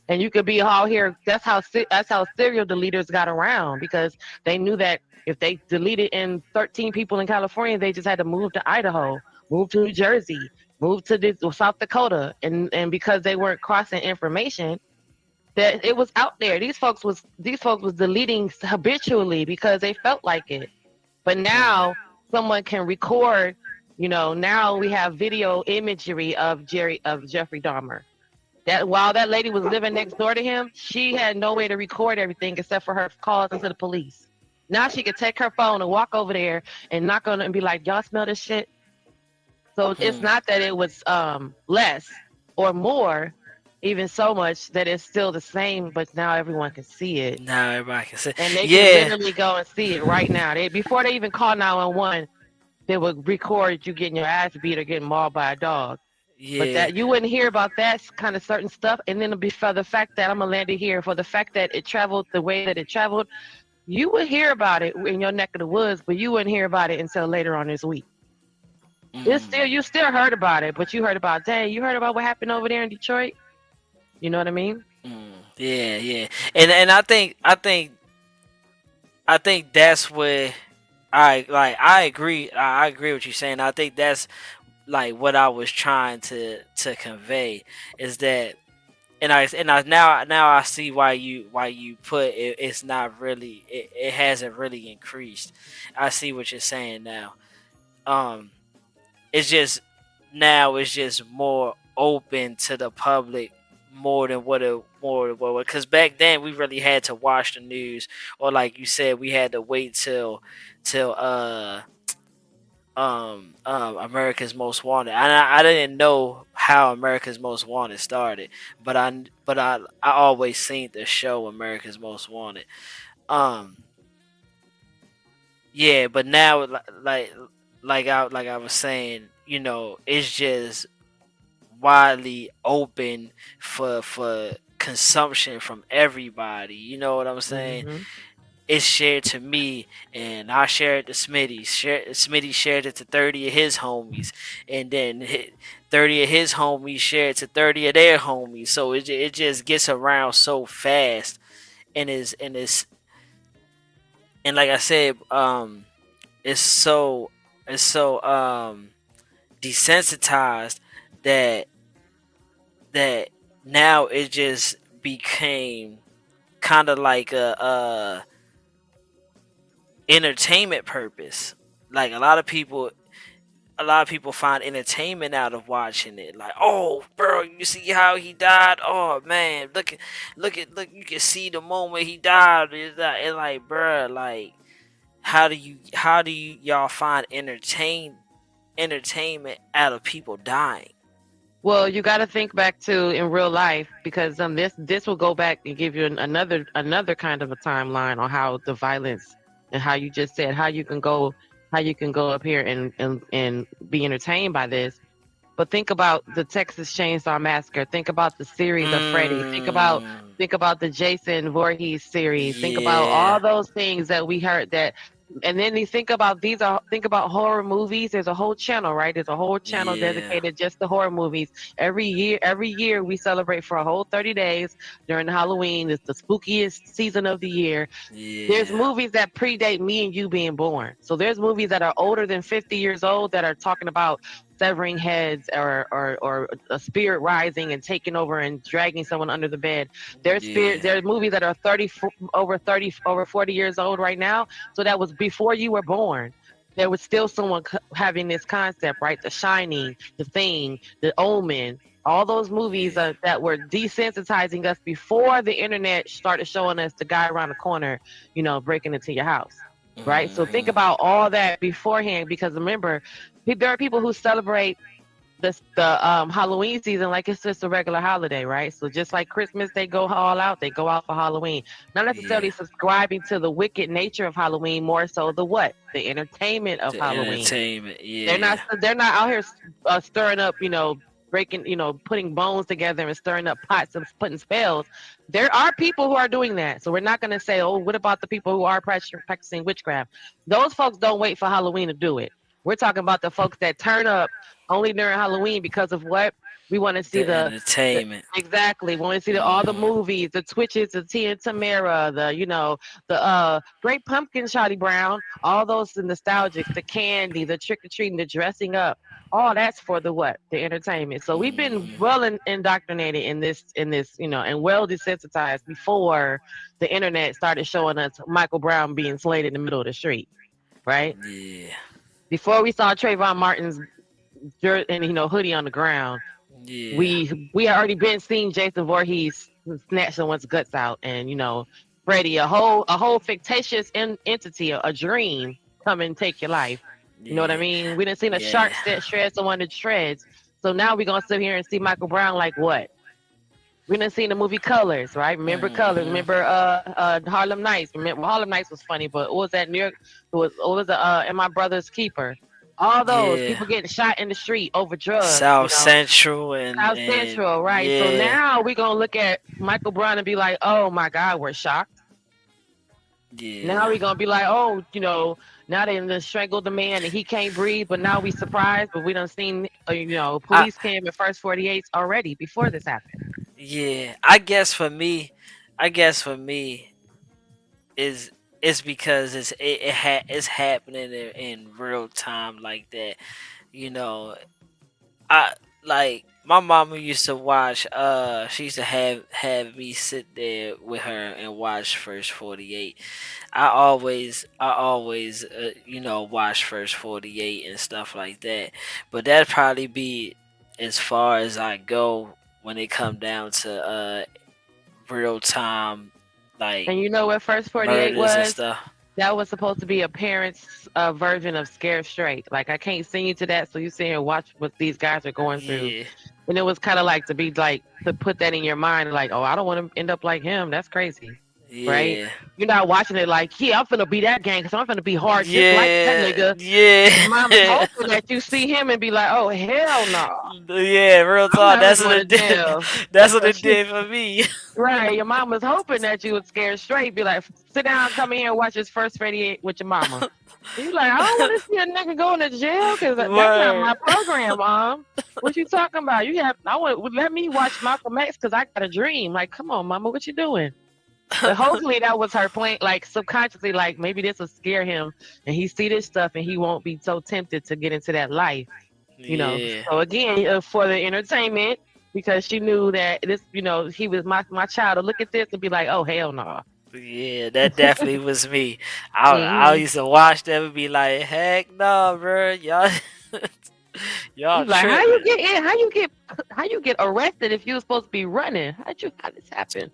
And you could be all here. That's how serial deleters got around, because they knew that if they deleted in 13 people in California, they just had to move to Idaho, move to New Jersey, move to South Dakota, and because they weren't crossing information, that it was out there. These folks was deleting habitually because they felt like it. But now someone can record. Now we have video imagery of Jeffrey Dahmer. That while that lady was living next door to him, she had no way to record everything except for her calls into the police. Now she could take her phone and walk over there and knock on it and be like, y'all smell this shit? So it's not that it was less or more, even so much that it's still the same, but now everyone can see it. Now everybody can see it. And they can literally go and see it right now. Before they even call 911, they would record you getting your ass beat or getting mauled by a dog. But that you wouldn't hear about that kind of certain stuff. And then for the fact that I'm gonna land it here, for the fact that it traveled the way that it traveled, you would hear about it in your neck of the woods, but you wouldn't hear about it until later on this week. You still heard about it, but you heard about, dang, you heard about what happened over there in Detroit? You know what I mean? Yeah. And I think that's where I agree. I agree with you saying. I think that's like what I was trying to convey is that, and I now I see why you put it. It's not really. It hasn't really increased. I see what you're saying now. It's just now it's just more open to the public more than what it was. Because back then we really had to watch the news, or like you said, we had to wait till America's Most Wanted. And I didn't know how America's Most Wanted started, but I always seen the show America's Most Wanted. Um, yeah, but now like I was saying, you know, it's just widely open for consumption from everybody. You know what I'm saying? Mm-hmm. It's shared to me, and I shared it to Smitty. Smitty shared it to 30 of his homies, and then 30 of his homies shared to 30 of their homies. So it just gets around so fast, and and like I said, it's so it's so desensitized that that now it just became kind of like a entertainment purpose. Like a lot of people find entertainment out of watching it. Like, oh, bro, you see how he died? Oh man, look! You can see the moment he died. It's like, bro, like, how do you y'all find entertainment out of people dying? Well, you got to think back to in real life because this will go back and give you another kind of a timeline on how the violence and how you just said how you can go up here and be entertained by this. But think about the Texas Chainsaw Massacre. Think about the series of Freddy. Think about the Jason Voorhees series. Think about Yeah, all those things that we heard that. And then you think about think about horror movies. There's a whole channel, right? There's a whole channel yeah, dedicated just to horror movies. Every year we celebrate for a whole 30 days during Halloween. It's the spookiest season of the year. There's yeah, movies that predate me and you being born. So there's movies that are older than 50 years old that are talking about severing heads or a spirit rising and taking over and dragging someone under the bed. yeah, There's movies that are 30 over 40 years old right now. So that was before you were born. There was still someone having this concept, right? The Shining, The Thing, The Omen, all those movies that were desensitizing us before the internet started showing us the guy around the corner, breaking into your house, right? So think about all that beforehand, because remember, there are people who celebrate the Halloween season like it's just a regular holiday, right? So just like Christmas, they go all out, they go out for Halloween. Not necessarily subscribing to the wicked nature of Halloween, more so the entertainment of the Halloween. entertainment. They're Yeah, not out here stirring up, breaking, putting bones together and stirring up pots and putting spells. There are people who are doing that. So we're not going to say, oh, what about the people who are practicing witchcraft? Those folks don't wait for Halloween to do it. We're talking about the folks that turn up only during Halloween because of what? We want to see the entertainment. exactly. We want to see all the movies, the Twitches, the Tia and Tamara, the Great Pumpkin, Charlie Brown, all those the nostalgics, the candy, the trick or treating, the dressing up. All that's for the what? The entertainment. So we've been well indoctrinated in this, and well desensitized before the internet started showing us Michael Brown being slayed in the middle of the street, right? Yeah, Before we saw Trayvon Martin's dirt and hoodie on the ground, yeah, we already been seeing Jason Voorhees snatch someone's guts out, and Freddy, a whole fictitious entity, a dream, come and take your life. You know what I yeah, mean? We didn't see a yeah, shark shred someone to shreds. So now we're gonna sit here and see Michael Brown like what? We didn't see the movie Colors, right? Remember Colors? Remember Harlem Nights? Remember Harlem Nights was funny, but what was that New York? What was and My Brother's Keeper? All those yeah. people getting shot in the street over drugs, South Central South and Central, right? So yeah, now we're gonna look at Michael Brown and be like, oh my God, we're shocked. Now yeah. we're gonna be like, oh, now they done strangled the man and he can't breathe, but now we surprised, but we done seen, I police came at first 48 already before this happened. yeah. I guess for me is it's because it's happening in real time like that. You know, I like my mama used to watch. She used to have me sit there with her and watch First 48. I always watch First 48 and stuff like that. But that'd probably be as far as I go when it come down to real time, like And you know what first 48 murders and was? stuff. That was supposed to be a parent's version of Scared Straight. Like, I can't send you to that, so you sit here and watch what these guys are going through. Yeah. And it was kind of like to put that in your mind, like, oh, I don't want to end up like him. That's crazy, right? Yeah. You're not watching it like, yeah, I'm finna be that gang because I'm finna be hard just like that Yeah. nigga. Yeah. Your mama's hoping that you see him and be like, oh, hell no. Yeah, real I'm talk. never That's what going it to did. jail. That's what it She- did for me. Right, your mom was hoping that you would Scared Straight, be like, sit down, come in here and watch his first 38 with your mama. You like, I don't want to see a nigga going to jail because that's not my program, mom. What you talking about? Let me watch Malcolm X because I got a dream. Like, come on, mama, what you doing? But hopefully that was her point, like subconsciously, like maybe this will scare him and he see this stuff and he won't be so tempted to get into that life. You know, Yeah. so again, for the entertainment, because she knew that this, he was my child to look at this and be like, oh, hell no. Yeah, that definitely was me. I used to watch them and be like, heck no, bro, y'all, y'all Like, how tripping. you get in? How you get arrested if you were supposed to be running? How this happen?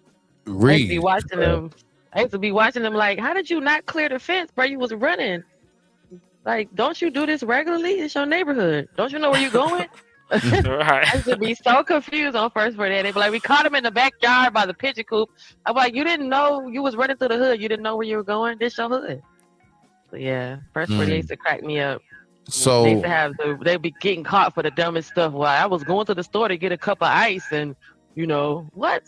I used to be watching them. I used to be watching them like, how did you not clear the fence, bro? You was running. Like, don't you do this regularly? It's your neighborhood. Don't you know where you're going? Right. I used to be so confused on first for that. They'd be like, we caught him in the backyard by the pigeon coop. I'm like, you didn't know you was running through the hood. You didn't know where you were going. This your hood. So yeah, first for they used to crack me up. So they used to have they'd be getting caught for the dumbest stuff. Well, I was going to the store to get a cup of ice, and what?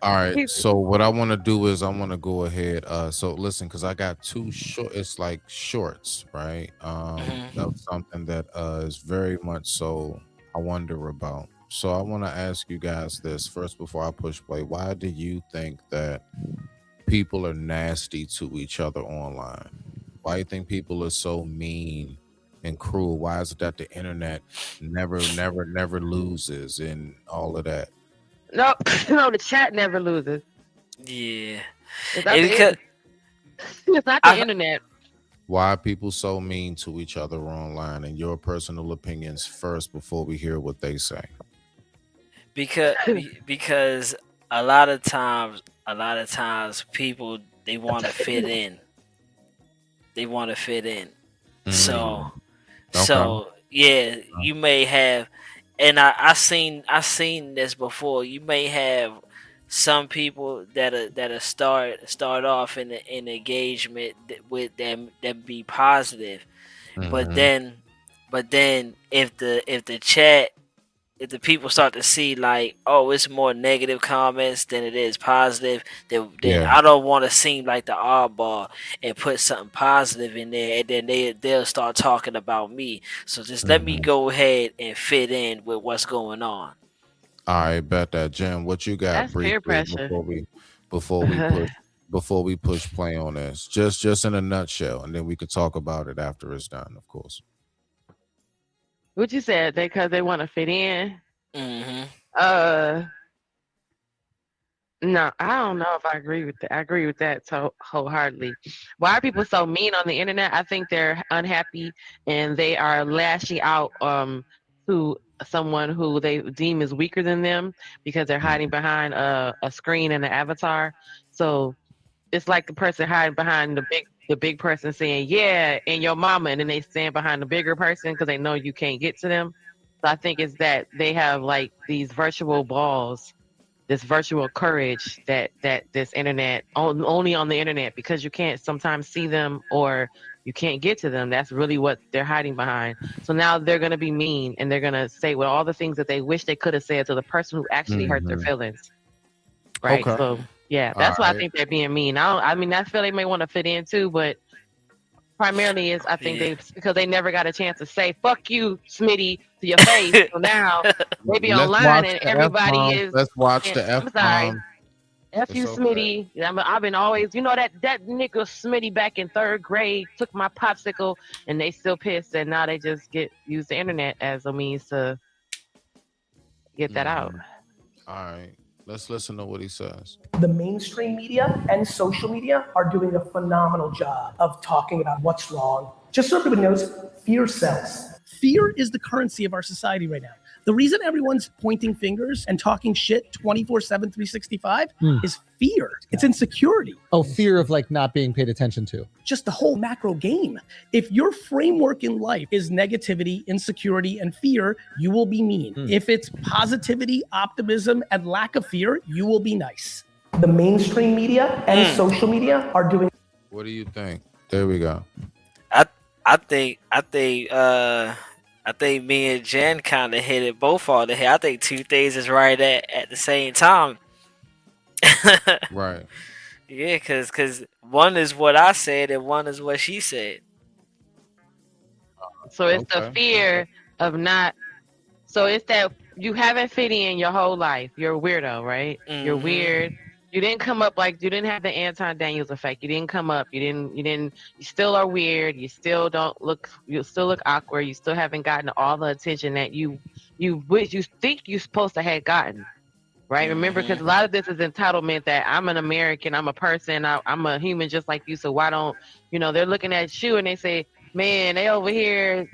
all right. So what I want to do is I want to go ahead. So listen, because I got two short. It's like shorts, right? That's something that is very much so I wonder about. So I want to ask you guys this first before I push play. Why do you think that people are nasty to each other online? Why do you think people are so mean and cruel? Why is it that the internet never loses and all of that? No, the chat never loses. Yeah. It's not, And because it's not the internet. Why are people so mean to each other online? And your personal opinions first before we hear what they say. because a lot of times people, they want to fit in. They want to fit in. So yeah, you may have, and I seen this before. You may have some people that start off in an engagement with them that be positive, but then if the chat, if the people start to see like, oh, it's more negative comments than it is positive, then I don't want to seem like the oddball and put something positive in there, and then they'll start talking about me. So just let me go ahead and fit in with what's going on. I bet that, Jim. What you got? That's peer pressure. Before we push play on this, just in a nutshell, and then we could talk about it after it's done, of course. What you said? Because they want to fit in. No, I don't know if I agree with that. I agree with that so wholeheartedly. Why are people so mean on the internet? I think they're unhappy and they are lashing out to someone who they deem is weaker than them because they're hiding behind a screen and an avatar. So it's like the person hiding behind the big person saying, yeah, and your mama, and then they stand behind the bigger person because they know you can't get to them. So I think it's that they have like these virtual balls, this virtual courage that this internet, only on the internet, because you can't sometimes see them or you can't get to them. That's really what they're hiding behind. So now they're going to be mean and they're going to say all the things that they wish they could have said to the person who actually hurt their feelings. Right. Okay. So yeah, that's why I think they're being mean. I feel they may want to fit in too, but primarily is I think because they never got a chance to say "fuck you, Smitty" to your face. So now they be online and everybody is. Let's watch the F bomb. F you, Smitty. I've been always, that nigga Smitty back in 3rd grade took my popsicle, and they still pissed, and now they just use the internet as a means to get that out. All right. Let's listen to what he says. The mainstream media and social media are doing a phenomenal job of talking about what's wrong. Just so everybody knows, fear sells. Fear is the currency of our society right now. The reason everyone's pointing fingers and talking shit 24/7, 365 is fear. It's insecurity. Oh, fear of like not being paid attention to. Just the whole macro game. If your framework in life is negativity, insecurity, and fear, you will be mean. If it's positivity, optimism, and lack of fear, you will be nice. The mainstream media and social media are doing. What do you think? There we go. I think me and Jen kind of hit it both on the head. I think two things is right at the same time. Right. Yeah, cause one is what I said and one is what she said. So it's the fear of not. So it's that you haven't fit in your whole life. You're a weirdo, right? You're weird. You didn't come up like you didn't have the Anton Daniels effect. You didn't come up. You still are weird. You still don't look. You still look awkward. You still haven't gotten all the attention that you think you're supposed to have gotten. Right? Remember, because a lot of this is entitlement that I'm an American, I'm a person, I'm a human just like you. So why don't they're looking at you and they say, man, they over here,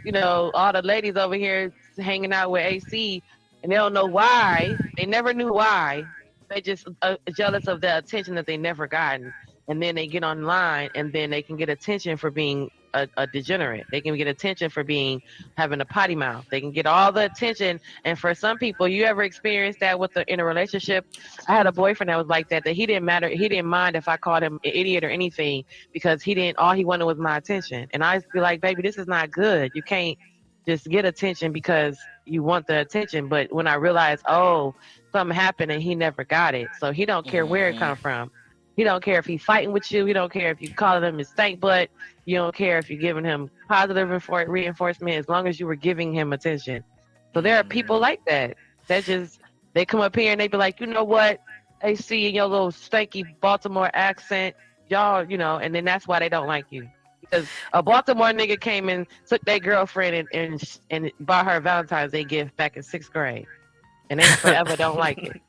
all the ladies over here hanging out with AC, and they don't know why. They never knew why. They just jealous of the attention that they never gotten. And then they get online and then they can get attention for being a degenerate. They can get attention for having a potty mouth. They can get all the attention. And for some people, you ever experienced that in a relationship? I had a boyfriend that was like that he didn't mind if I called him an idiot or anything, because all he wanted was my attention. And I'd be like, baby, this is not good. You can't just get attention because you want the attention. But when I realized, something happened and he never got it. So he don't care where it come from. He don't care if he's fighting with you. He don't care if you calling him his stank butt. You don't care if you're giving him positive reinforcement, as long as you were giving him attention. So there are people like that. They come up here and they be like, you know what? They see in your little stanky Baltimore accent, y'all, and then that's why they don't like you. Because a Baltimore nigga came and took their girlfriend and bought her a Valentine's Day gift back in 6th grade. And they forever don't like it.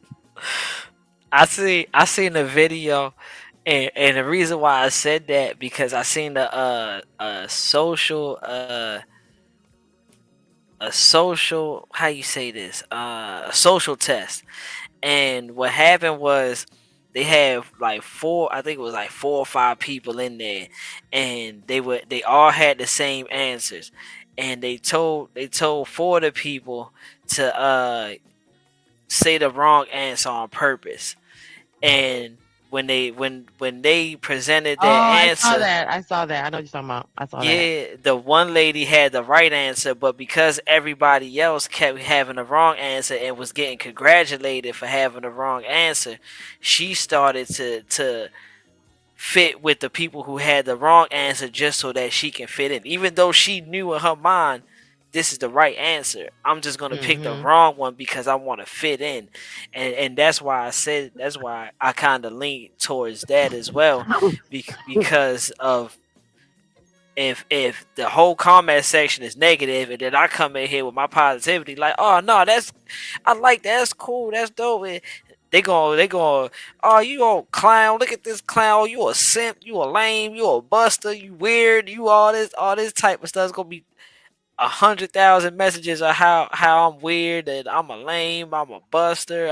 I seen the video, and the reason why I said that because I seen a social how you say this a social test, and what happened was they have like four or five people in there, and they all had the same answers, and they told four of the people to say the wrong answer on purpose. And when they presented their answer, I saw that. I know what you're talking about. I saw that. Yeah, the one lady had the right answer, but because everybody else kept having the wrong answer and was getting congratulated for having the wrong answer, she started to fit with the people who had the wrong answer just so that she can fit in. Even though she knew in her mind, this is the right answer, I'm just gonna pick the wrong one because I want to fit in, and that's why I kind of lean towards that as well, because of if the whole comment section is negative and then I come in here with my positivity, like, oh no, I like that, that's cool, that's dope. And they go, oh, you a clown, look at this clown, you a simp, you a lame, you a buster, you weird, you all this type of stuff. It's gonna be 100,000 messages of how I'm weird, and I'm a lame, I'm a buster,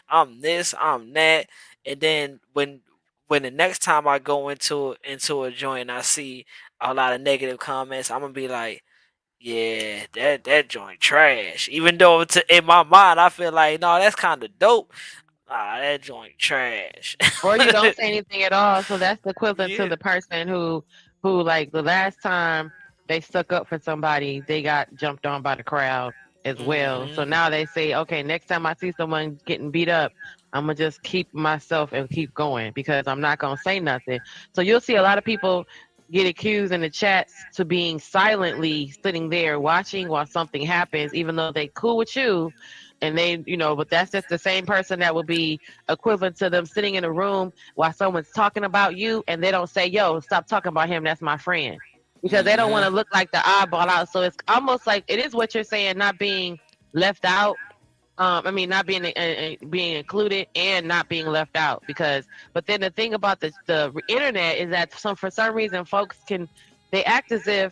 I'm this, I'm that. And then when the next time I go into a joint and I see a lot of negative comments, I'm gonna be like, yeah, that joint trash. Even though in my mind I feel like, no, that's kind of dope. That joint trash. Or you don't say anything at all. So that's the equivalent to the person who like the last time they stuck up for somebody, they got jumped on by the crowd as well. So now they say, okay, next time I see someone getting beat up, I'm going to just keep myself and keep going because I'm not going to say nothing. So you'll see a lot of people get accused in the chats to being silently sitting there watching while something happens, even though they cool with you. And they, but that's just the same person that would be equivalent to them sitting in a room while someone's talking about you and they don't say, yo, stop talking about him, that's my friend. Because they don't want to look like the oddball out. So it's almost like it is what you're saying, not being left out. Not being included and not being left out. But then the thing about the internet is that for some reason folks they act as if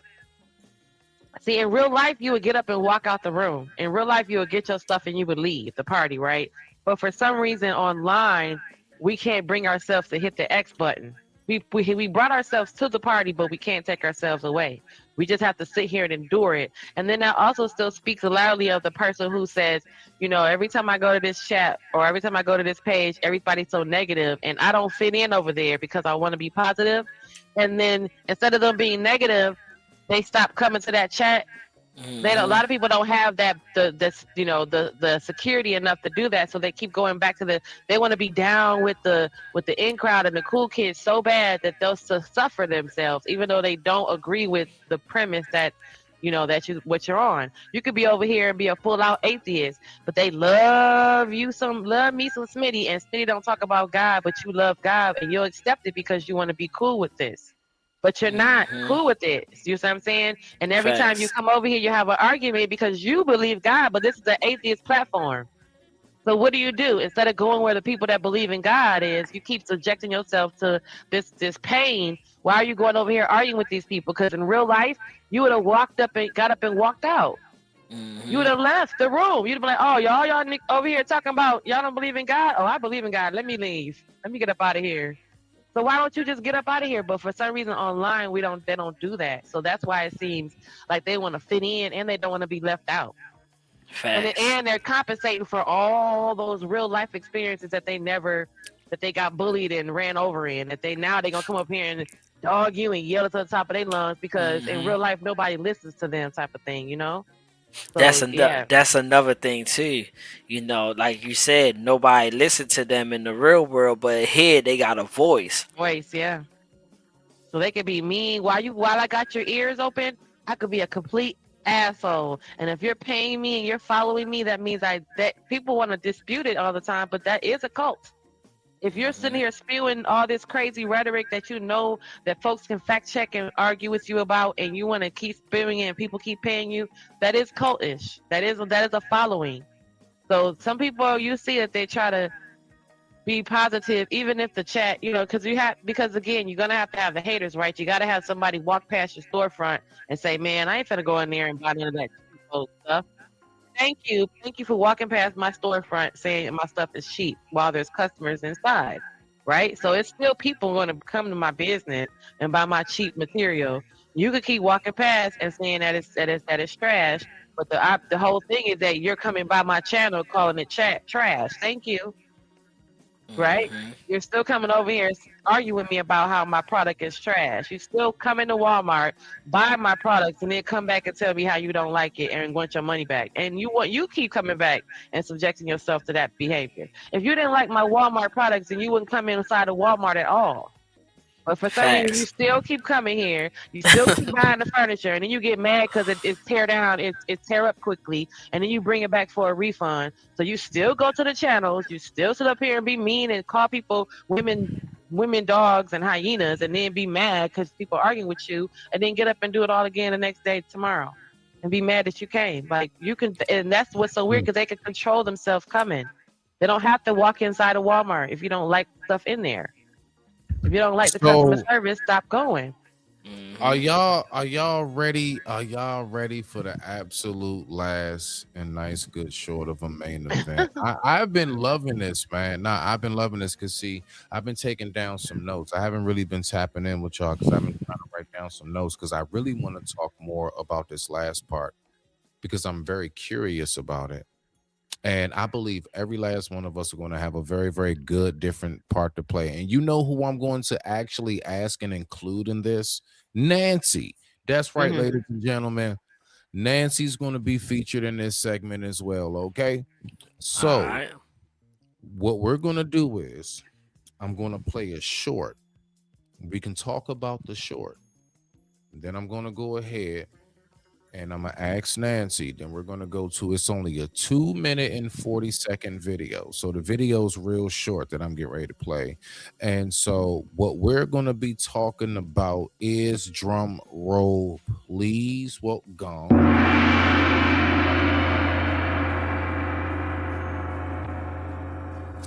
See, in real life, you would get up and walk out the room. In real life, you would get your stuff and you would leave the party, right? But for some reason online, we can't bring ourselves to hit the X button. We brought ourselves to the party, but we can't take ourselves away. We just have to sit here and endure it. And then that also still speaks loudly of the person who says, you know, every time I go to this chat or every time I go to this page, everybody's so negative and I don't fit in over there because I want to be positive. And then instead of them being negative, they stop coming to that chat. They don't, a lot of people don't have that the security enough to do that, so they keep going back to they want to be down with the in crowd and the cool kids so bad that they'll suffer themselves, even though they don't agree with the premise that what you're on. You could be over here and be a full out atheist, but they love me some Smitty, and Smitty don't talk about God, but you love God and you'll accept it because you want to be cool with this. But you're not cool with it. You see what I'm saying? And every time you come over here, you have an argument because you believe God, but this is an atheist platform. So what do? Instead of going where the people that believe in God is, you keep subjecting yourself to this pain. Why are you going over here arguing with these people? Because in real life, you would have got up and walked out. You would have left the room. You'd have been like, oh, y'all over here talking about y'all don't believe in God? Oh, I believe in God. Let me leave. Let me get up out of here. So why don't you just get up out of here? But for some reason online, they don't do that. So that's why it seems like they want to fit in and they don't want to be left out. And they're compensating for all those real life experiences that they got bullied and ran over in. They're gonna come up here and dog you and yell to the top of their lungs because in real life nobody listens to them, type of thing, you know. So, that's another thing too. You know, like you said, nobody listened to them in the real world, but here they got a voice. Yeah. So they could be mean while I got your ears open. I could be a complete asshole, and if you're paying me and you're following me, that means that people want to dispute it all the time. But that is a cult. If you're sitting here spewing all this crazy rhetoric that you know that folks can fact check and argue with you about, and you want to keep spewing it and people keep paying you, that is cultish. That is a following. So some people, you see that they try to be positive, even if the chat, because again, you're going to have the haters, right? You got to have somebody walk past your storefront and say, man, I ain't finna go in there and buy none of that old stuff. Thank you for walking past my storefront saying my stuff is cheap while there's customers inside, right? So it's still people going to come to my business and buy my cheap material. You could keep walking past and saying that it's trash, but the whole thing is that you're coming by my channel calling it trash. Thank you. Right? You're still coming over here and arguing with me about how my product is trash. You still come into Walmart, buy my products, and then come back and tell me how you don't like it and want your money back. And you keep coming back and subjecting yourself to that behavior. If you didn't like my Walmart products, then you wouldn't come inside of Walmart at all. But for some reason, you still keep coming here. You still keep buying the furniture, and then you get mad because it's tear down. It's tear up quickly, and then you bring it back for a refund. So you still go to the channels. You still sit up here and be mean and call people women dogs and hyenas, and then be mad because people are arguing with you, and then get up and do it all again the next day tomorrow, and be mad that you came. Like you can, and that's what's so weird because they can control themselves coming. They don't have to walk inside of Walmart if you don't like stuff in there. If you don't like the customer service, stop going. Are y'all ready? Are y'all ready for the absolute last and nice good short of a main event? I've been loving this, man. I've been loving this because I've been taking down some notes. I haven't really been tapping in with y'all because I've been trying to write down some notes because I really want to talk more about this last part because I'm very curious about it. And I believe every last one of us are going to have a very, very good different part to play. And you know who I'm going to actually ask and include in this? Nancy. That's right, ladies and gentlemen. Nancy's going to be featured in this segment as well, okay? So what we're going to do is I'm going to play a short. We can talk about the short. Then I'm going to go ahead and I'm going to ask Nancy. Then we're going to go to, it's only a 2-minute and 40-second video. So the video's real short that I'm getting ready to play. And so what we're going to be talking about is, drum roll, please. Well, gone.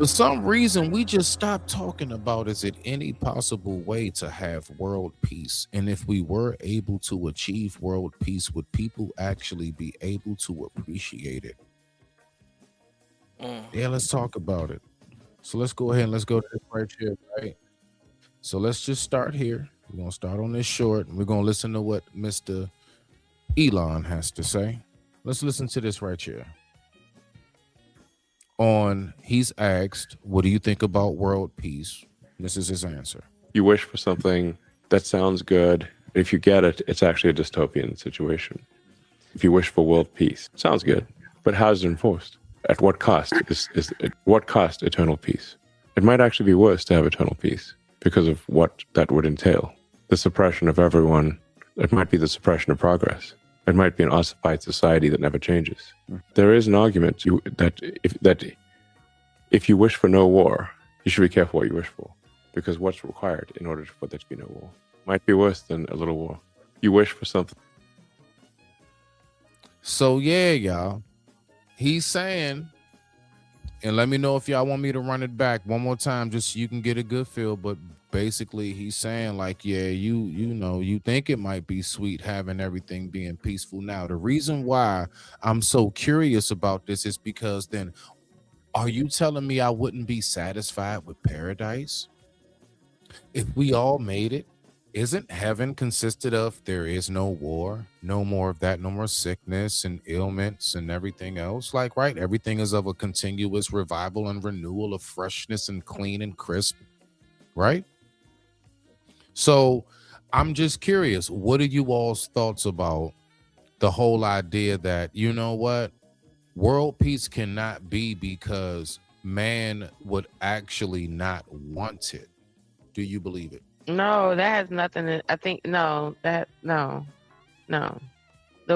For some reason, we just stopped talking about, is it any possible way to have world peace? And if we were able to achieve world peace, would people actually be able to appreciate it? Yeah, let's talk about it. So let's go ahead and let's go to this right here, right? So let's just start here. We're going to start on this short, and we're going to listen to what Mr. Elon has to say. Let's listen to this right here. He's asked, what do you think about world peace? This is his answer. You wish for something that sounds good. If you get it, it's actually a dystopian situation. If you wish for world peace, sounds good, but how is it enforced? At what cost what cost eternal peace? It might actually be worse to have eternal peace because of what that would entail. The suppression of everyone. It might be the suppression of progress. It might be an ossified society that never changes. There is an argument that if you wish for no war, you should be careful what you wish for, because what's required in order for there to be no war might be worse than a little war. You wish for something. So yeah, y'all, he's saying, and let me know if y'all want me to run it back one more time, just so you can get a good feel. But basically, he's saying like, yeah, you think it might be sweet having everything being peaceful. Now, the reason why I'm so curious about this is because then, are you telling me I wouldn't be satisfied with paradise if we all made it? Isn't heaven consisted of there is no war, no more of that, no more sickness and ailments and everything else? Like, right, everything is of a continuous revival and renewal of freshness and clean and crisp, right? So I'm just curious, what are you all's thoughts about the whole idea that, you know what, world peace cannot be because man would actually not want it? Do you believe it? No, that has nothing to, I think, no. The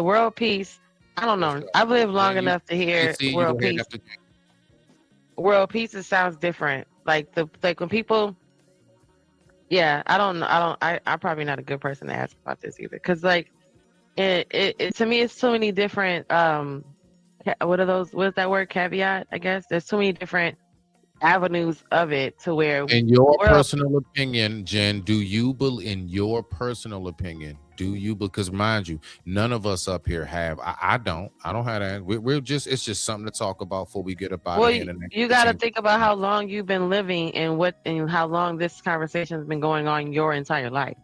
world peace, I don't know. I've lived long enough to hear world peace. World peace, it sounds different. Like when people, yeah, I'm probably not a good person to ask about this either. Cause like, it to me, it's so many different, what is that word? Caveat, I guess. There's so many different avenues of it to where, in your personal opinion, Jen, do you believe, in your personal opinion, do you, because mind you, none of us up here have, I don't have that. We're just, it's just something to talk about before we get up out of here. You got to think about how long you've been living and how long this conversation has been going on your entire life.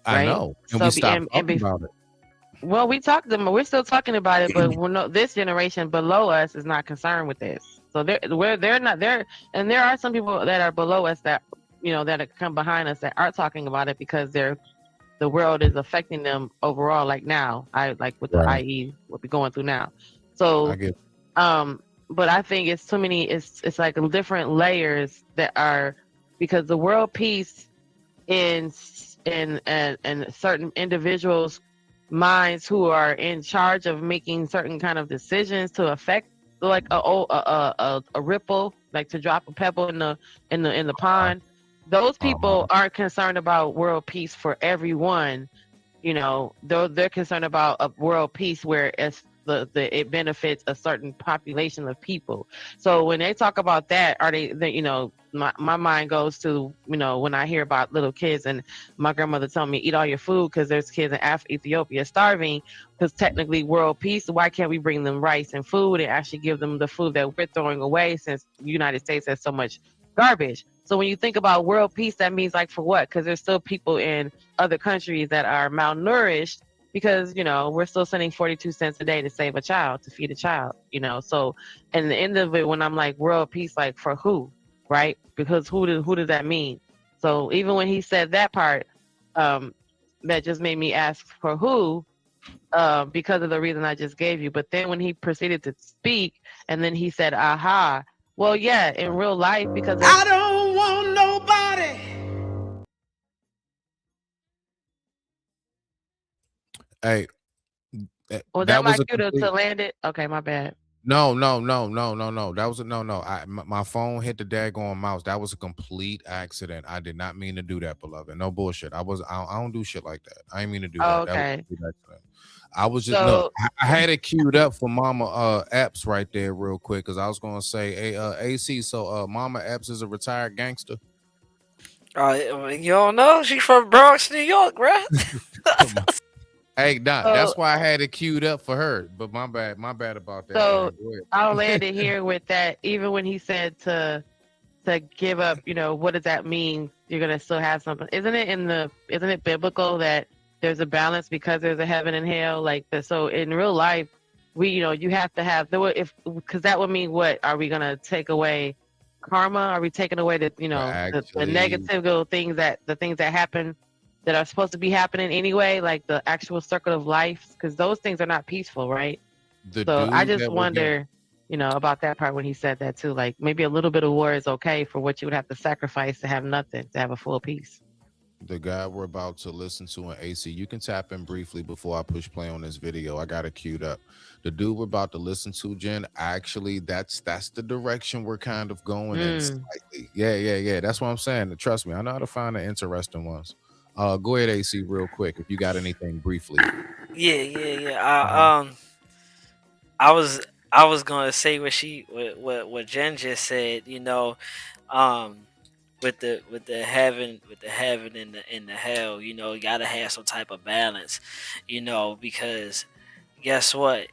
Right? I know. And we stopped talking about it. Well, we're still talking about it, but this generation below us is not concerned with this. So they're not there, and there are some people that are below us that that come behind us that are talking about it because the world is affecting them overall. Like now, with the IE what we're going through now. So, but I think it's too many. It's like different layers that are, because the world peace in certain individuals' minds who are in charge of making certain kind of decisions to affect, like a ripple, like to drop a pebble in the pond. Those people aren't concerned about world peace for everyone. They're concerned about a world peace where it benefits a certain population of people. So when they talk about that, are they my mind goes to, when I hear about little kids, and my grandmother told me, eat all your food because there's kids in Ethiopia starving, because technically world peace, why can't we bring them rice and food and actually give them the food that we're throwing away, since the United States has so much garbage? So when you think about world peace, that means like for what? Because there's still people in other countries that are malnourished, because we're still sending 42 cents a day to save a child, to feed a child. So in the end of it, when I'm like world peace, like for who? Right? Because who does that mean? So even when he said that part, that just made me ask for who, because of the reason I just gave you. But then when he proceeded to speak, and then he said, aha, well, yeah, in real life, because I don't want nobody. Hey, was that my cue to land it? Okay, my bad. No. That was my phone hit the daggone mouse. That was a complete accident. I did not mean to do that, beloved. No bullshit. I don't do shit like that. I didn't mean to do that. Okay. That was a complete accident. I was just So I had it queued up for Mama Epps right there real quick because I was gonna say, hey, AC. So Mama Epps is a retired gangster. You don't know? She's from Bronx, New York, bruh. Hey, nah, So- that's why I had it queued up for her. But my bad about that. So man. Go ahead. I'll land it here with that. Even when he said to give up, what does that mean? You're gonna still have something. Isn't it biblical that there's a balance because there's a heaven and hell? So in real life, you have to have because that would mean what? Are we gonna take away karma? Are we taking away the negative things the things that happen that are supposed to be happening anyway, like the actual circle of life? Because those things are not peaceful, right? So I just wonder, about that part when he said that too. Like maybe a little bit of war is okay for what you would have to sacrifice to have nothing, to have a full peace. The guy we're about to listen to in AC, you can tap in briefly before I push play on this video. I got it queued up. The dude we're about to listen to, Jen, actually, that's the direction we're kind of going in slightly. Yeah. That's what I'm saying. Trust me, I know how to find the interesting ones. Go ahead, AC, real quick, if you got anything briefly. Yeah. I was gonna say what Jen just said. With the heaven and the hell, you gotta have some type of balance, because guess what?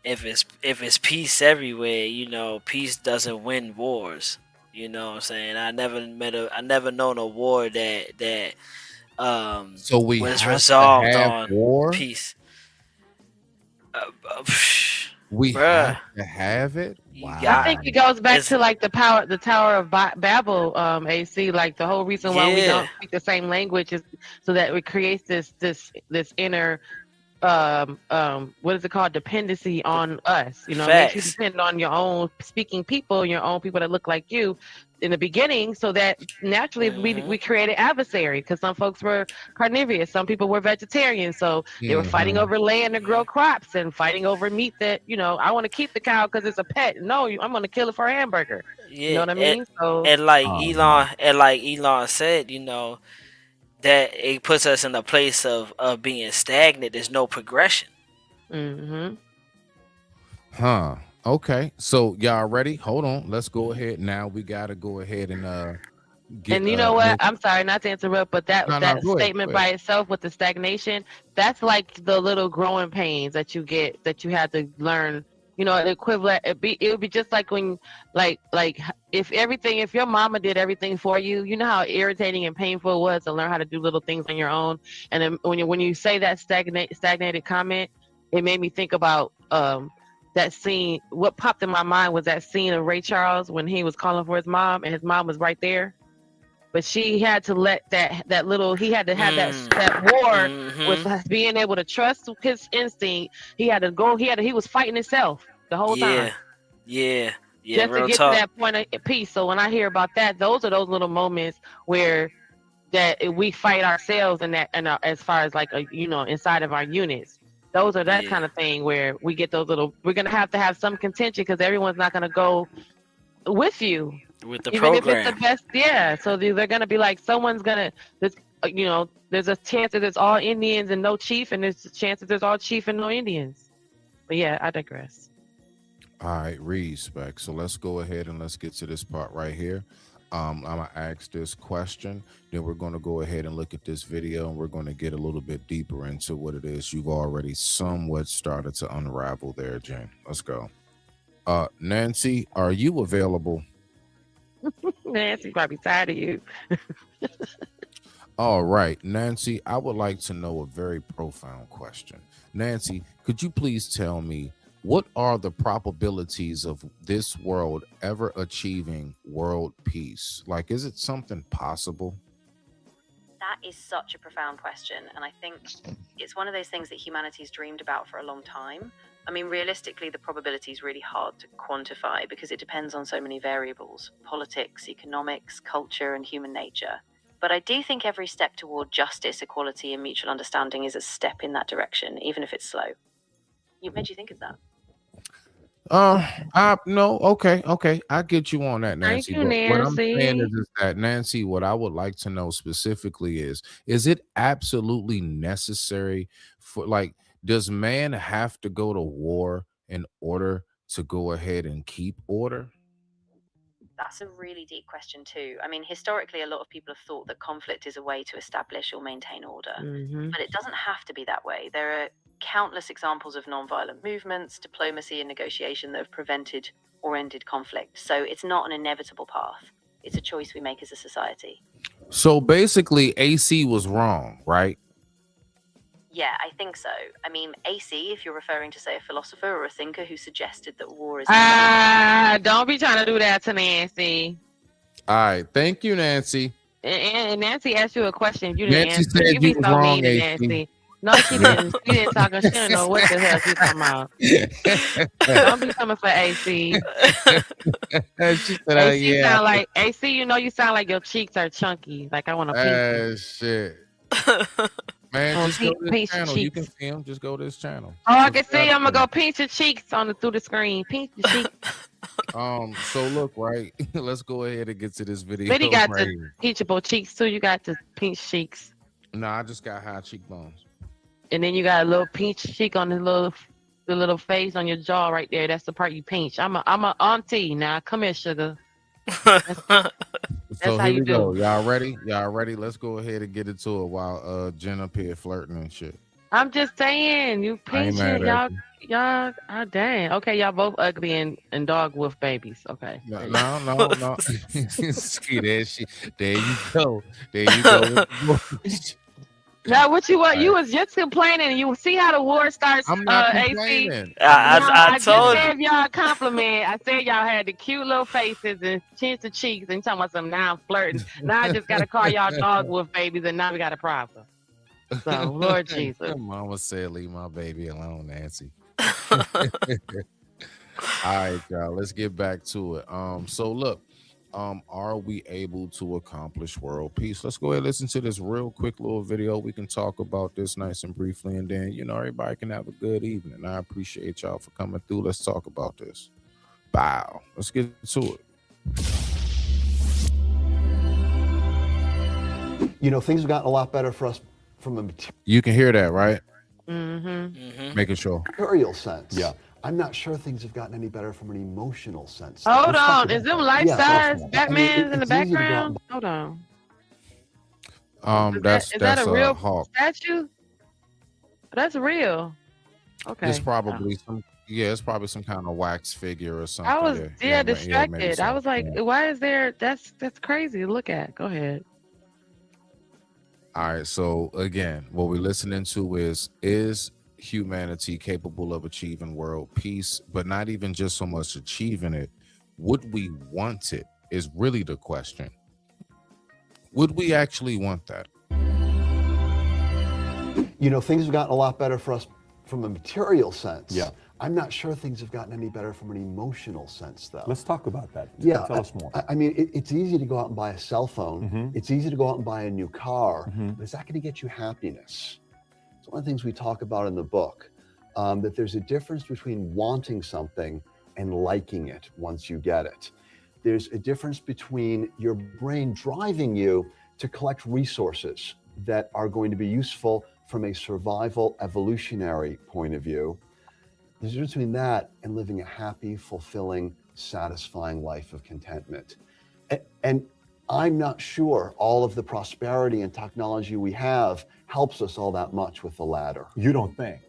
If it's peace everywhere, peace doesn't win wars. You know what I'm saying? I never known a war that so we was have resolved to have on war? peace. We have to have it. Wow. I think it goes back to like the Tower of Babel, AC. Like the whole reason why we don't speak the same language is so that it creates this inner what is it called, dependency on us. It makes you depend on your own speaking people, your own people that look like you in the beginning, so that naturally we created adversary, because some folks were carnivorous, some people were vegetarians, so they were fighting over land to grow crops and fighting over meat that I want to keep the cow because it's a pet. No, I'm going to kill it for a hamburger. You know what I mean? And like Elon said, that it puts us in a place of being stagnant. There's no progression. Okay, so y'all ready? Hold on, let's go ahead. Now we gotta go ahead and get. And you know what? I'm sorry not to interrupt, but that statement go ahead. by itself with the stagnation, that's like the little growing pains that you get, that you had to learn. The equivalent. It would be just like when, like if your mama did everything for you, you know how irritating and painful it was to learn how to do little things on your own. And then when you say that stagnated comment, it made me think about that scene. What popped in my mind was that scene of Ray Charles when he was calling for his mom and his mom was right there. But she had to let he had to have that war with being able to trust his instinct. He had to go, he was fighting himself the whole time. Yeah. Just to get to that point of peace. So when I hear about that, those are those little moments where that we fight ourselves and as far as like inside of our units. Those are that kind of thing where we get those little. We're gonna have to have some contention because everyone's not gonna go with you. With the Even program. if it's the best, so they're gonna be like, someone's gonna, there's a chance that there's all Indians and no chief, and there's a chance that there's all chief and no Indians. But yeah, I digress. All right, respect. So let's go ahead and let's get to this part right here. I'm gonna ask this question, then we're gonna go ahead and look at this video, and we're gonna get a little bit deeper into what it is you've already somewhat started to unravel there, Jen. Let's go. Nancy, are you available? Nancy probably tired of you. All right, Nancy, I would like to know a very profound question. Nancy, could you please tell me, what are the probabilities of this world ever achieving world peace? Like, is it something possible? That is such a profound question. And I think it's one of those things that humanity's dreamed about for a long time. I mean, realistically, the probability is really hard to quantify because it depends on so many variables: politics, economics, culture, and human nature. But I do think every step toward justice, equality, and mutual understanding is a step in that direction, even if it's slow. What made you think of that? No, okay. I get you on that, Nancy. Thank you, But what I'm saying Nancy. is that, Nancy, what I would like to know specifically is it absolutely necessary for, like, Does man have to go to war in order to go ahead and keep order? That's a really deep question too. I mean, historically, a lot of people have thought that conflict is a way to establish or maintain order, Mm-hmm. but it doesn't have to be that way. There are countless examples of nonviolent movements, diplomacy, and negotiation that have prevented or ended conflict. So it's not an inevitable path. It's a choice we make as a society. So basically, AC was wrong, right? Yeah, I think so. I mean, AC, if you're referring to, say, a philosopher or a thinker who suggested that war is... Don't be trying to do that to Nancy. All right, thank you, Nancy. And Nancy asked you a question. You didn't Nancy answer. said You be you was so wrong, mean to AC. Nancy. No, she didn't. She didn't talk. She didn't know what the hell she's talking about. Don't be coming for AC. She said, AC yeah. sound like AC. You know, you sound like your cheeks are chunky. Like I want to pinch you. Shit. Man, Oh, just go to this pinch channel. You cheeks. can see him. Just go to this channel. Oh, I can see. I'm gonna go pinch your cheeks on through the screen. Pinch your cheeks. So look, right. Let's go ahead and get to this video. But he got right the here. pinchable cheeks too. You got the pinch cheeks, No, I just got high cheekbones. and then you got a little pinch cheek on the little face on your jaw right there. That's the part you pinch. I'm a auntie now. Come here, sugar. So how here you we go. do. Y'all ready? Y'all ready? Let's go ahead and get into it while Jen up here flirting and shit. I'm just saying, you I ain't pinch mad it, at y'all. Oh dang. Okay, y'all both ugly and dog wolf babies. Okay. No. See that shit. There you go. There you go. Now, what you want? You was just complaining. You see how the war starts. I'm not AC. complaining. I just told gave y'all a compliment. I said y'all had the cute little faces and chin to cheeks, and talking about some. Now I'm flirting. Now I just gotta call y'all dog wolf babies, and now we got a problem. So Lord Jesus. Mama said, "Leave my baby alone, Nancy." All right, y'all. Let's get back to it. So look. Are we able to accomplish world peace? Let's go ahead and listen to this real quick little video. We can talk about this nice and briefly, and then everybody can have a good evening. I appreciate y'all for coming through. Let's talk about this. Bow. Let's get to it. Things have gotten a lot better for us from a You can hear that, right? Mm-hmm. Making sure. material sense. Yeah. I'm not sure things have gotten any better from an emotional sense. Hold Let's talk on. about Is them that. life Yeah, size I mean, Batmans in the it's easy to go out background? and Hold on. That's Is that a real Hawk. statue? That's real. Okay. It's probably it's probably some kind of wax figure or something. I was maybe distracted. I so. was like, Yeah. why is there? That's crazy to look at. Go ahead. All right, so again, what we're listening to is humanity capable of achieving world peace, but not even just so much achieving it. Would we want it is really the question. Would we actually want that? Things have gotten a lot better for us from a material sense. Yeah. I'm not sure things have gotten any better from an emotional sense, though. Let's talk about that. Yeah, Tell us more. I mean, it's easy to go out and buy a cell phone. It's easy to go out and buy a new car. But is that going to get you happiness? It's one of the things we talk about in the book, that there's a difference between wanting something and liking it once you get it. There's a difference between your brain driving you to collect resources that are going to be useful from a survival evolutionary point of view. There's a difference between that and living a happy, fulfilling, satisfying life of contentment. And I'm not sure all of the prosperity and technology we have helps us all that much with the latter. You don't think?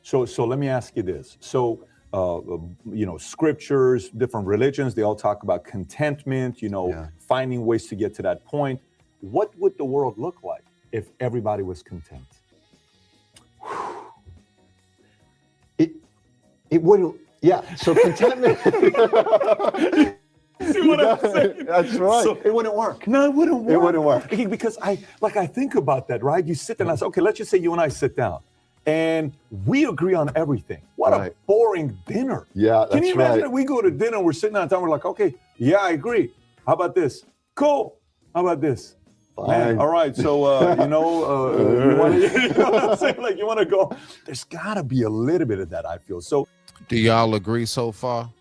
So let me ask you this. So, scriptures, different religions, they all talk about contentment, finding ways to get to that point. What would the world look like if everybody was content? It wouldn't, yeah. So contentment. See what I'm saying? That's right. So, it wouldn't work. No, it wouldn't work. It wouldn't work. Because I think about that, right? You sit there and I say, okay, let's just say you and I sit down and we agree on everything. What a boring dinner. Yeah, that's Can you imagine right. that we go to dinner, we're sitting down and we're like, okay, yeah, I agree. How about this? Cool. How about this? Man, all right, so you want to, like you want to go. There's got to be a little bit of that, I feel. So, do y'all agree so far?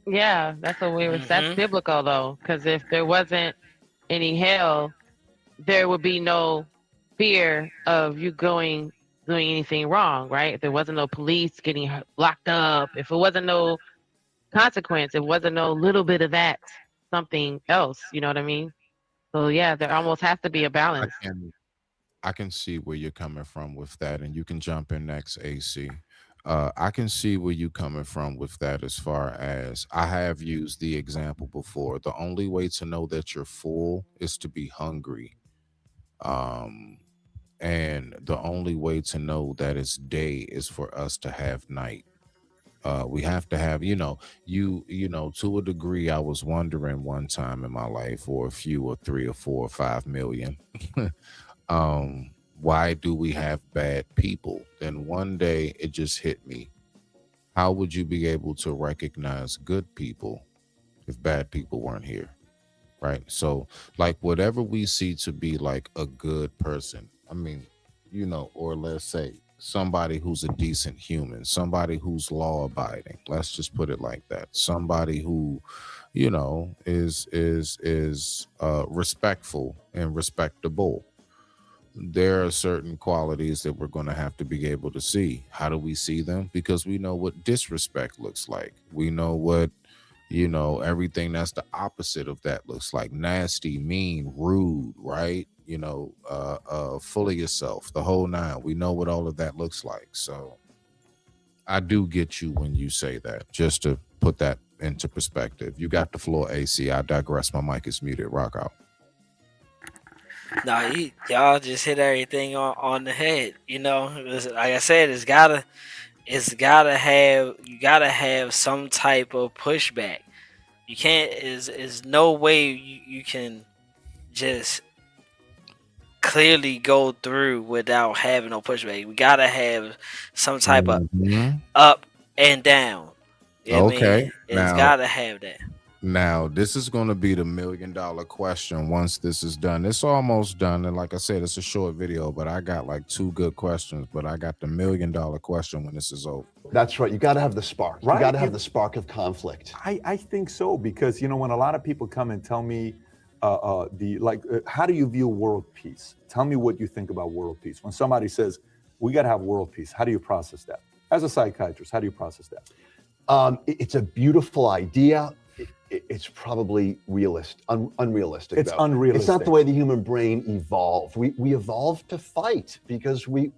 Yeah, that's what we were. That's biblical though, because if there wasn't any hell, there would be no fear of you going doing anything wrong, right? If there wasn't no police getting locked up, if it wasn't no consequence, it wasn't no little bit of that, something else, you know what I mean? So yeah, there almost has to be a balance. I can see where you're coming from with that, and you can jump in next, AC. I can see where you're coming from with that as far as I have used the example before. The only way to know that you're full is to be hungry. And the only way to know that it's day is for us to have night. We have to have, to a degree. I was wondering one time in my life, or a few, or 3 or 4 or 5 million, why do we have bad people? Then one day it just hit me. How would you be able to recognize good people if bad people weren't here? Right? So, like, whatever we see to be like a good person, I mean, or let's say somebody who's a decent human, somebody who's law abiding, let's just put it like that, somebody who is respectful and respectable. There are certain qualities that we're going to have to be able to see. How do we see them? Because we know what disrespect looks like. We know what everything that's the opposite of that looks like: nasty, mean, rude, right? Full of yourself, the whole nine. We know what all of that looks like. So I do get you when you say that, just to put that into perspective. You got the floor, AC. I digress. My mic is muted. Rock out. No, y'all just hit everything on the head. Like I said, you gotta have some type of pushback. You can't. Is no way you can just clearly go through without having no pushback. We gotta have some type of up and down. Okay, It's gotta have that. Now, this is going to be the $1 million question once this is done. It's almost done. And like I said, it's a short video, but I got like 2 good questions. But I got the $1 million question when this is over. That's right. You got to have the spark. Right. You got to have the spark of conflict. I think so, because when a lot of people come and tell me how do you view world peace? Tell me what you think about world peace. When somebody says we got to have world peace, how do you process that? As a psychiatrist, how do you process that? It's a beautiful idea. It's probably unrealistic. It's unrealistic. It's not the way the human brain evolved. We evolved to fight because we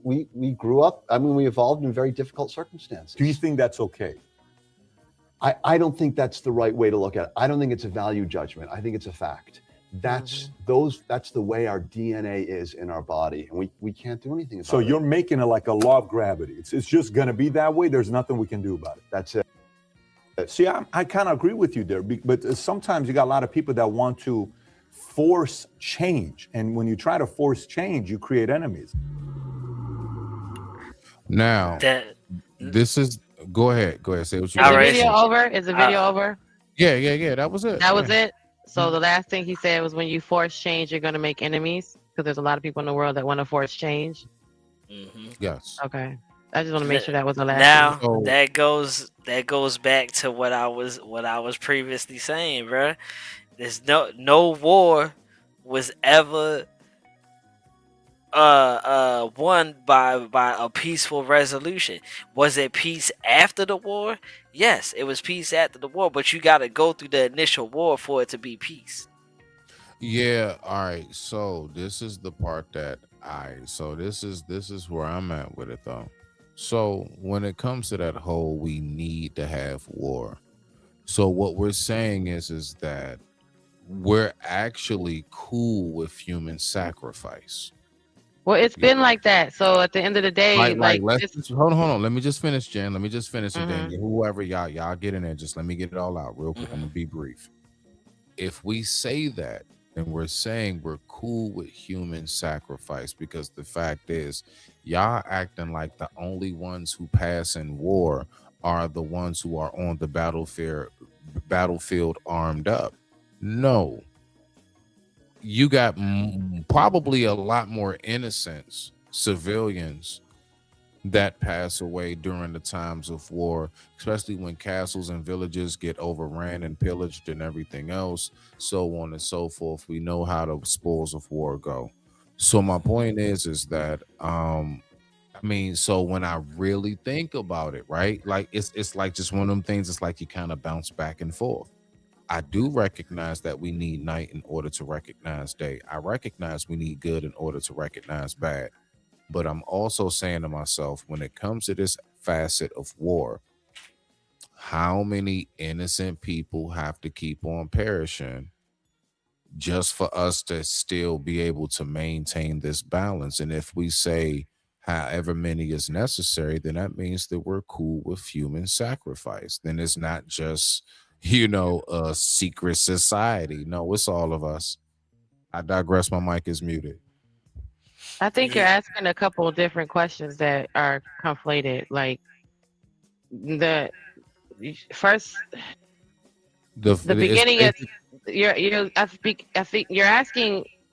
grew up. I mean, we evolved in very difficult circumstances. Do you think that's okay? I don't think that's the right way to look at it. I don't think it's a value judgment. I think it's a fact. That's the way our DNA is in our body, and we can't do anything about it. So you're making it like a law of gravity. It's just going to be that way. There's nothing we can do about it. That's it. See, I kind of agree with you there, but sometimes you got a lot of people that want to force change, and when you try to force change, you create enemies. Now, this is go ahead. Say what you. Is the video over? Is the video over? Yeah. That was it. That was it. So the last thing he said was, when you force change, you're going to make enemies, because there's a lot of people in the world that want to force change. Yes. Okay. I just want to make sure that was the last. Now thing. that goes back to what I was previously saying, bro. There's no war was ever won by a peaceful resolution. Was it peace after the war? Yes, it was peace after the war, but you got to go through the initial war for it to be peace. Yeah. All right. So this is the part that this is where I'm at with it though. So when it comes to that whole, we need to have war. So what we're saying is that we're actually cool with human sacrifice. Well, it's been like that. So at the end of the day, hold on. Let me just finish, Jen. Let me just finish, and then whoever y'all get in there, just let me get it all out real quick. I'm gonna be brief. If we say that, then we're saying we're cool with human sacrifice, because the fact is, y'all acting like the only ones who pass in war are the ones who are on the battlefield armed up. No. You got probably a lot more innocents, civilians, that pass away during the times of war, especially when castles and villages get overran and pillaged and everything else, so on and so forth. We know how the spoils of war go. So my point is that I mean, so when I really think about it, right? Like it's like just one of them things. It's like you kind of bounce back and forth. I do recognize that we need night in order to recognize day. I recognize we need good in order to recognize bad. But I'm also saying to myself, when it comes to this facet of war, how many innocent people have to keep on perishing just for us to still be able to maintain this balance? And if we say however many is necessary, then that means that we're cool with human sacrifice. Then it's not just, a secret society. No, it's all of us. I digress. My mic is muted. I think you're asking a couple of different questions that are conflated. Like the first, the beginning is I think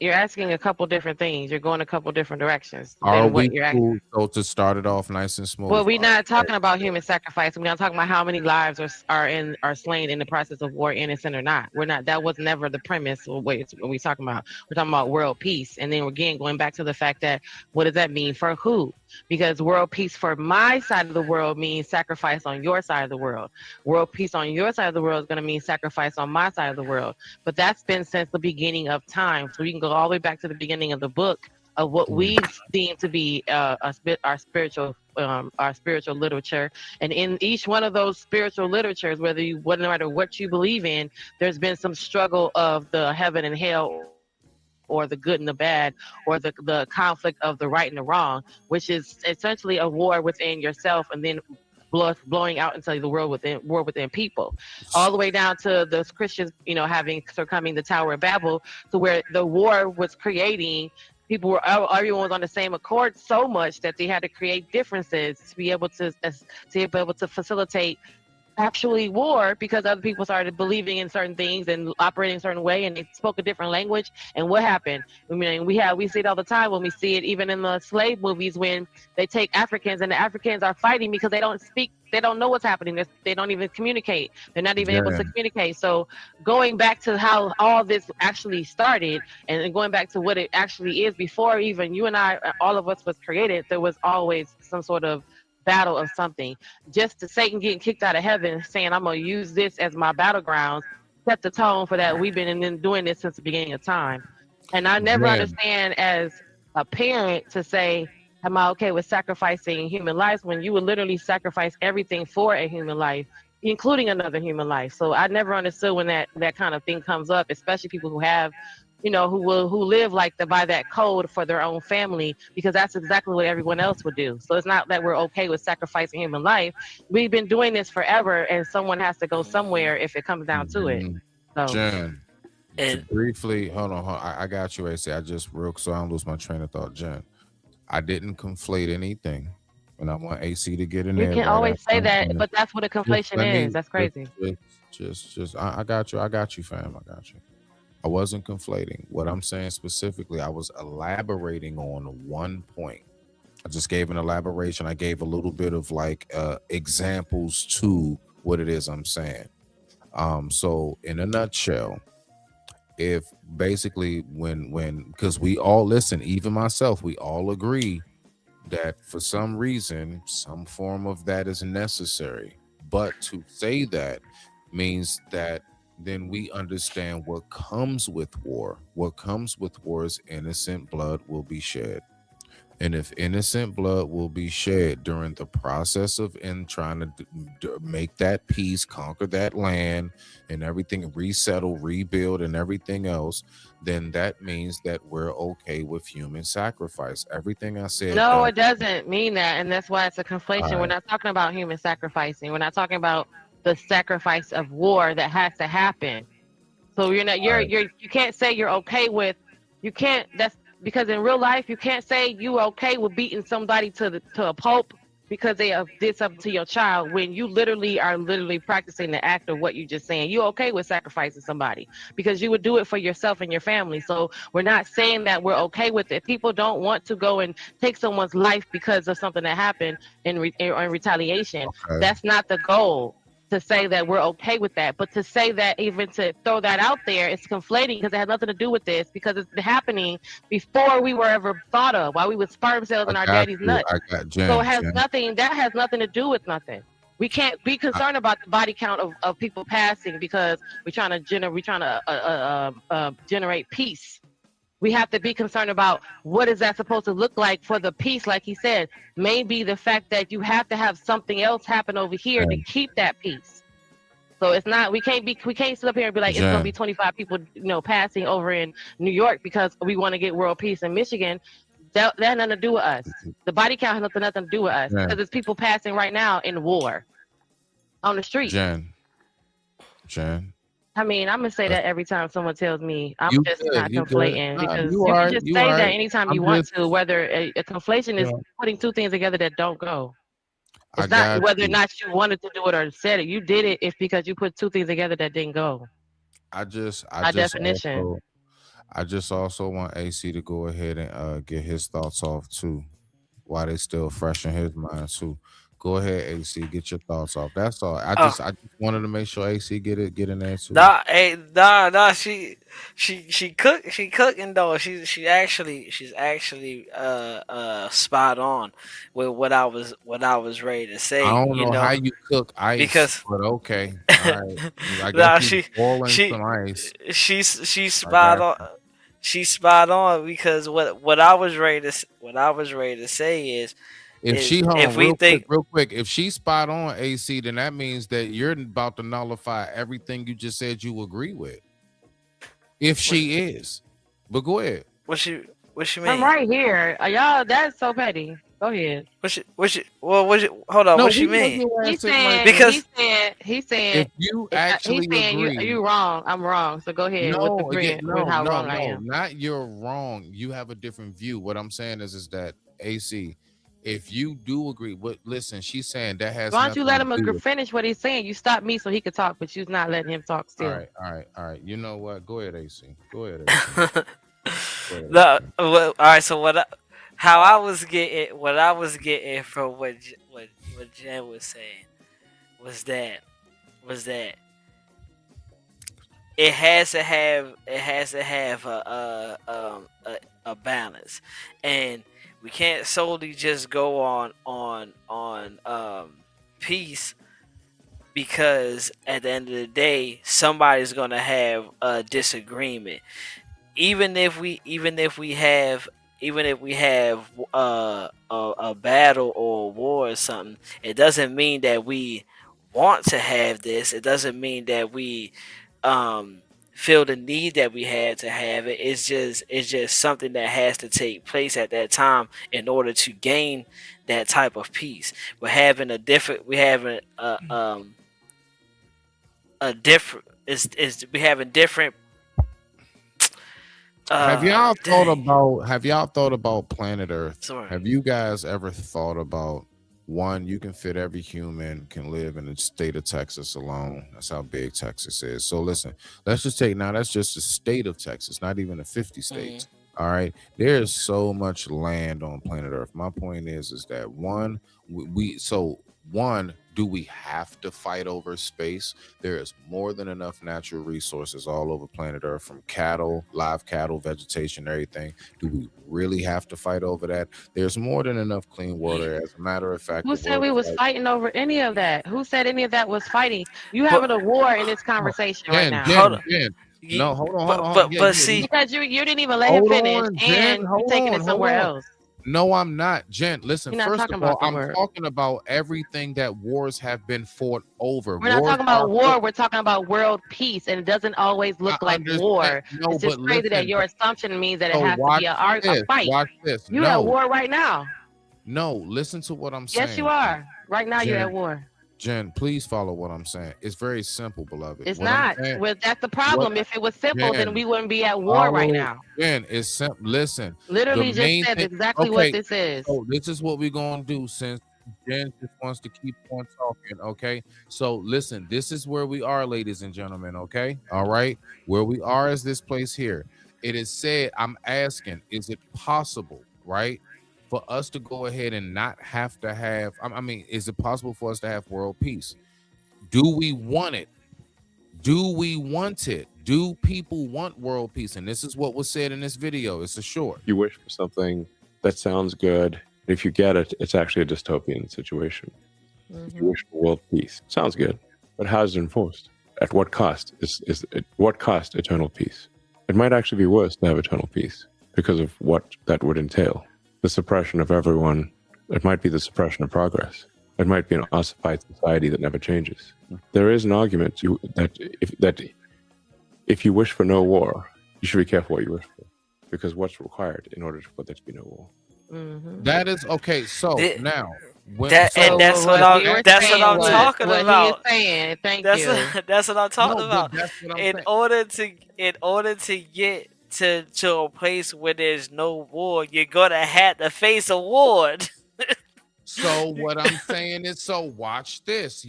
you're asking a couple different things. You're going a couple different directions. Are than what we you're asking. cool? So to start it off nice and smooth. Well, we're not talking about human sacrifice. We're not talking about how many lives are slain in the process of war, innocent or not. We're not. That was never the premise of what we're talking about. We're talking about world peace, and then again going back to the fact that what does that mean for who? Because world peace for my side of the world means sacrifice on your side of the world. World peace on your side of the world is going to mean sacrifice on my side of the world. But that's been since the beginning of time. So we can go all the way back to the beginning of the book of what we deem to be our spiritual literature. And in each one of those spiritual literatures, no matter what you believe in, there's been some struggle of the heaven and hell, or the good and the bad, or the conflict of the right and the wrong, which is essentially a war within yourself, and then blowing out into the war within people, all the way down to the Christians, succumbing the Tower of Babel, to where the war was creating. Everyone was on the same accord so much that they had to create differences to be able to facilitate actually war, because other people started believing in certain things and operating a certain way, and they spoke a different language. And what happened? I mean, we see it all the time. When we see it even in the slave movies, when they take Africans and the Africans are fighting because they don't speak, they don't know what's happening. They don't even communicate. They're not even able to communicate. So going back to how all this actually started, and going back to what it actually is, before even you and I, all of us was created, there was always some sort of battle of something. Just to Satan getting kicked out of heaven, saying I'm gonna use this as my battlegrounds, set the tone for that. We've been doing this since the beginning of time. And I never understand as a parent to say, am I okay with sacrificing human lives, when you would literally sacrifice everything for a human life, including another human life? So I never understood when that kind of thing comes up, especially people who have, who live by that code for their own family, because that's exactly what everyone else would do. So it's not that we're okay with sacrificing human life. We've been doing this forever, and someone has to go somewhere if it comes down to it. So Jen, briefly, hold on. I got you, AC. So I don't lose my train of thought. Jen, I didn't conflate anything, and I want AC to get in there. You can always say that, but that's what a conflation is. That's crazy. I got you. I got you, fam. I got you. I wasn't conflating. What I'm saying specifically, I was elaborating on one point. I just gave an elaboration. I gave a little bit of examples to what it is I'm saying. So in a nutshell, if basically because we all listen, even myself, we all agree that for some reason, some form of that is necessary. But to say that means that then we understand what comes with war. What comes with war is innocent blood will be shed. And if innocent blood will be shed during the process of trying to make that peace, conquer that land and everything, resettle, rebuild and everything else, then that means that we're okay with human sacrifice. Everything I said. No, it doesn't mean that. And that's why it's a conflation. We're not talking about human sacrificing. We're not talking about the sacrifice of war that has to happen. So you can't say you're okay with, that's because in real life you can't say you okay with beating somebody to a pulp because they did something to your child, when you are practicing the act of what you just saying. You okay with sacrificing somebody because you would do it for yourself and your family. So we're not saying that we're okay with it. People don't want to go and take someone's life because of something that happened in retaliation. That's not the goal. to say that we're okay with that. But to say that, even to throw that out there, it's conflating because it has nothing to do with this, because it's been happening before we were ever thought of, while we were sperm cells in our daddy's nuts. I got So Jen. it has nothing, that has nothing to do with nothing. We can't be concerned about the body count of people passing because we're trying to generate peace. We have to be concerned about what is that supposed to look like for the peace, like he said. Maybe the fact that you have to have something else happen over here to keep that peace. So it's not, we can't sit up here and be like, it's gonna be 25 people, passing over in New York because we want to get world peace in Michigan. That has nothing to do with us. The body count has nothing to do with us because there's people passing right now in war on the street. Jen. I mean, I'm gonna say that every time someone tells me. I'm just not conflating because you are, can just you say are. that anytime you I'm want just- to. Whether a conflation is putting two things together that don't go. I It's not got whether or you. not you wanted to do it or said it. You did it if because you put two things together that didn't go. I just definition. I just also want AC to go ahead and get his thoughts off too, while they still fresh in his mind too. Go ahead, AC, get your thoughts off. That's all. I just wanted to make sure AC get in there too. Nah. She cooking though. She's actually spot on with what I was ready to say. I don't know how you cook ice, because but okay. All right. I nah, guess you boiling some ice. She's spot on. She's spot on because what I was ready to say is If she real quick, if she's spot on AC, then that means that you're about to nullify everything you just said you agree with. If she is, but go ahead. What she mean? I'm right here. Y'all, that's so petty. Go ahead. Hold on. No, what she mean? He said, because he said, if you actually agree, you wrong. I'm wrong. So go ahead with agreeing with how wrong I am. Not you're wrong. You have a different view. What I'm saying is that AC, if you do agree, listen, she's saying that has. Why don't you let him finish what he's saying? You stopped me so he could talk, but you're not letting him talk still. All right. You know what? Go ahead, AC. Go ahead, AC. No, all right. So how I was getting from what Jen was saying was that it has to have a balance, and we can't solely just go on peace, because at the end of the day somebody's gonna have a disagreement. Even if we have a battle or a war or something, it doesn't mean that we want to have this. It doesn't mean that we feel the need that we had to have it. It's just something that has to take place at that time in order to gain that type of peace. We're having different have y'all thought about planet Earth? Sorry. Have you guys ever thought about, one, you can fit every human can live in the state of Texas alone. That's how big Texas is. So listen, that's just the state of Texas, not even the 50 states. All right, there's so much land on planet Earth. My point is that one, do we have to fight over space? There is more than enough natural resources all over planet Earth, from cattle, live cattle, vegetation, everything. Do we really have to fight over that? There's more than enough clean water. As a matter of fact, who said we was fighting over any of that? Who said any of that was fighting? You having a war in this conversation right now. Jen. No, hold on. But see, because you didn't even let him finish, and you're taking it somewhere else. No, I'm not, Jen. Listen, You're not first talking of all, about the I'm word. talking about everything that wars have been fought over. We're not talking about war. We're talking about world peace, and it doesn't always look like war. No, it's just but crazy that listen, your assumption means that it so has to be a fight. Watch this. You're at war right now. No, listen to what I'm saying. Yes, you are. Right now, you're at war. Jen, please follow what I'm saying. It's very simple, beloved. It's not. Well, that's the problem. If it was simple, then we wouldn't be at war right now. Jen, it's simple. Listen. Literally just said exactly what this is. So this is what we're going to do, since Jen just wants to keep on talking, okay? So listen, this is where we are, ladies and gentlemen, okay? All right? Where we are is this place here. It is said, I'm asking, is it possible, right, for us to go ahead and not have to have, is it possible for us to have world peace? Do we want it? Do we want it? Do people want world peace? And this is what was said in this video. It's a short. You wish for something that sounds good. If you get it, it's actually a dystopian situation. You wish for world peace. Sounds good, but how is it enforced? At what cost? What cost eternal peace? It might actually be worse to have eternal peace because of what that would entail. The suppression of everyone. It might be the suppression of progress. It might be an ossified society that never changes. There is an argument that if you wish for no war, you should be careful what you wish for, because what's required in order for there to be no war. That is okay. So now, that's what I'm talking about. That's what I'm talking about. In order to get to a place where there's no war, you're gonna have to face a war. So what I'm saying is, so watch this.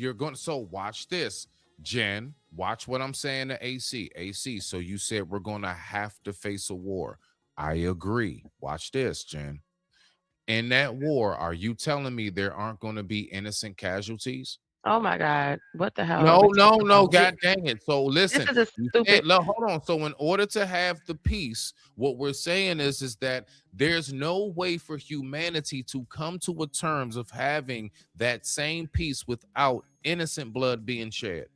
Watch this, Jen. Watch what I'm saying to AC. AC. So you said we're gonna have to face a war. I agree. Watch this, Jen. In that war, are you telling me there aren't going to be innocent casualties? Oh my God! What the hell? No. God dang it! So listen, This is a stupid. Hold on. So in order to have the peace, what we're saying is that there's no way for humanity to come to a terms of having that same peace without innocent blood being shed.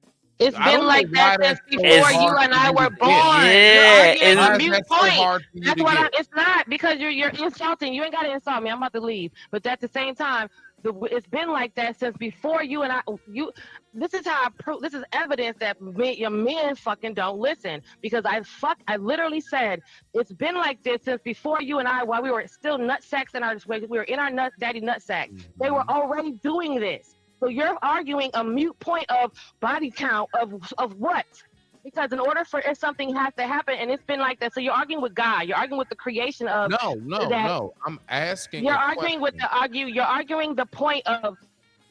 It's been like that since before you and I were born. Yeah, you're arguing a mute so point. hard for you That's to what get? It's not, because you're insulting. You ain't got to insult me. I'm about to leave. But at the same time, it's been like that since before you and I. This is how I prove. This is evidence that your men fucking don't listen, because I literally said it's been like this since before you and I, while we were still nutsacks we were in our daddy nutsack. They were already doing this. So you're arguing a mute point of body count of what? Because in order for something has to happen, and it's been like that. So you're arguing with God. You're arguing with the creation of. No. I'm asking. You're arguing You're arguing the point of,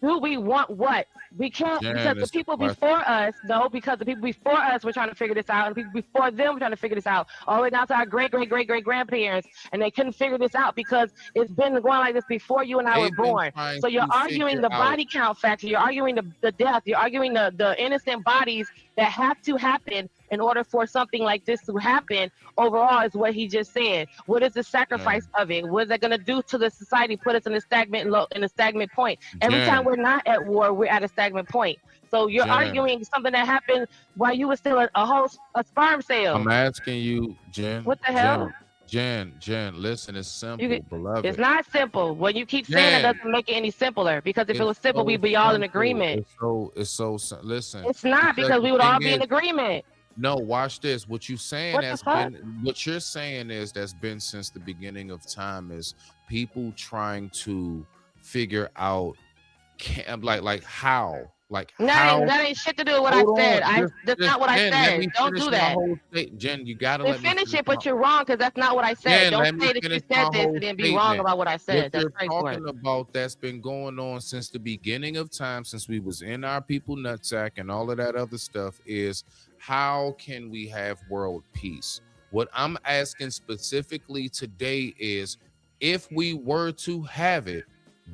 do we want what? We can't, because the people before us, because the people before us were trying to figure this out, and the people before them were trying to figure this out, all the way down to our great grandparents, and they couldn't figure this out because it's been going like this before you and I were born. So you're arguing the body count factor, you're arguing the death, you're arguing the innocent bodies that have to happen in order for something like this to happen. Overall, is what he just said. What is the sacrifice of it? What is that going to do to the society? Put us in a stagnant point. Every time we're not at war, we're at a stagnant point. So you're arguing something that happened while you were still a sperm cell. I'm asking you, Jen. What the hell? Jen, listen, it's simple, beloved. It's not simple. When you keep saying it, doesn't make it any simpler. Because if it was simple, we'd be all in agreement. Listen. It's not, because we would all be in agreement. No, watch this. What you're saying that's been since the beginning of time is people trying to figure out how. That ain't shit to do with what I said. That's not what I said. Don't do that. Jen, you gotta let me finish it, but you're wrong, because that's not what I said. Don't say that you said this and then be wrong about what I said. What you're talking about that's been going on since the beginning of time, since we was in our people nutsack and all of that other stuff, is how can we have world peace? What I'm asking specifically today is, if we were to have it,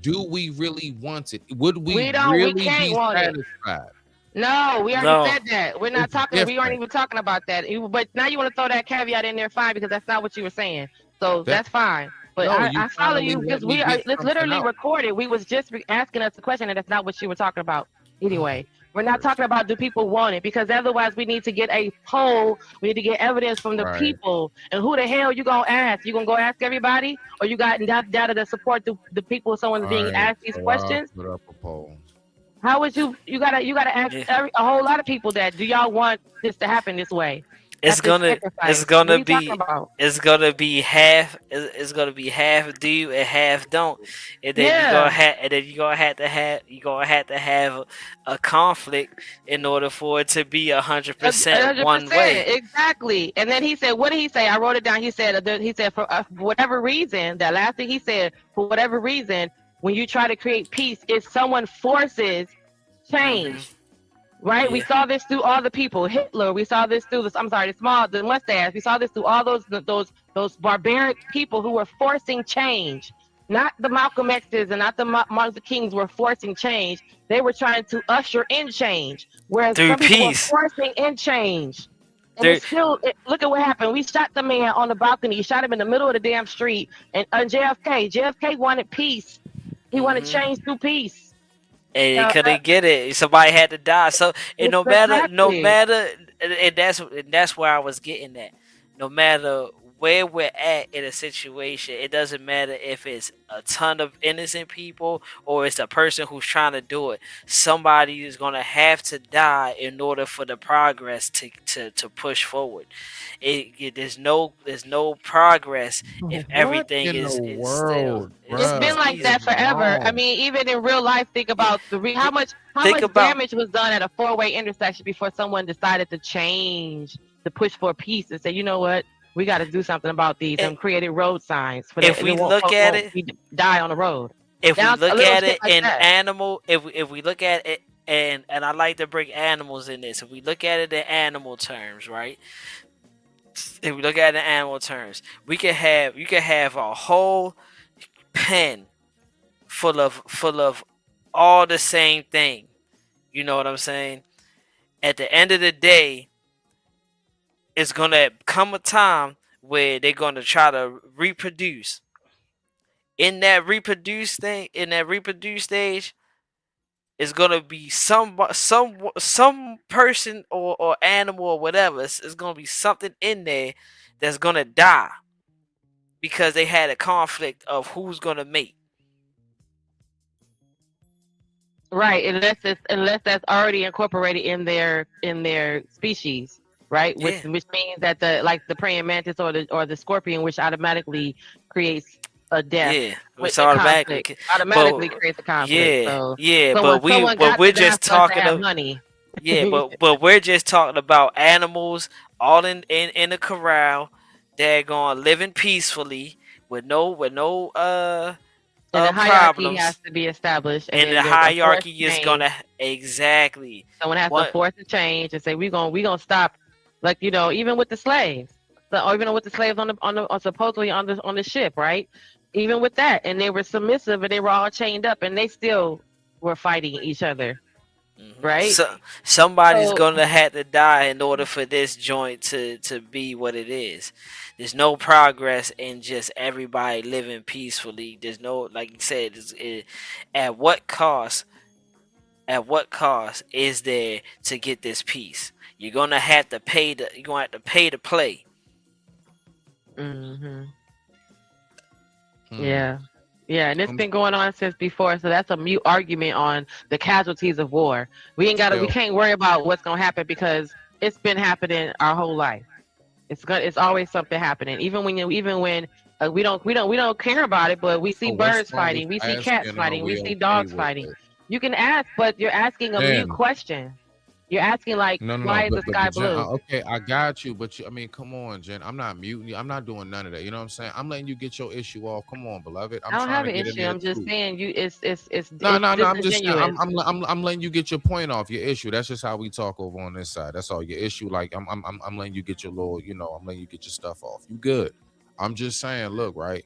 do we really want it? Would we really be satisfied? No, we already said that. We're not talking. We aren't even talking about that. But now you want to throw that caveat in there, fine, because that's not what you were saying. So that's fine. But I follow you, because it's literally recorded. We was just asking us a question, and that's not what you were talking about. Anyway, we're not talking about do people want it, because otherwise we need to get a poll. We need to get evidence from the people. And who the hell you gonna ask? You gonna go ask everybody, or you got enough data to support the people? Someone's being asked these questions. Put up a poll. How would you gotta ask a whole lot of people that, do y'all want this to happen this way? It's gonna be half do and half don't, and then you're gonna have to have a conflict in order for it to be 100% one way. Exactly. And then he said, what did he say? I wrote it down. He said for whatever reason, that last thing he said, for whatever reason, when you try to create peace, if someone forces change. Right, we saw this through all the people. Hitler, we saw this through the mustache. We saw this through all those barbaric people who were forcing change. Not the Malcolm X's and not the Martin Luther Kings were forcing change. They were trying to usher in change, whereas Through some people were peace. forcing in change. And Through, it's still, look at what happened. We shot the man on the balcony, shot him in the middle of the damn street. And JFK wanted peace. He wanted change through peace. and they couldn't get it. Somebody had to die. So and no matter, and that's where I was getting at. No matter where we're at in a situation, it doesn't matter if it's a ton of innocent people or it's a person who's trying to do it. Somebody is gonna have to die in order for the progress to push forward. There's no progress if everything is still. It's been like that forever. I mean, even in real life, think about how much damage was done at a four-way intersection before someone decided to change, to push for peace and say, you know what, we got to do something about these, and created road signs. For if we look at it, die on the road. If we look at it like in that. animal, if we look at it, and I like to bring animals in this. If we look at it in animal terms, right? If we look at it in animal terms, you can have a whole pen full of all the same thing. You know what I'm saying? At the end of the day, it's gonna come a time where they're gonna try to reproduce. In that reproduce stage, is gonna be some person or animal or whatever. It's gonna be something in there that's gonna die because they had a conflict of who's gonna mate. Right, unless that's already incorporated in their species, right? Which means that the praying mantis or the scorpion, which automatically creates a death. Yeah, with it's the automatically conflict creates a conflict. but we're just talking of money. but we're just talking about animals all in a corral. They're going living peacefully with no And the hierarchy problems. has to be established, And then the there's a hierarchy forced is change. gonna exactly. Someone has to force a change and say we gonna stop, like even with the slaves, or even with the slaves on supposedly on the ship, right? Even with that, and they were submissive and they were all chained up and they still were fighting each other, right? So somebody's So- gonna have to die in order for this joint to be what it is. There's no progress in just everybody living peacefully. There's no, like you said, at what cost? At what cost is there to get this peace? You're gonna have to pay to play. Mm-hmm. Yeah, and it's been going on since before. So that's a mute argument on the casualties of war. We can't worry about what's gonna happen because it's been happening our whole life. It's always something happening. Even when we don't care about it, but we see birds fighting, we see cats fighting, we see dogs fighting. You can ask, but you're asking a mute question. You're asking like, why is the sky blue? Okay, I got you, but I mean, come on, Jen. I'm not muting you. I'm not doing none of that. You know what I'm saying? I'm letting you get your issue off. Come on, beloved. I don't have an issue. I'm just saying it's No. I'm just disingenuous. I'm letting you get your point off. Your issue. That's just how we talk over on this side. That's all. Your issue. Like I'm letting you get your little. I'm letting you get your stuff off. You good? I'm just saying. Look, right.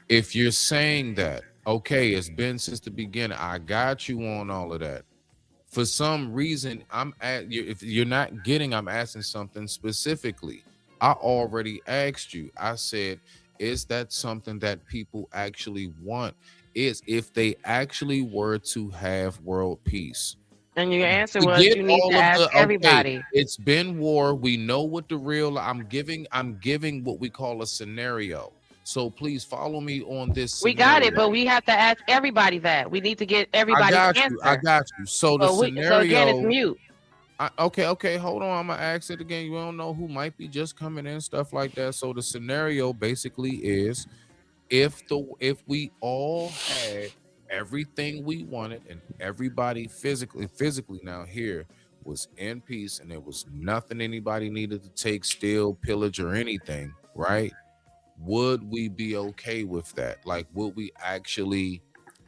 If you're saying that, okay, it's been since the beginning. I got you on all of that. For some reason, if you're not getting, I'm asking something specifically. I already asked you. I said, is that something that people actually want? Is if they actually were to have world peace. And your answer was you need to ask everybody. It's been war. We know what the real. I'm giving what we call a scenario. So please follow me on this scenario. We got it, but we have to ask everybody that. We need to get everybody's answer. I got you. So the scenario. So again, it's mute. Okay. Hold on. I'm gonna ask it again. You don't know who might be just coming in, stuff like that. So the scenario basically is, if we all had everything we wanted and everybody physically now here was in peace and there was nothing anybody needed to take, steal, pillage, or anything, right? Would we be okay with that? Like, would we actually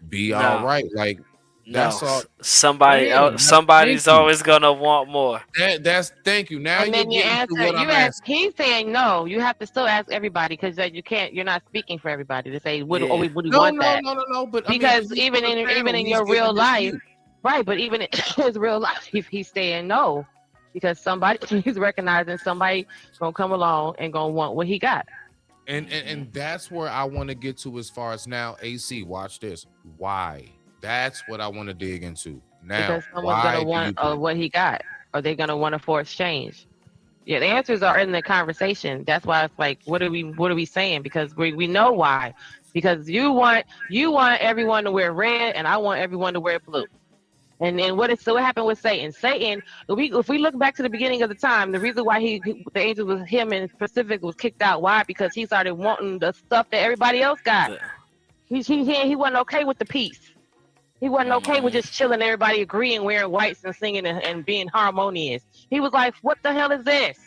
be all right? Like, That's all. Somebody's always gonna want more. That's thank you. Now And you're then you getting to answer. what You I'm ask. asking. He's saying no. You have to still ask everybody because you can't. You're not speaking for everybody to say would Yeah. would you No, want no, that? no, no, no. But I mean, Because he's even on the in panel, he's your giving real his life, view. right? But even in his real life, he's saying no because somebody he's recognizing somebody gonna come along and gonna want what he got. And that's where I want to get to as far as now. AC, watch this. Why? That's what I want to dig into. Now, Because someone's gonna want what he got. Are they gonna want a for exchange? Yeah, the answers are in the conversation. That's why it's like, what are we saying? Because we know why. Because you want everyone to wear red, and I want everyone to wear blue. And then what happened with Satan? Satan, if we look back to the beginning of the time, the reason why the angel was him in specific was kicked out. Why? Because he started wanting the stuff that everybody else got. He wasn't okay with the peace. He wasn't okay with just chilling, everybody agreeing, wearing whites and singing and being harmonious. He was like, what the hell is this?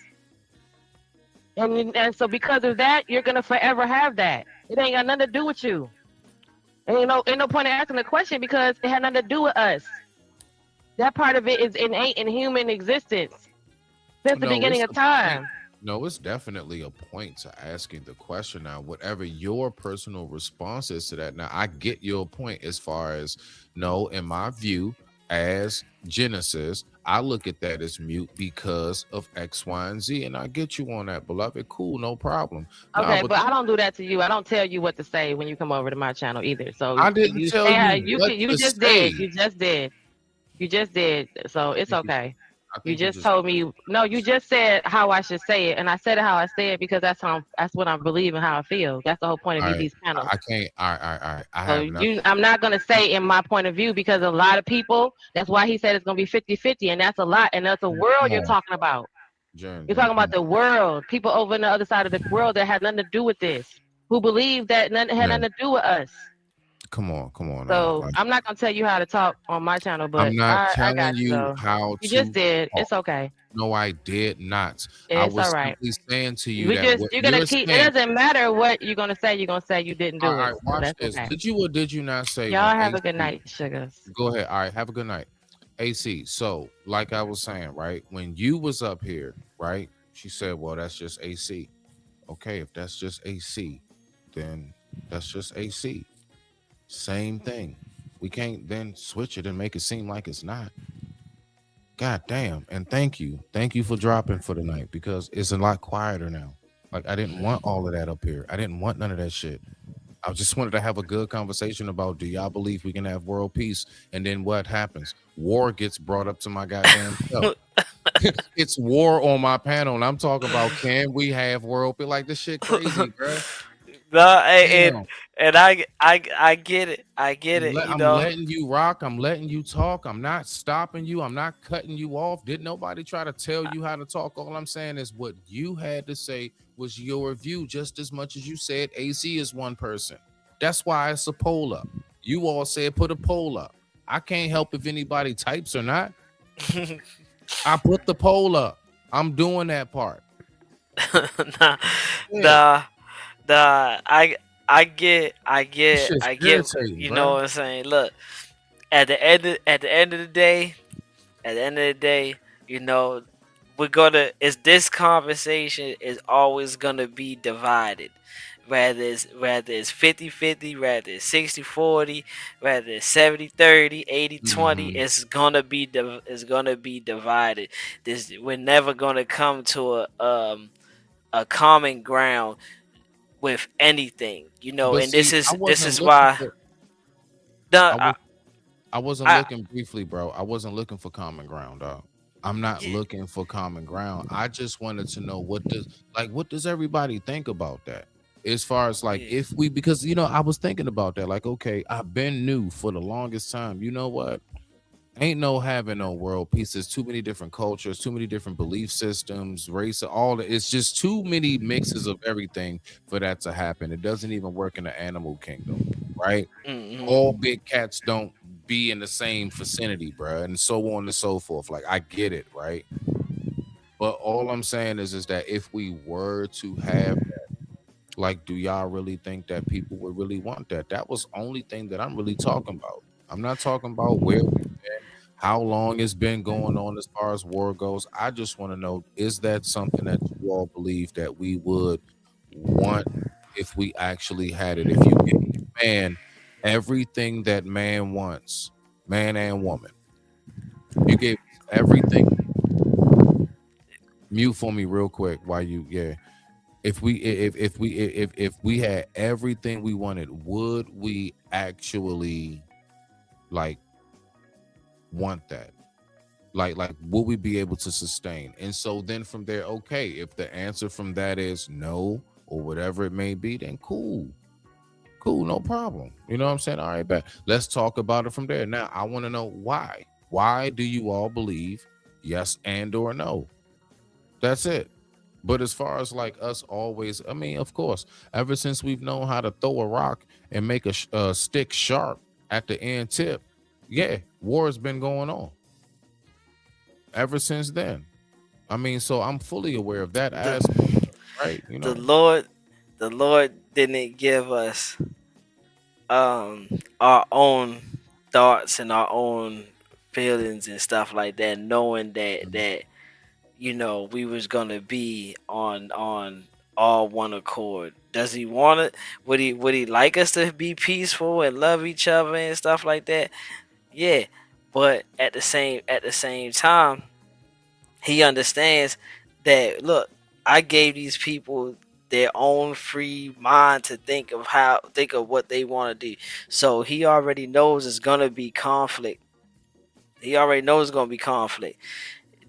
And so because of that, you're gonna forever have that. It ain't got nothing to do with you. And ain't no point in asking the question because it had nothing to do with us. That part of it is innate in human existence since the beginning of time. No, it's definitely a point to asking the question. Now, whatever your personal response is to that, now I get your point as far as no, in my view, as Genesis, I look at that as mute because of X, Y, and Z, and I get you on that, beloved. Cool, no problem. Okay, but I don't do that to you. I don't tell you what to say when you come over to my channel either. So I didn't you tell you what you to just say. did. You just did. You just did. So it's okay. You just just told me no. You just said how I should say it, and I said it how I say it because that's what I believe and how I feel. That's the whole point of these panels. I can't. I So have nothing. I'm not gonna say in my point of view because a lot of people. That's why he said it's gonna be 50-50, and that's a lot. And that's a world you're talking about. You're talking about the world. People over on the other side of the world that had nothing to do with this, who believe that nothing had nothing to do with us. Come on. So Like, I'm not gonna tell you how to talk on my channel, but I'm not I telling got you though. how You to just did. talk. It's okay. No, I did not. It's I was all right. simply saying to you We that just what you're gonna you're keep. saying. It doesn't matter what you're gonna say. You're gonna say you didn't do All right, it. So watch that's this. okay. Did you or did you not say? Y'all when have a AC good night, sugars. Go ahead. All right, have a good night. AC. So, like I was saying, right, when you was up here, right, she said, well, that's just AC. Okay, if that's just AC, then that's just AC. Same thing. We can't then switch it and make it seem like it's not. God damn. And thank you for dropping for the night because it's a lot quieter now. Like, I didn't want all of that up here. I didn't want none of that shit. I just wanted to have a good conversation about, do y'all believe we can have world peace? And then what happens? War gets brought up to my goddamn self. It's war on my panel, and I'm talking about, can we have world peace? Like, this shit crazy, bro. No, and I get it. I get it. I'm letting you rock. I'm letting you talk. I'm not stopping you. I'm not cutting you off. Didn't nobody try to tell you how to talk? All I'm saying is what you had to say was your view, just as much as you said AC is one person. That's why it's a poll up. You all said put a poll up. I can't help if anybody types or not. I put the poll up. I'm doing that part. I get, you know what I'm saying? Look, at the end of the day, you know, this conversation is always gonna be divided. Whether it's 50-50, whether it's 60-40, whether it's 70-30, 80-20, it's gonna be divided. We're never gonna come to a common ground with anything, you know. But and see, this is why I wasn't looking briefly, bro. I wasn't looking for common ground, dog. I'm not looking for common ground. I just wanted to know what does everybody think about that? As far as like because you know, I was thinking about that. Like, okay, I've been new for the longest time. You know what? Ain't no having no world peace. There's too many different cultures, too many different belief systems, race, all that. It's just too many mixes of everything for that to happen. It doesn't even work in the animal kingdom, right? All big cats don't be in the same vicinity, bro, and so on and so forth. Like, I get it, right? But all I'm saying is that if we were to have that, like, do y'all really think that people would really want that? That was the only thing that I'm really talking about. I'm not talking about where we've been, how long it's been going on as far as war goes. I just want to know, is that something that you all believe that we would want if we actually had it? If you gave man everything that man wants, man and woman, you gave everything. Mute for me real quick while you, yeah. If we had everything we wanted, would we actually like want that? Like will we be able to sustain? And so then from there, okay, if the answer from that is no or whatever it may be, then cool, no problem. You know what I'm saying? All right, bet. Let's talk about it from there. Now I want to know why do you all believe yes and or no? That's it. But as far as like us always, I mean, of course, ever since we've known how to throw a rock and make a stick sharp at the end tip, yeah, war has been going on ever since then. I mean, so I'm fully aware of that aspect, right? You The know, Lord didn't give us our own thoughts and our own feelings and stuff like that, knowing that we was gonna be on all one accord. Does he want it? Would he like us to be peaceful and love each other and stuff like that? Yeah, but at the same time, he understands that, look, I gave these people their own free mind to think of what they want to do. So he already knows it's gonna be conflict. He already knows it's gonna be conflict.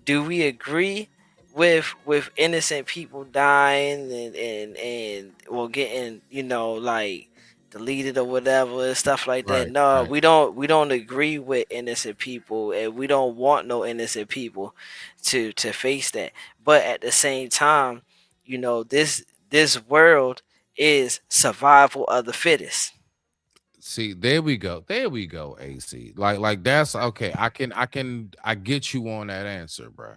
Do we agree with innocent people dying and or getting like deleted or whatever and stuff like that? right, No, right. we don't agree with innocent people, and we don't want no innocent people to face that. But at the same time, this world is survival of the fittest. See, there we go. There we go, AC. Like that's okay. I get you on that answer, bro.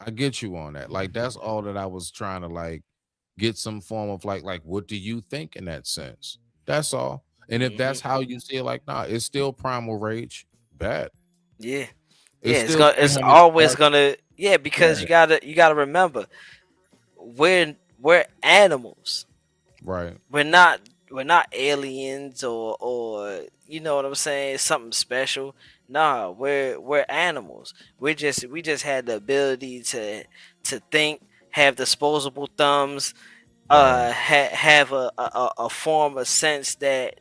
I get you on that. Like that's all that I was trying to like get some form of like what do you think in that sense? That's all. And if that's how you see it, like, nah, it's still primal rage. Bad. Yeah. It's Yeah, still it's 300 always sparks. gonna, yeah, because Yeah. you gotta remember, we're animals. Right. We're not aliens, or you know what I'm saying, something special. Nah, we're animals. We just had the ability to think, have disposable thumbs, Right. have a form of sense that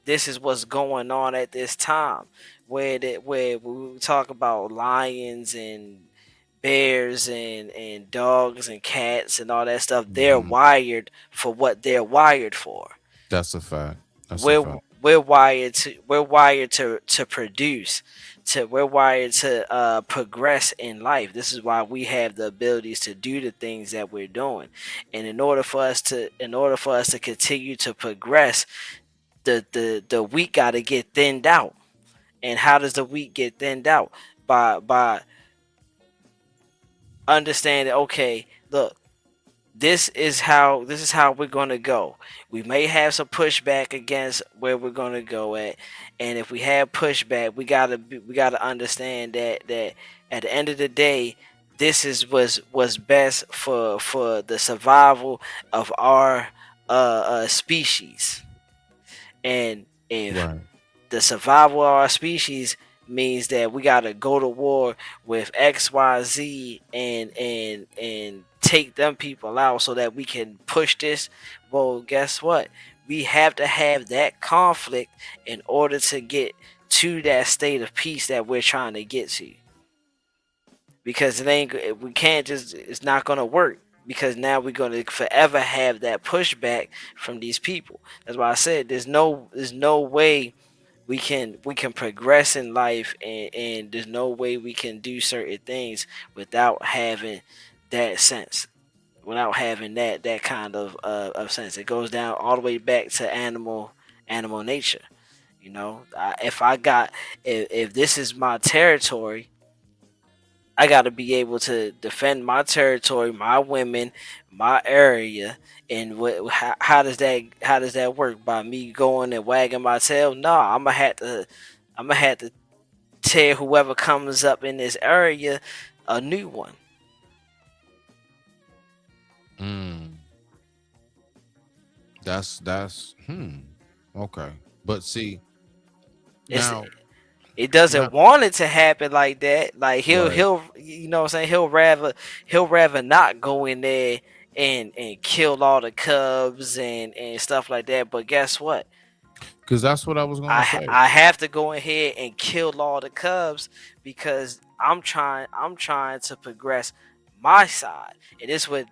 this is what's going on at this time, where we talk about lions and bears and dogs and cats and all that stuff. They're Mhm. wired for what they're wired for. That's a fact. That's a we're fact. we're wired to produce, we're wired to progress in life. This is why we have the abilities to do the things that we're doing. And in order for us to continue to progress, the wheat got to get thinned out. And how does the wheat get thinned out? By understanding, okay, look, this is how we're gonna go. We may have some pushback against where we're gonna go at, and if we have pushback, we gotta understand that at the end of the day, this is was best for the survival of our species. And if Right. the survival of our species means that we gotta go to war with XYZ and take them people out so that we can push this, well, guess what? We have to have that conflict in order to get to that state of peace that we're trying to get to. Because we can't just, it's not gonna work, because now we're gonna forever have that pushback from these people. That's why I said there's no way we can progress in life, and there's no way we can do certain things without having that sense, without having that kind of sense. It goes down all the way back to animal nature. If I got, if this is my territory, I got to be able to defend my territory, my women, my area. And how does that work? By me going and wagging my tail? No, I'm gonna have to tell whoever comes up in this area a new one. That's okay. But see, It's now it doesn't want it to happen like that. Like right. he'll you know what I'm saying, he'll rather not go in there and kill all the cubs and stuff like that. But guess what? Because that's what I was gonna say. I have to go ahead and kill all the cubs because I'm trying to progress my side. And this what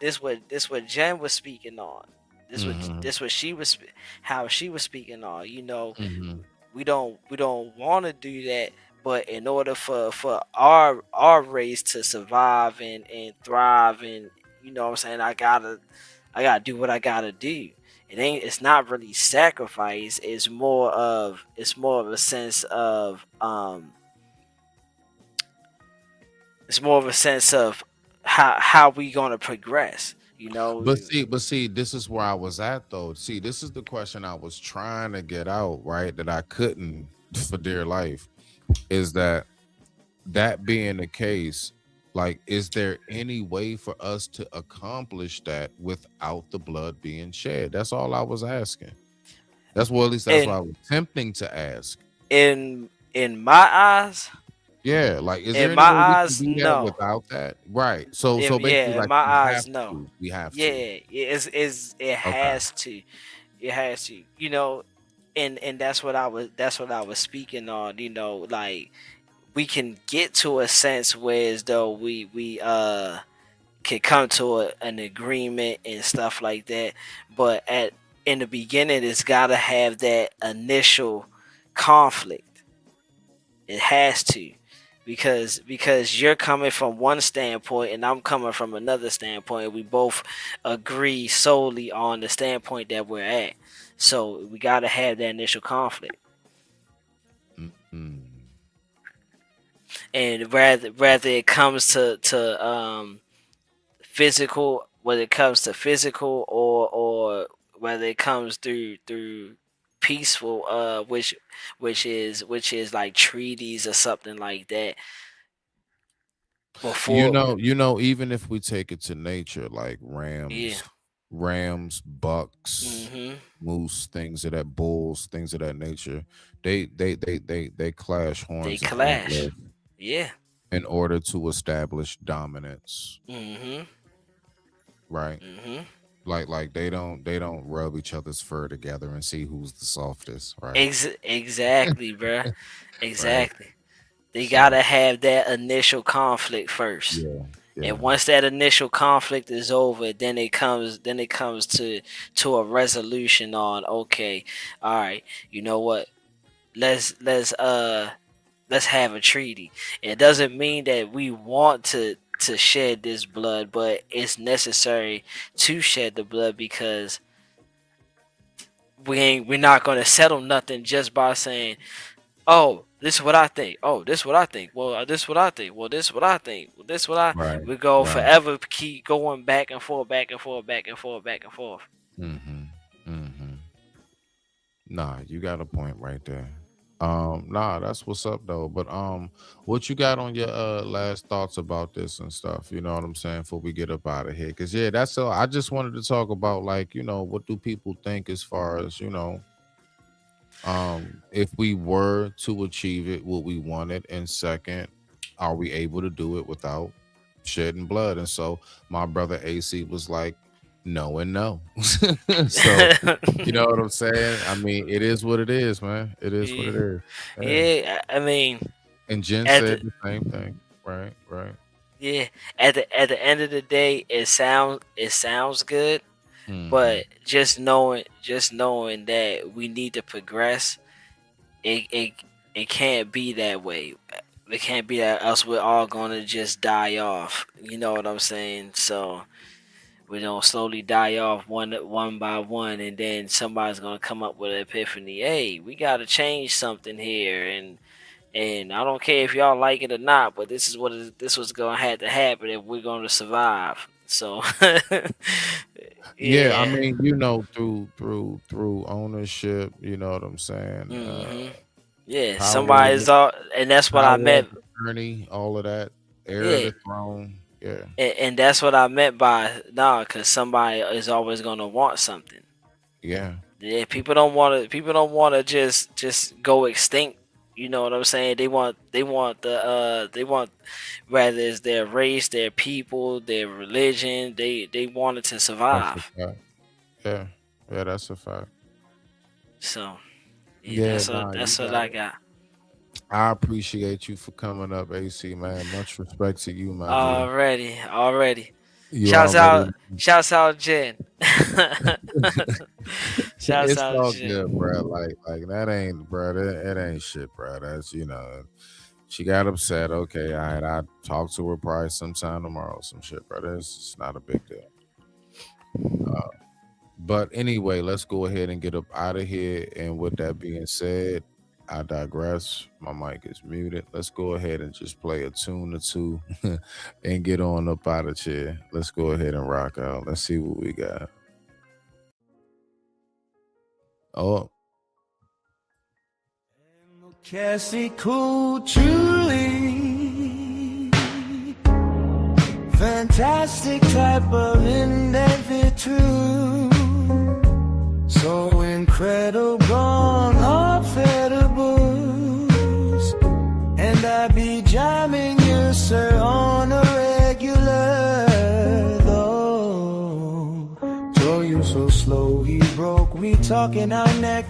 Jen was speaking on. This what she was how she was speaking on. You know, we don't want to do that, but in order for our race to survive and thrive, and you know what I'm saying, I gotta do what I gotta do. It's not really sacrifice. It's more of a sense of how we gonna progress, you know. But see, this is where I was at though. See, this is the question I was trying to get out, right? That I couldn't for dear life. Is that being the case, like, is there any way for us to accomplish that without the blood being shed? That's all I was asking. At least that's what I was attempting to ask. In my eyes, yeah, like, is there in any my way we eyes, can do that no. without that? Right. So basically, Yeah, in like, my eyes, no. we have Yeah, to. it has to. It has to. You know, and that's what I was speaking on. You know, like we can get to a sense where as though we can come to an agreement and stuff like that, but in the beginning it's got to have that initial conflict. It has to, because you're coming from one standpoint and I'm coming from another standpoint. We both agree solely on the standpoint that we're at, so we got to have that initial conflict. And rather it comes to physical, whether it comes to physical or whether it comes through peaceful, which is like treaties or something like that. You know, even if we take it to nature, like rams, bucks, moose, things of that, bulls, things of that nature, they clash horns. They and clash. antlers Yeah. in order to establish dominance. Right. Like they don't rub each other's fur together and see who's the softest. Right. Exactly, bruh. Exactly. Right. They gotta have that initial conflict first. Yeah. And once that initial conflict is over, then it comes to a resolution on, okay, all right, you know what? Let's have a treaty. It doesn't mean that we want to shed this blood, but it's necessary to shed the blood because we're not gonna settle nothing just by saying, oh, this is what I think. Oh, this is what I think. Well, this is what I think. Well, this is what I think. Well, this is what I. Right. We go Right. forever, keep going back and forth, back and forth, back and forth, back and forth. Nah, you got a point right there. Nah, that's what's up though. But what you got on your last thoughts about this and stuff? You know what I'm saying? Before we get up out of here, because yeah, that's all. I just wanted to talk about, like, you know, what do people think as far as, you know, if we were to achieve it, would we want it? And second, are we able to do it without shedding blood? And so my brother AC was like, no and no. So you know what I'm saying? I mean, it is what it is, man. It is what it is. Yeah, I mean, and Jen said the same thing. Right. Yeah, at the end of the day, it sounds good, but just knowing that we need to progress, it can't be that way. It can't be that, else we're all gonna just die off. You know what I'm saying? So we're gonna slowly die off one by one, and then somebody's gonna come up with an epiphany. Hey, we gotta change something here, and And I don't care if y'all like it or not, but this is this was gonna have to happen if we're gonna survive. So Yeah, I mean, you know, through ownership, you know what I'm saying? Yeah, Power somebody's all, and that's what I power meant. of attorney, all of that, heir Yeah, of the throne. Yeah. and that's what I meant by because somebody is always gonna want something. Yeah. Yeah, people don't want to just go extinct. You know what I'm saying? They want whether it's their race, their people, their religion, they want it to That's a survive. fact. Yeah. Yeah, that's a fact. So Yeah, that's nah, you what got I it. got. I appreciate you for coming up, AC, man. Much respect to you, my G. Already. You Shouts already out, Jen. Shouts it's out, all Jen. good, bro. Like that ain't, bro. It ain't shit, bro. That's she got upset. Okay, I talk to her probably sometime tomorrow. Some shit, bro. It's not a big deal. But anyway, let's go ahead and get up out of here. And with that being said, I digress. My mic is muted. Let's go ahead and just play a tune or two and get on up out of here. Let's go ahead and rock out. Let's see what we got. Oh. Cassie cool, truly fantastic type of individual, so incredible, unfettables, and I be jamming you, sir, on a regular, though. Told you so slow, he broke, we talking our neck.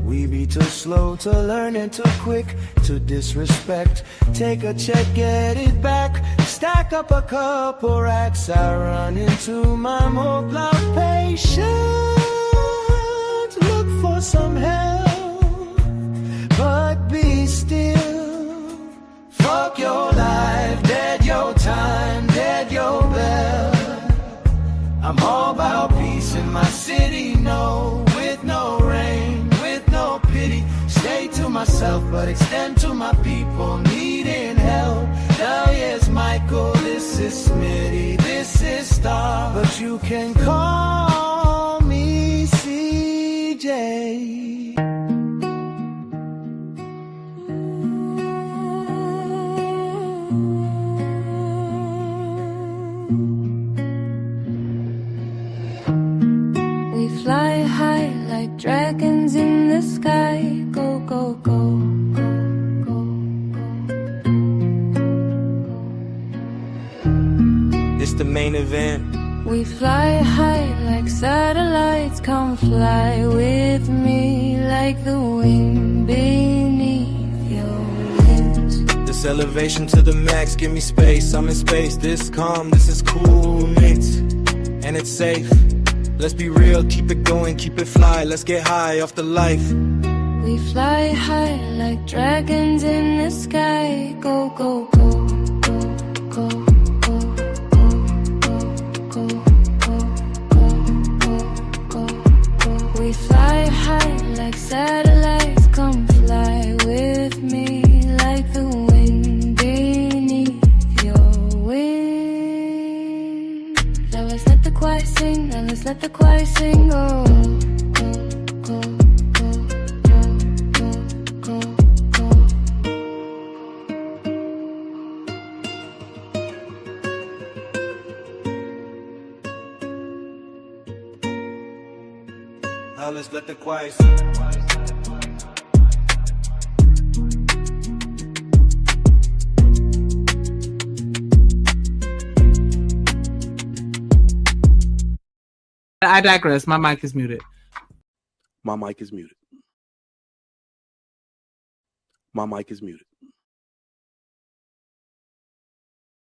We be too slow to learn and too quick to disrespect. Take a check, get it back. Stack up a couple racks. I run into my more blood patient. Look for some help, but be still. Fuck your life, dead your time, dead your bell. I'm all about peace in my city, no, with no rain. Stay to myself, but extend to my people needing help. Hell yes, Michael, this is Smitty, this is Star, but you can call me CJ. We fly high like dragons in the sky. Go, go, go. It's the main event. We fly high like satellites. Come fly with me like the wind beneath your wings. This elevation to the max, give me space. I'm in space, this calm, this is cool mix. And it's safe. Let's be real, keep it going, keep it fly. Let's get high off the life. We fly high like dragons in the sky. Go, go, go, go, go, go, go, go, go. We fly high like satellites. Come fly with me like the wind beneath your wing. Now let's let the choir sing, now let's let the choir sing. Oh. Now let's let the choir I digress. My mic is muted. My mic is muted. My mic is muted.